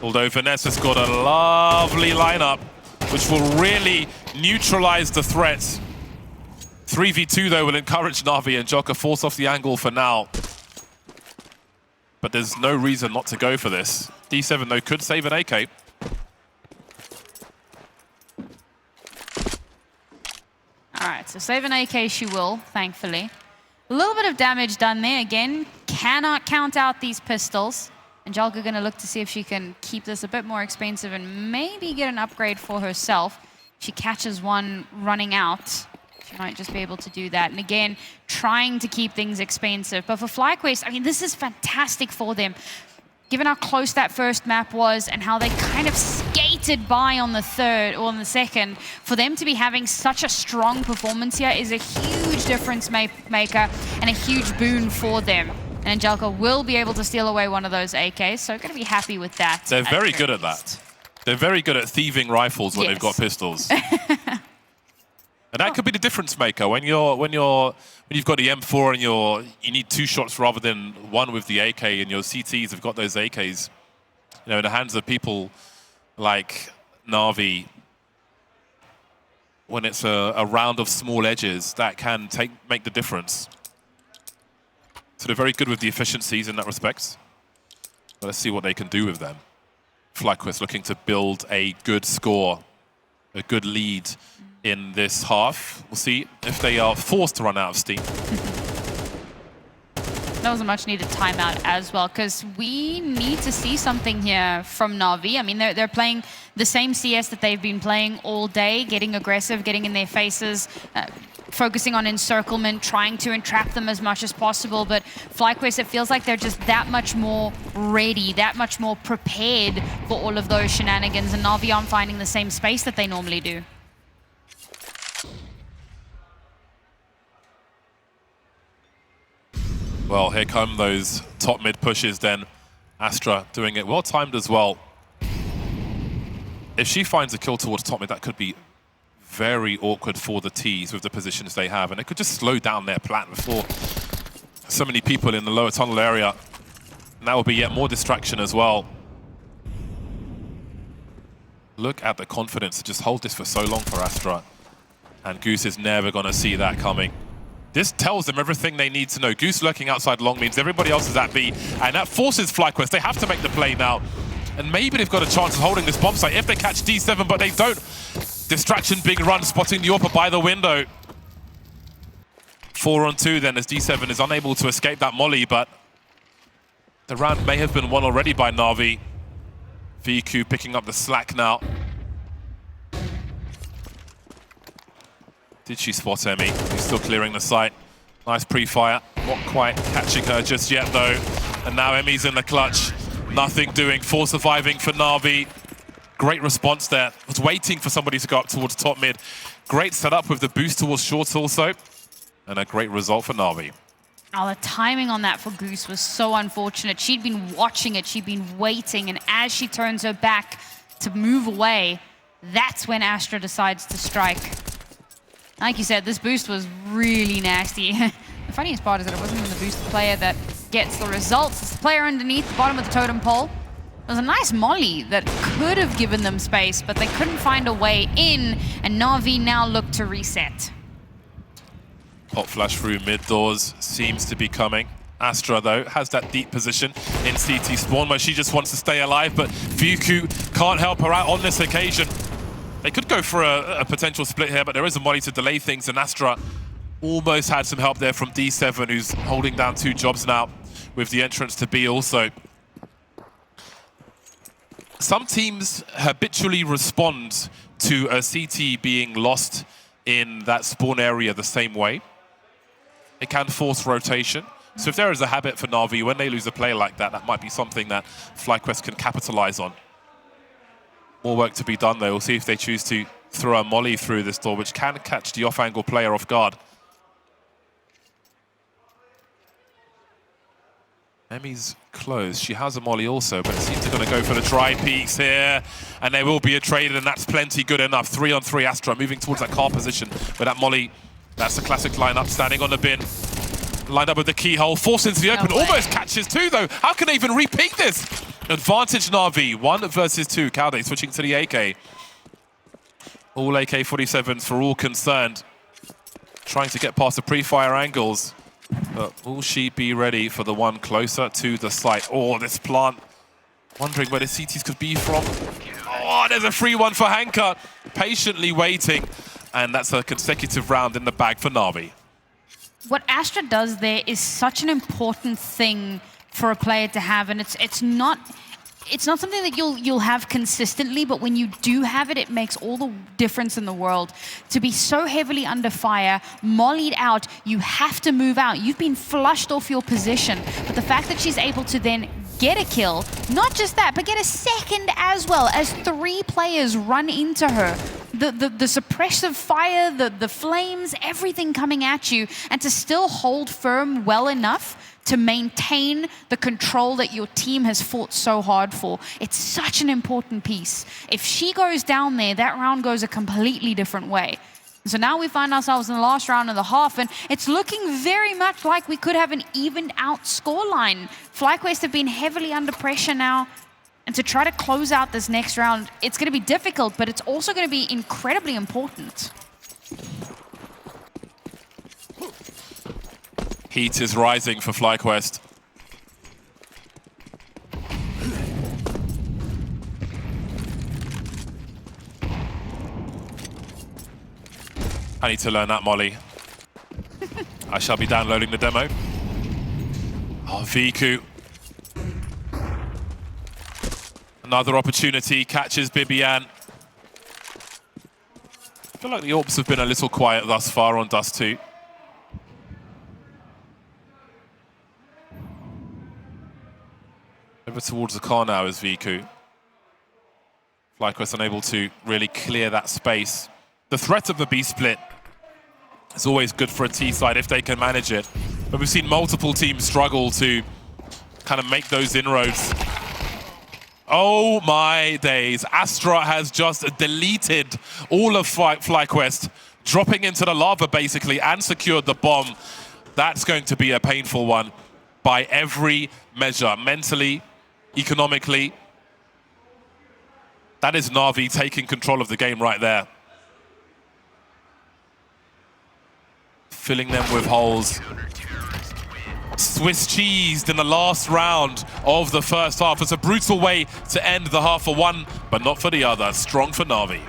Although Vanessa's got a lovely lineup, which will really neutralize the threat. 3v2 though will encourage NAVI, and Angelka force off the angle for now. But there's no reason not to go for this. D7 though could save an AK. Alright, so save an AK she will, thankfully. A little bit of damage done there again. Cannot count out these pistols. Angelka gonna look to see if she can keep this a bit more expensive and maybe get an upgrade for herself. She catches one running out. She might just be able to do that. And again, trying to keep things expensive. But for FlyQuest, I mean, this is fantastic for them. Given how close that first map was and how they kind of skated by on the third or on the second, for them to be having such a strong performance here is a huge difference maker and a huge boon for them. And Angelka will be able to steal away one of those AKs, so going to be happy with that. They're very good at that. They're very good at thieving rifles when they've got pistols. And that could be the difference maker when you've got the M4 and you need 2 shots rather than 1 with the AK, and your CTs have got those AKs. You know, in the hands of people like NAVI, when it's a round of small edges, that can make the difference. So they're very good with the efficiencies in that respect. But let's see what they can do with them. FlyQuest looking to build a good score, a good lead in this half. We'll see if they are forced to run out of steam. That was a much needed timeout as well, because we need to see something here from NAVI. I mean, they're playing the same CS that they've been playing all day, getting aggressive, getting in their faces, focusing on encirclement, trying to entrap them as much as possible. But FlyQuest, it feels like they're just that much more ready, that much more prepared for all of those shenanigans, and NAVI aren't finding the same space that they normally do. Well, here come those top mid pushes then. Astra doing it well timed as well. If she finds a kill towards top mid, that could be very awkward for the Ts with the positions they have, and it could just slow down their plan before so many people in the lower tunnel area. And that will be yet more distraction as well. Look at the confidence to just hold this for so long for Astra. And Goose is never going to see that coming. This tells them everything they need to know. Goose lurking outside long means everybody else is at B, and that forces FlyQuest. They have to make the play now. And maybe they've got a chance of holding this bomb site if they catch D7, but they don't. Distraction, big run, spotting the AWP by the window. 4 on 2 then as D7 is unable to escape that molly, but the round may have been won already by NAVI. VQ picking up the slack now. Did she spot Emmy? She's still clearing the site. Nice pre-fire. Not quite catching her just yet though. And now Emmy's in the clutch. Nothing doing, 4 surviving for NAVI. Great response there. Was waiting for somebody to go up towards top mid. Great setup with the boost towards shorts also. And a great result for NAVI. Oh, the timing on that for Goose was so unfortunate. She'd been watching it, she'd been waiting, and as she turns her back to move away, that's when Astra decides to strike. Like you said, this boost was really nasty. The funniest part is that it wasn't even the boosted player that gets the results. It's the player underneath the bottom of the totem pole. It was a nice molly that could have given them space, but they couldn't find a way in, and NAVI now look to reset. Pop flash through mid doors seems to be coming. Astra, though, has that deep position in CT spawn where she just wants to stay alive, but VQ can't help her out on this occasion. They could go for a potential split here, but there is a molly to delay things, and Astra almost had some help there from D7, who's holding down 2 jobs now with the entrance to B also. Some teams habitually respond to a CT being lost in that spawn area the same way. It can force rotation. So if there is a habit for NAVI, when they lose a player like that, that might be something that FlyQuest can capitalize on. More work to be done though. We'll see if they choose to throw a molly through this door, which can catch the off-angle player off guard. Emmy's close. She has a molly also, but it seems they're going to go for the dry peaks here. And there will be a trade, and that's plenty good enough. 3 on 3 Astra moving towards that car position with that molly. That's the classic lineup, standing on the bin. Lined up with the keyhole, forced into the open. Almost catches 2 though. How can they even repeat this? Advantage NAVI, 1 versus 2. Calde switching to the AK. All AK-47s for all concerned. Trying to get past the pre-fire angles. But will she be ready for the one closer to the site? Oh, this plant. Wondering where the CTs could be from. Oh, there's a free one for Hanka. Patiently waiting. And that's a consecutive round in the bag for NAVI. What Astra does there is such an important thing for a player to have, and it's not something that you'll have consistently, but when you do have it, it makes all the difference in the world. To be so heavily under fire, mollied out, you have to move out. You've been flushed off your position, but the fact that she's able to then get a kill, not just that, but get a second as well, as 3 players run into her. The suppressive fire, the flames, everything coming at you, and to still hold firm well enough to maintain the control that your team has fought so hard for. It's such an important piece. If she goes down there, that round goes a completely different way. So now we find ourselves in the last round of the half, and it's looking very much like we could have an evened out scoreline. FlyQuest have been heavily under pressure now, and to try to close out this next round, it's going to be difficult, but it's also going to be incredibly important. Heat is rising for FlyQuest. I need to learn that molly. I shall be downloading the demo. Oh, Viku. Another opportunity, catches Bibian. I feel like the AWPs have been a little quiet thus far on Dust 2. Over towards the car now is Viku. FlyQuest unable to really clear that space. The threat of a B split is always good for a T side if they can manage it. But we've seen multiple teams struggle to kind of make those inroads. Oh my days. Astra has just deleted all of FlyQuest, dropping into the lava basically, and secured the bomb. That's going to be a painful one by every measure, mentally, economically. That is NAVI taking control of the game right there. filling them with holes. Swiss cheesed in the last round of the first half. It's a brutal way to end the half for one, but not for the other. Strong for NAVI.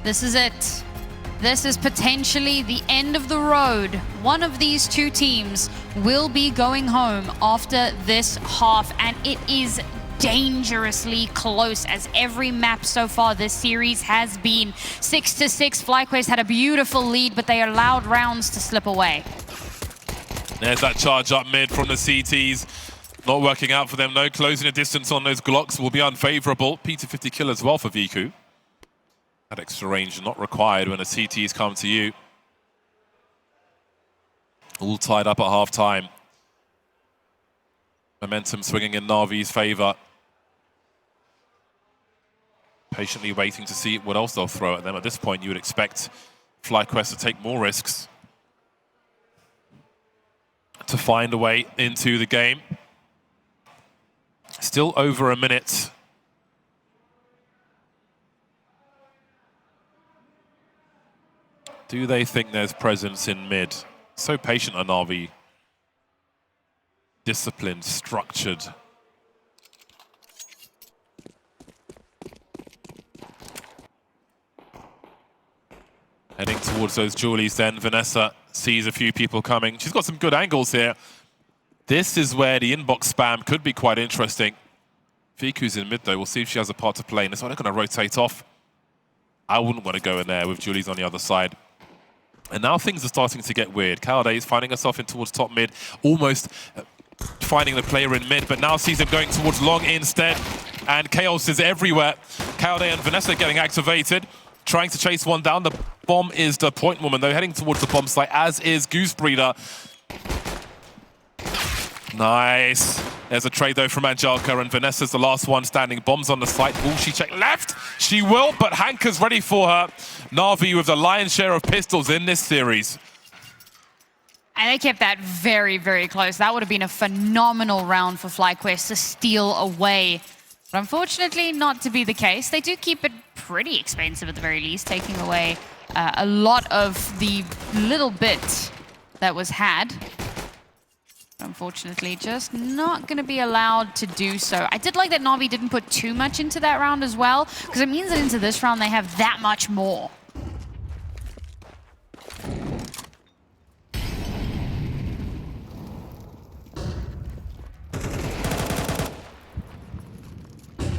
This is it. This is potentially the end of the road. One of these two teams will be going home after this half, and it is dangerously close as every map so far this series has been. 6-6, FlyQuest had a beautiful lead, but they allowed rounds to slip away. There's that charge up mid from the CTs. Not working out for them, no. Closing the distance on those Glocks will be unfavorable. P250 kill as well for Viku. That extra range not required when the CTs come to you. All tied up at half-time. Momentum swinging in Navi's favor. Patiently waiting to see what else they'll throw at them. At this point, you would expect FlyQuest to take more risks to find a way into the game. Still over a minute. Do they think there's presence in mid? So patient on NAVI. Disciplined, structured. Heading towards those Julies then. Vanessa sees a few people coming. She's got some good angles here. This is where the inbox spam could be quite interesting. Viku's in mid though. We'll see if she has a part to play in this one. They're going to rotate off. I wouldn't want to go in there with Julie's on the other side. And now things are starting to get weird. Kalde is finding herself in towards top mid, almost finding the player in mid, but now sees him going towards long instead. And chaos is everywhere. Kalde and Vanessa getting activated, trying to chase one down. The bomb is the point woman, though, heading towards the bomb site, as is Goose Breeder. Nice. There's a trade, though, from Angelika, and Vanessa's the last one standing. Bombs on the site. Will she check left? She will, but Hanka's ready for her. NAVI with the lion's share of pistols in this series. And they kept that very, very close. That would have been a phenomenal round for FlyQuest to steal away. But unfortunately, not to be the case. They do keep it pretty expensive at the very least, taking away a lot of the little bit that was had. Unfortunately, just not going to be allowed to do so. I did like that NAVI didn't put too much into that round as well, because it means that into this round they have that much more.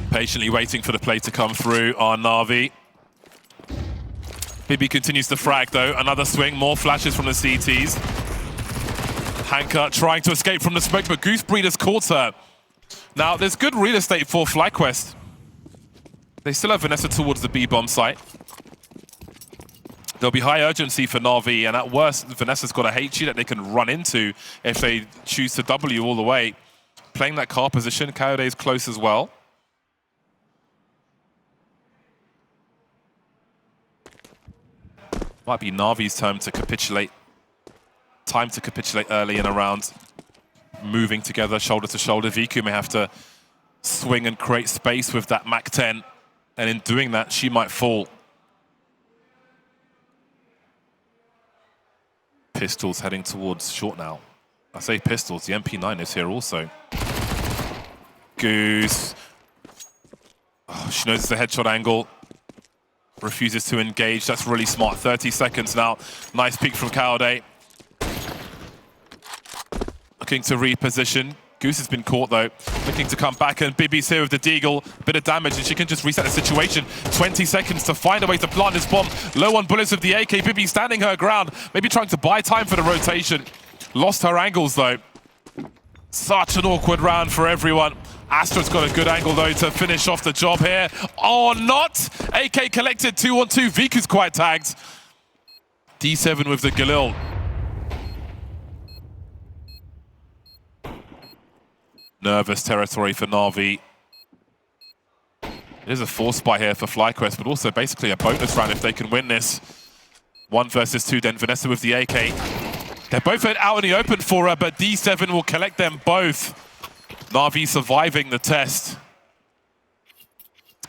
Patiently waiting for the play to come through on NAVI. Bibi continues to frag, though. Another swing, more flashes from the CTs. Hanka trying to escape from the smoke, but Goose Breeder's caught her. Now, there's good real estate for FlyQuest. They still have Vanessa towards the B-bomb site. There'll be high urgency for NAVI, and at worst, Vanessa's got a HE that they can run into if they choose to W all the way. Playing that car position, Coyote's close as well. Might be NAVI's time to capitulate early in a round. Moving together, shoulder to shoulder. Viku may have to swing and create space with that Mach 10. And in doing that, she might fall. Pistols heading towards short now. I say pistols, the MP9 is here also. Goose. Oh, she knows it's a headshot angle. Refuses to engage. That's really smart. 30 seconds now. Nice peek from Kalde. Looking to reposition. Goose has been caught, though. Looking to come back, and Bibi's here with the Deagle. Bit of damage, and she can just reset the situation. 20 seconds to find a way to plant this bomb. Low on bullets with the AK. Bibi standing her ground. Maybe trying to buy time for the rotation. Lost her angles, though. Such an awkward round for everyone. Astra's got a good angle, though, to finish off the job here. Or not! AK collected 2-on-2. Viku's quite tagged. D7 with the Galil. Nervous territory for NAVI. It is a force buy here for FlyQuest, but also basically a bonus round if they can win this. 1 versus 2, then Vanessa with the AK. They're both out in the open for her, but D7 will collect them both. NAVI surviving the test.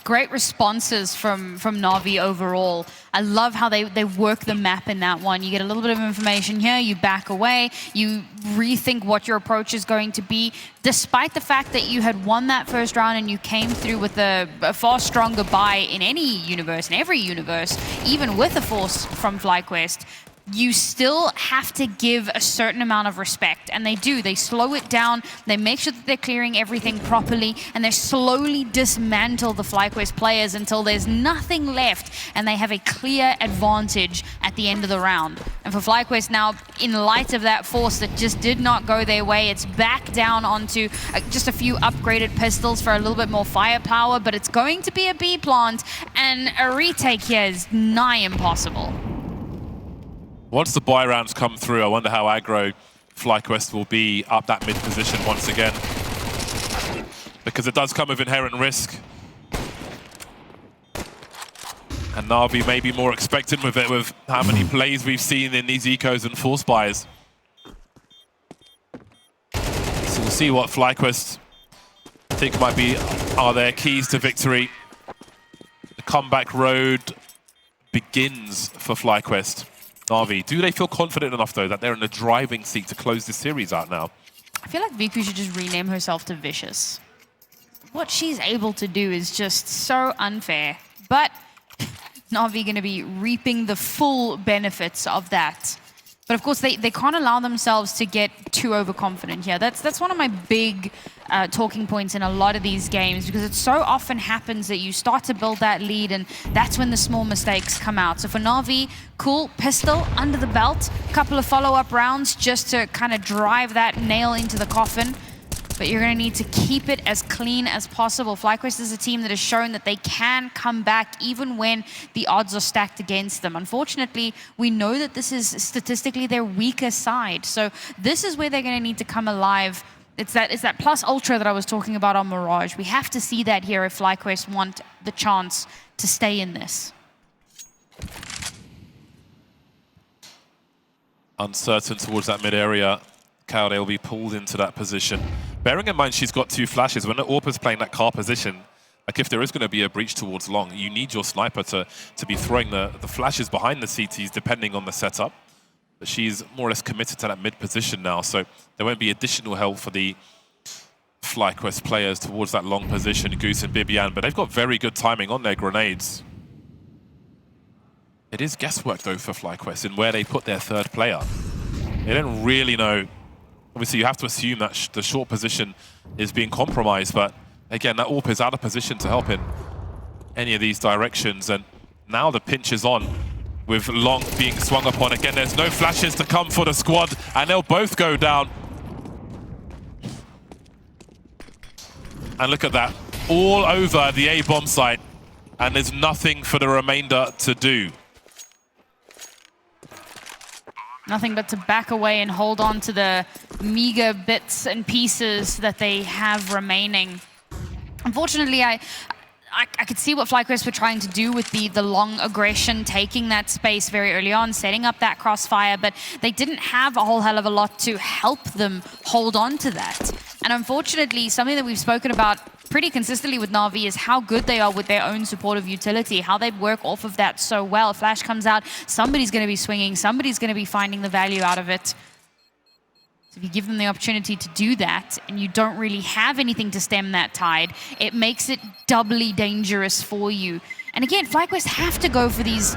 Great responses from NAVI overall. I love how they work the map in that one. You get a little bit of information here, you back away, you rethink what your approach is going to be. Despite the fact that you had won that first round and you came through with a far stronger buy in any universe, in every universe, even with a force from FlyQuest, you still have to give a certain amount of respect, and they do. They slow it down, they make sure that they're clearing everything properly, and they slowly dismantle the FlyQuest players until there's nothing left, and they have a clear advantage at the end of the round. And for FlyQuest now, in light of that force that just did not go their way, it's back down onto just a few upgraded pistols for a little bit more firepower, but it's going to be a B plant, and a retake here is nigh impossible. Once the buy rounds come through, I wonder how aggro FlyQuest will be up that mid position once again. Because it does come with inherent risk. And NAVI may be more expectant with it, with how many plays we've seen in these ecos and force buys. So we'll see what FlyQuest think might be are their keys to victory. The comeback road begins for FlyQuest. NAVI, do they feel confident enough, though, that they're in the driving seat to close this series out now? I feel like Viku should just rename herself to Vicious. What she's able to do is just so unfair. But NAVI going to be reaping the full benefits of that. But of course, they can't allow themselves to get too overconfident here. That's one of my big talking points in a lot of these games, because it so often happens that you start to build that lead, and that's when the small mistakes come out. So for NAVI, cool, pistol under the belt, couple of follow-up rounds just to kind of drive that nail into the coffin. But you're going to need to keep it as clean as possible. FlyQuest is a team that has shown that they can come back even when the odds are stacked against them. Unfortunately, we know that this is statistically their weaker side. So this is where they're going to need to come alive. It's that plus ultra that I was talking about on Mirage. We have to see that here if FlyQuest want the chance to stay in this. Uncertain towards that mid area. Kaude will be pulled into that position. Bearing in mind she's got 2 flashes, when the AWP is playing that car position, like if there is going to be a breach towards long, you need your sniper to be throwing the flashes behind the CTs depending on the setup. But she's more or less committed to that mid position now, so there won't be additional help for the FlyQuest players towards that long position, Goose and Bibian, but they've got very good timing on their grenades. It is guesswork though for FlyQuest in where they put their 3rd player. They don't really know. Obviously, you have to assume that the short position is being compromised, but again, that AWP is out of position to help in any of these directions, and now the pinch is on with long being swung upon. Again, there's no flashes to come for the squad, and they'll both go down. And look at that, all over the A-bomb site, and there's nothing for the remainder to do. Nothing but to back away and hold on to the meager bits and pieces that they have remaining. Unfortunately, I could see what FlyQuest were trying to do with the long aggression, taking that space very early on, setting up that crossfire, but they didn't have a whole hell of a lot to help them hold on to that. And unfortunately, something that we've spoken about pretty consistently with NAVI is how good they are with their own supportive utility, how they work off of that so well. Flash comes out, somebody's going to be swinging, somebody's going to be finding the value out of it. So if you give them the opportunity to do that, and you don't really have anything to stem that tide, it makes it doubly dangerous for you. And again, FlyQuest have to go for these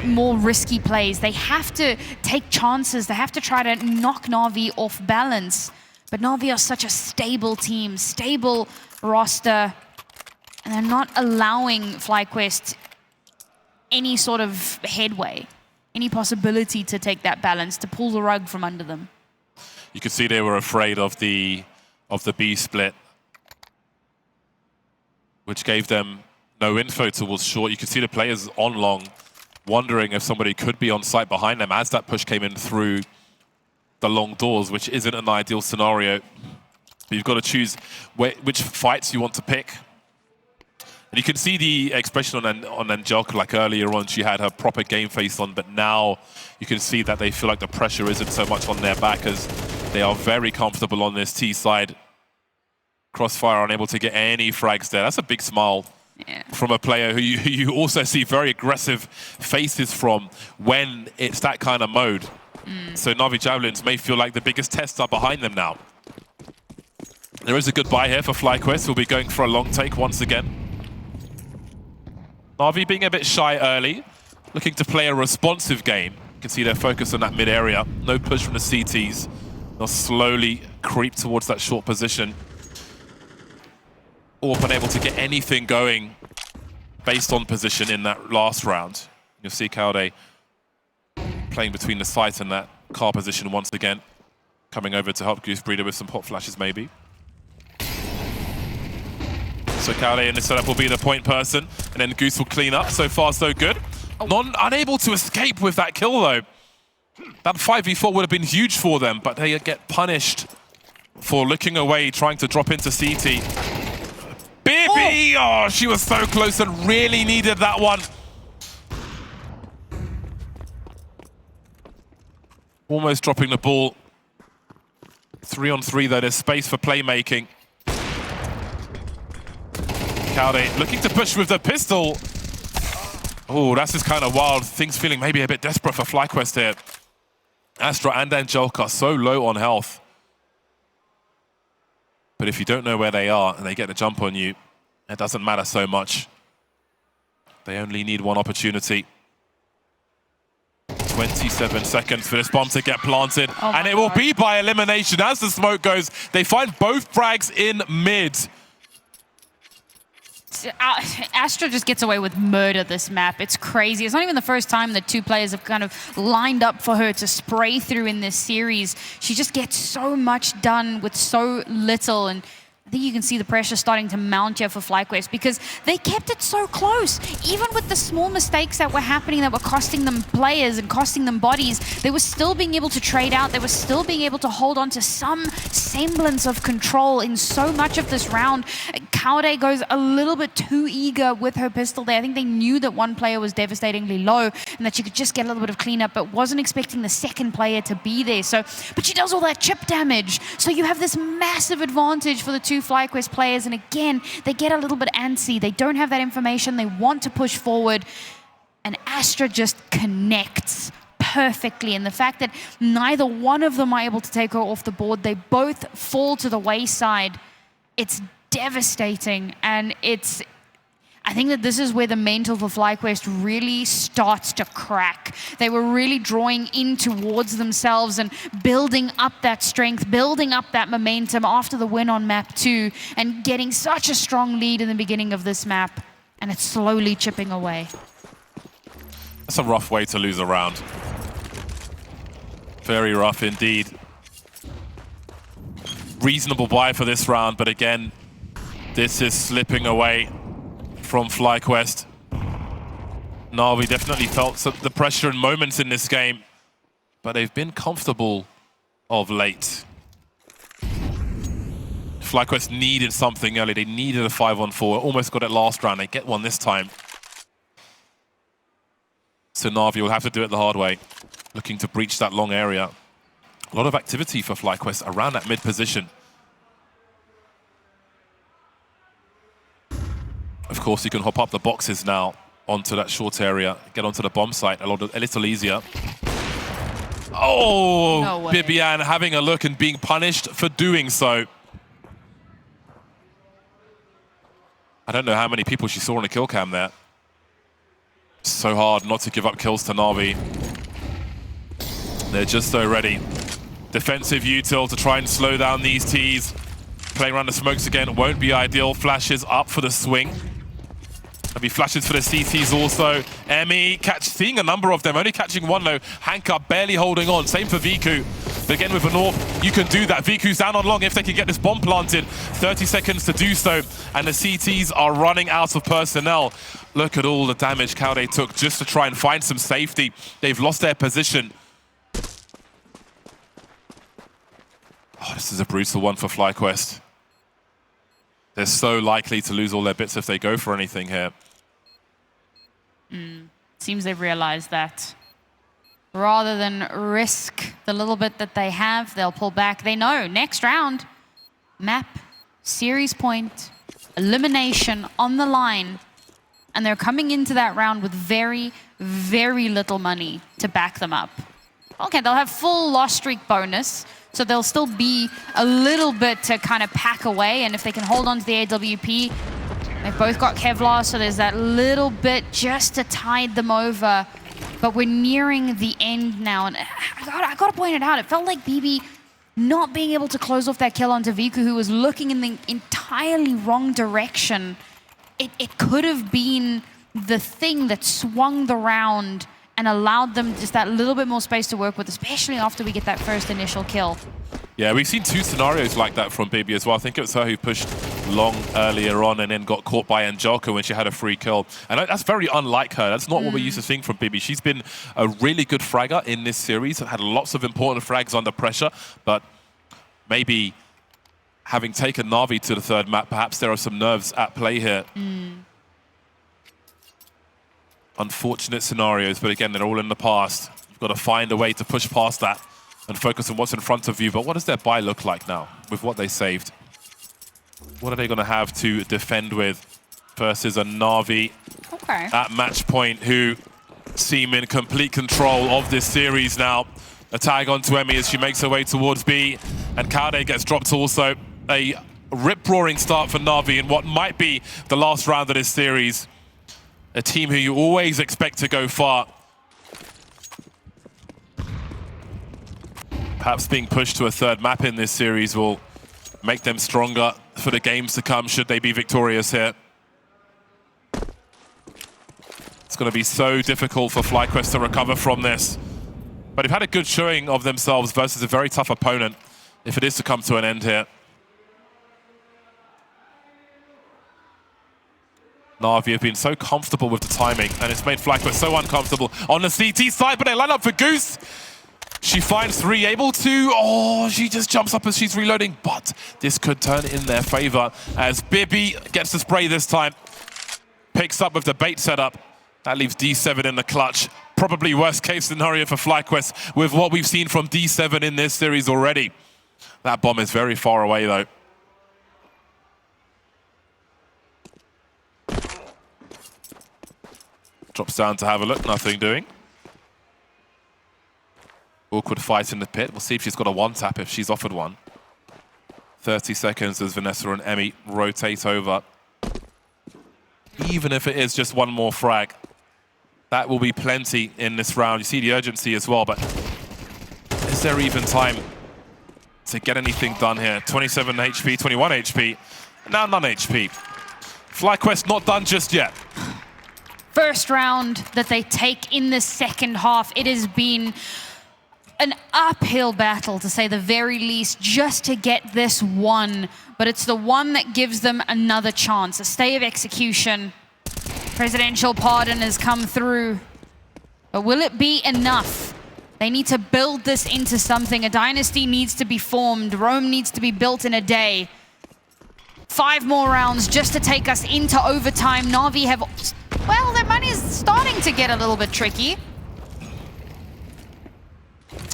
more risky plays. They have to take chances. They have to try to knock NAVI off balance. But NAVI are such a stable team, stable roster, and they're not allowing FlyQuest any sort of headway, any possibility to take that balance, to pull the rug from under them. You could see they were afraid of the B split, which gave them no info towards short. You could see the players on long wondering if somebody could be on site behind them as that push came in through the long doors, which isn't an ideal scenario. But you've got to choose which fights you want to pick. And you can see the expression on Angelica, like earlier on, she had her proper game face on, but now you can see that they feel like the pressure isn't so much on their back as they are very comfortable on this T side. Crossfire unable to get any frags there. That's a big smile from a player who you also see very aggressive faces from when it's that kind of mode. So NAVI Javelins may feel like the biggest tests are behind them now. There is a good buy here for FlyQuest. We'll be going for a long take once again. NAVI being a bit shy early, looking to play a responsive game. You can see their focus on that mid area. No push from the CTs. They'll slowly creep towards that short position. AWP unable to get anything going based on position in that last round. You'll see Kaude playing between the site and that car position once again. Coming over to help Goose Breeder with some pop flashes maybe. So Kaude in the setup will be the point person, and then Goose will clean up. So far, so good. Unable to escape with that kill, though. That 5v4 would have been huge for them, but they get punished for looking away, trying to drop into CT. Bibi! Oh, she was so close and really needed that one. Almost dropping the ball. 3-on-3, though. There's space for playmaking. Kaude looking to push with the pistol. Oh, that's just kind of wild. Things feeling maybe a bit desperate for FlyQuest here. Astra and Angelica are so low on health. But if you don't know where they are and they get the jump on you, it doesn't matter so much. They only need one opportunity. 27 seconds for this bomb to get planted, Oh and my it will God. be by elimination. As the smoke goes, they find both frags in mid. Astra just gets away with murder this map. It's crazy. It's not even the first time that two players have kind of lined up for her to spray through in this series. She just gets so much done with so little, and I think you can see the pressure starting to mount here for FlyQuest because they kept it so close. Even with the small mistakes that were happening that were costing them players and costing them bodies, they were still being able to trade out. They were still being able to hold on to some semblance of control in so much of this round. Kaude goes a little bit too eager with her pistol there. I think they knew that one player was devastatingly low and that she could just get a little bit of cleanup, but wasn't expecting the second player to be there. So, but she does all that chip damage. So you have this massive advantage for the two FlyQuest players, and again, they get a little bit antsy. They don't have that information. They want to push forward, and Astra just connects perfectly. And the fact that neither one of them are able to take her off the board, they both fall to the wayside. It's devastating, and I think that this is where the mental for FlyQuest really starts to crack. They were really drawing in towards themselves and building up that strength, building up that momentum after the win on map 2 and getting such a strong lead in the beginning of this map, and it's slowly chipping away. That's a rough way to lose a round. Very rough indeed. Reasonable buy for this round, but again, this is slipping away from FlyQuest. NAVI definitely felt the pressure in moments in this game, but they've been comfortable of late. FlyQuest needed something early. They needed a 5-on-4. Almost got it last round. They get one this time. So NAVI will have to do it the hard way, looking to breach that long area. A lot of activity for FlyQuest around that mid position. Of course, you can hop up the boxes now onto that short area, get onto the bomb site a little easier. Oh, No way. Bibian having a look and being punished for doing so. I don't know how many people she saw on a kill cam there. So hard not to give up kills to NAVI. They're just so ready. Defensive util to try and slow down these Ts. Playing around the smokes again won't be ideal. Flashes up for the swing. There'll be flashes for the CTs also. Emmy seeing a number of them, only catching one though. Hanka barely holding on. Same for Viku. But again with the North, you can do that. Viku's down on long if they can get this bomb planted. 30 seconds to do so, and the CTs are running out of personnel. Look at all the damage Kaude took just to try and find some safety. They've lost their position. Oh, this is a brutal one for FlyQuest. They're so likely to lose all their bits if they go for anything here. Seems they've realized that. Rather than risk the little bit that they have, they'll pull back. They know next round, map, series point, elimination on the line. And they're coming into that round with very, very little money to back them up. Okay, they'll have full loss streak bonus, so they'll still be a little bit to kind of pack away, and if they can hold on to the AWP, they've both got Kevlar, so there's that little bit just to tide them over. But we're nearing the end now, and I gotta point it out, it felt like BB not being able to close off that kill onto Viku, who was looking in the entirely wrong direction. It could have been the thing that swung the round and allowed them just that little bit more space to work with, especially after we get that first initial kill. Yeah, we've seen two scenarios like that from Bibi as well. I think it was her who pushed long earlier on and then got caught by Angelka when she had a free kill. And that's very unlike her. That's not what we're used to seeing from Bibi. She's been a really good fragger in this series, had lots of important frags under pressure, but maybe having taken NAVI to the third map, perhaps there are some nerves at play here. Unfortunate scenarios, but again, they're all in the past. You've got to find a way to push past that and focus on what's in front of you. But what does their buy look like now with what they saved? What are they going to have to defend with versus a NAVI at match point who seem in complete control of this series now? A tag onto Emmy as she makes her way towards B, and Kaude gets dropped also. A rip-roaring start for NAVI in what might be the last round of this series. A team who you always expect to go far. Perhaps being pushed to a third map in this series will make them stronger for the games to come, should they be victorious here. It's going to be so difficult for FlyQuest to recover from this. But they've had a good showing of themselves versus a very tough opponent, if it is to come to an end here. NAVI have been so comfortable with the timing, and it's made FlyQuest so uncomfortable on the CT side, but they line up for Goose. She finds 3, able to, oh, she just jumps up as she's reloading, but this could turn in their favor as Bibi gets the spray this time. Picks up with the bait setup. That leaves D7 in the clutch. Probably worst case scenario for FlyQuest with what we've seen from D7 in this series already. That bomb is very far away though. Drops down to have a look, nothing doing. Awkward fight in the pit. We'll see if she's got a one-tap, if she's offered one. 30 seconds as Vanessa and Emmy rotate over. Even if it is just one more frag, that will be plenty in this round. You see the urgency as well, but is there even time to get anything done here? 27 HP, 21 HP, now none HP. FlyQuest not done just yet. First round that they take in the second half, it has been an uphill battle, to say the very least, just to get this one. But it's the one that gives them another chance. A stay of execution. Presidential pardon has come through. But will it be enough? They need to build this into something. A dynasty needs to be formed. Rome needs to be built in a day. 5 more rounds just to take us into overtime. NAVI have, well, their money is starting to get a little bit tricky.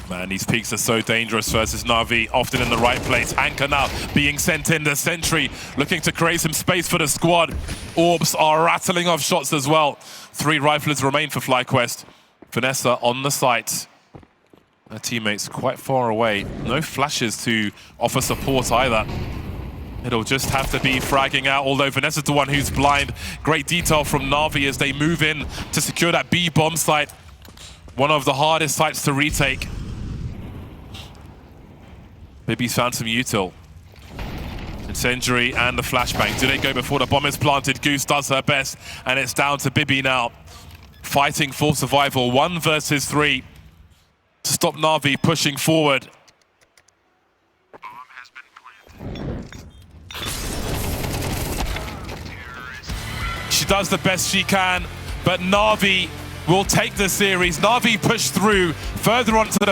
Man, these peaks are so dangerous versus NAVI, often in the right place. Anchor now being sent in, the sentry looking to create some space for the squad. Orbs are rattling off shots as well. 3 riflers remain for FlyQuest. Vanessa on the site. Her teammates quite far away. No flashes to offer support either. It'll just have to be fragging out, although Vanessa's the one who's blind. Great detail from NAVI as they move in to secure that B bomb site. One of the hardest sites to retake. Bibi's found some util. Incendiary and the flashbang. Do they go before the bomb is planted? Goose does her best, and it's down to Bibi now. Fighting for survival, 1 versus 3. To stop NAVI pushing forward. She does the best she can, but NAVI will take the series. NAVI push through further onto the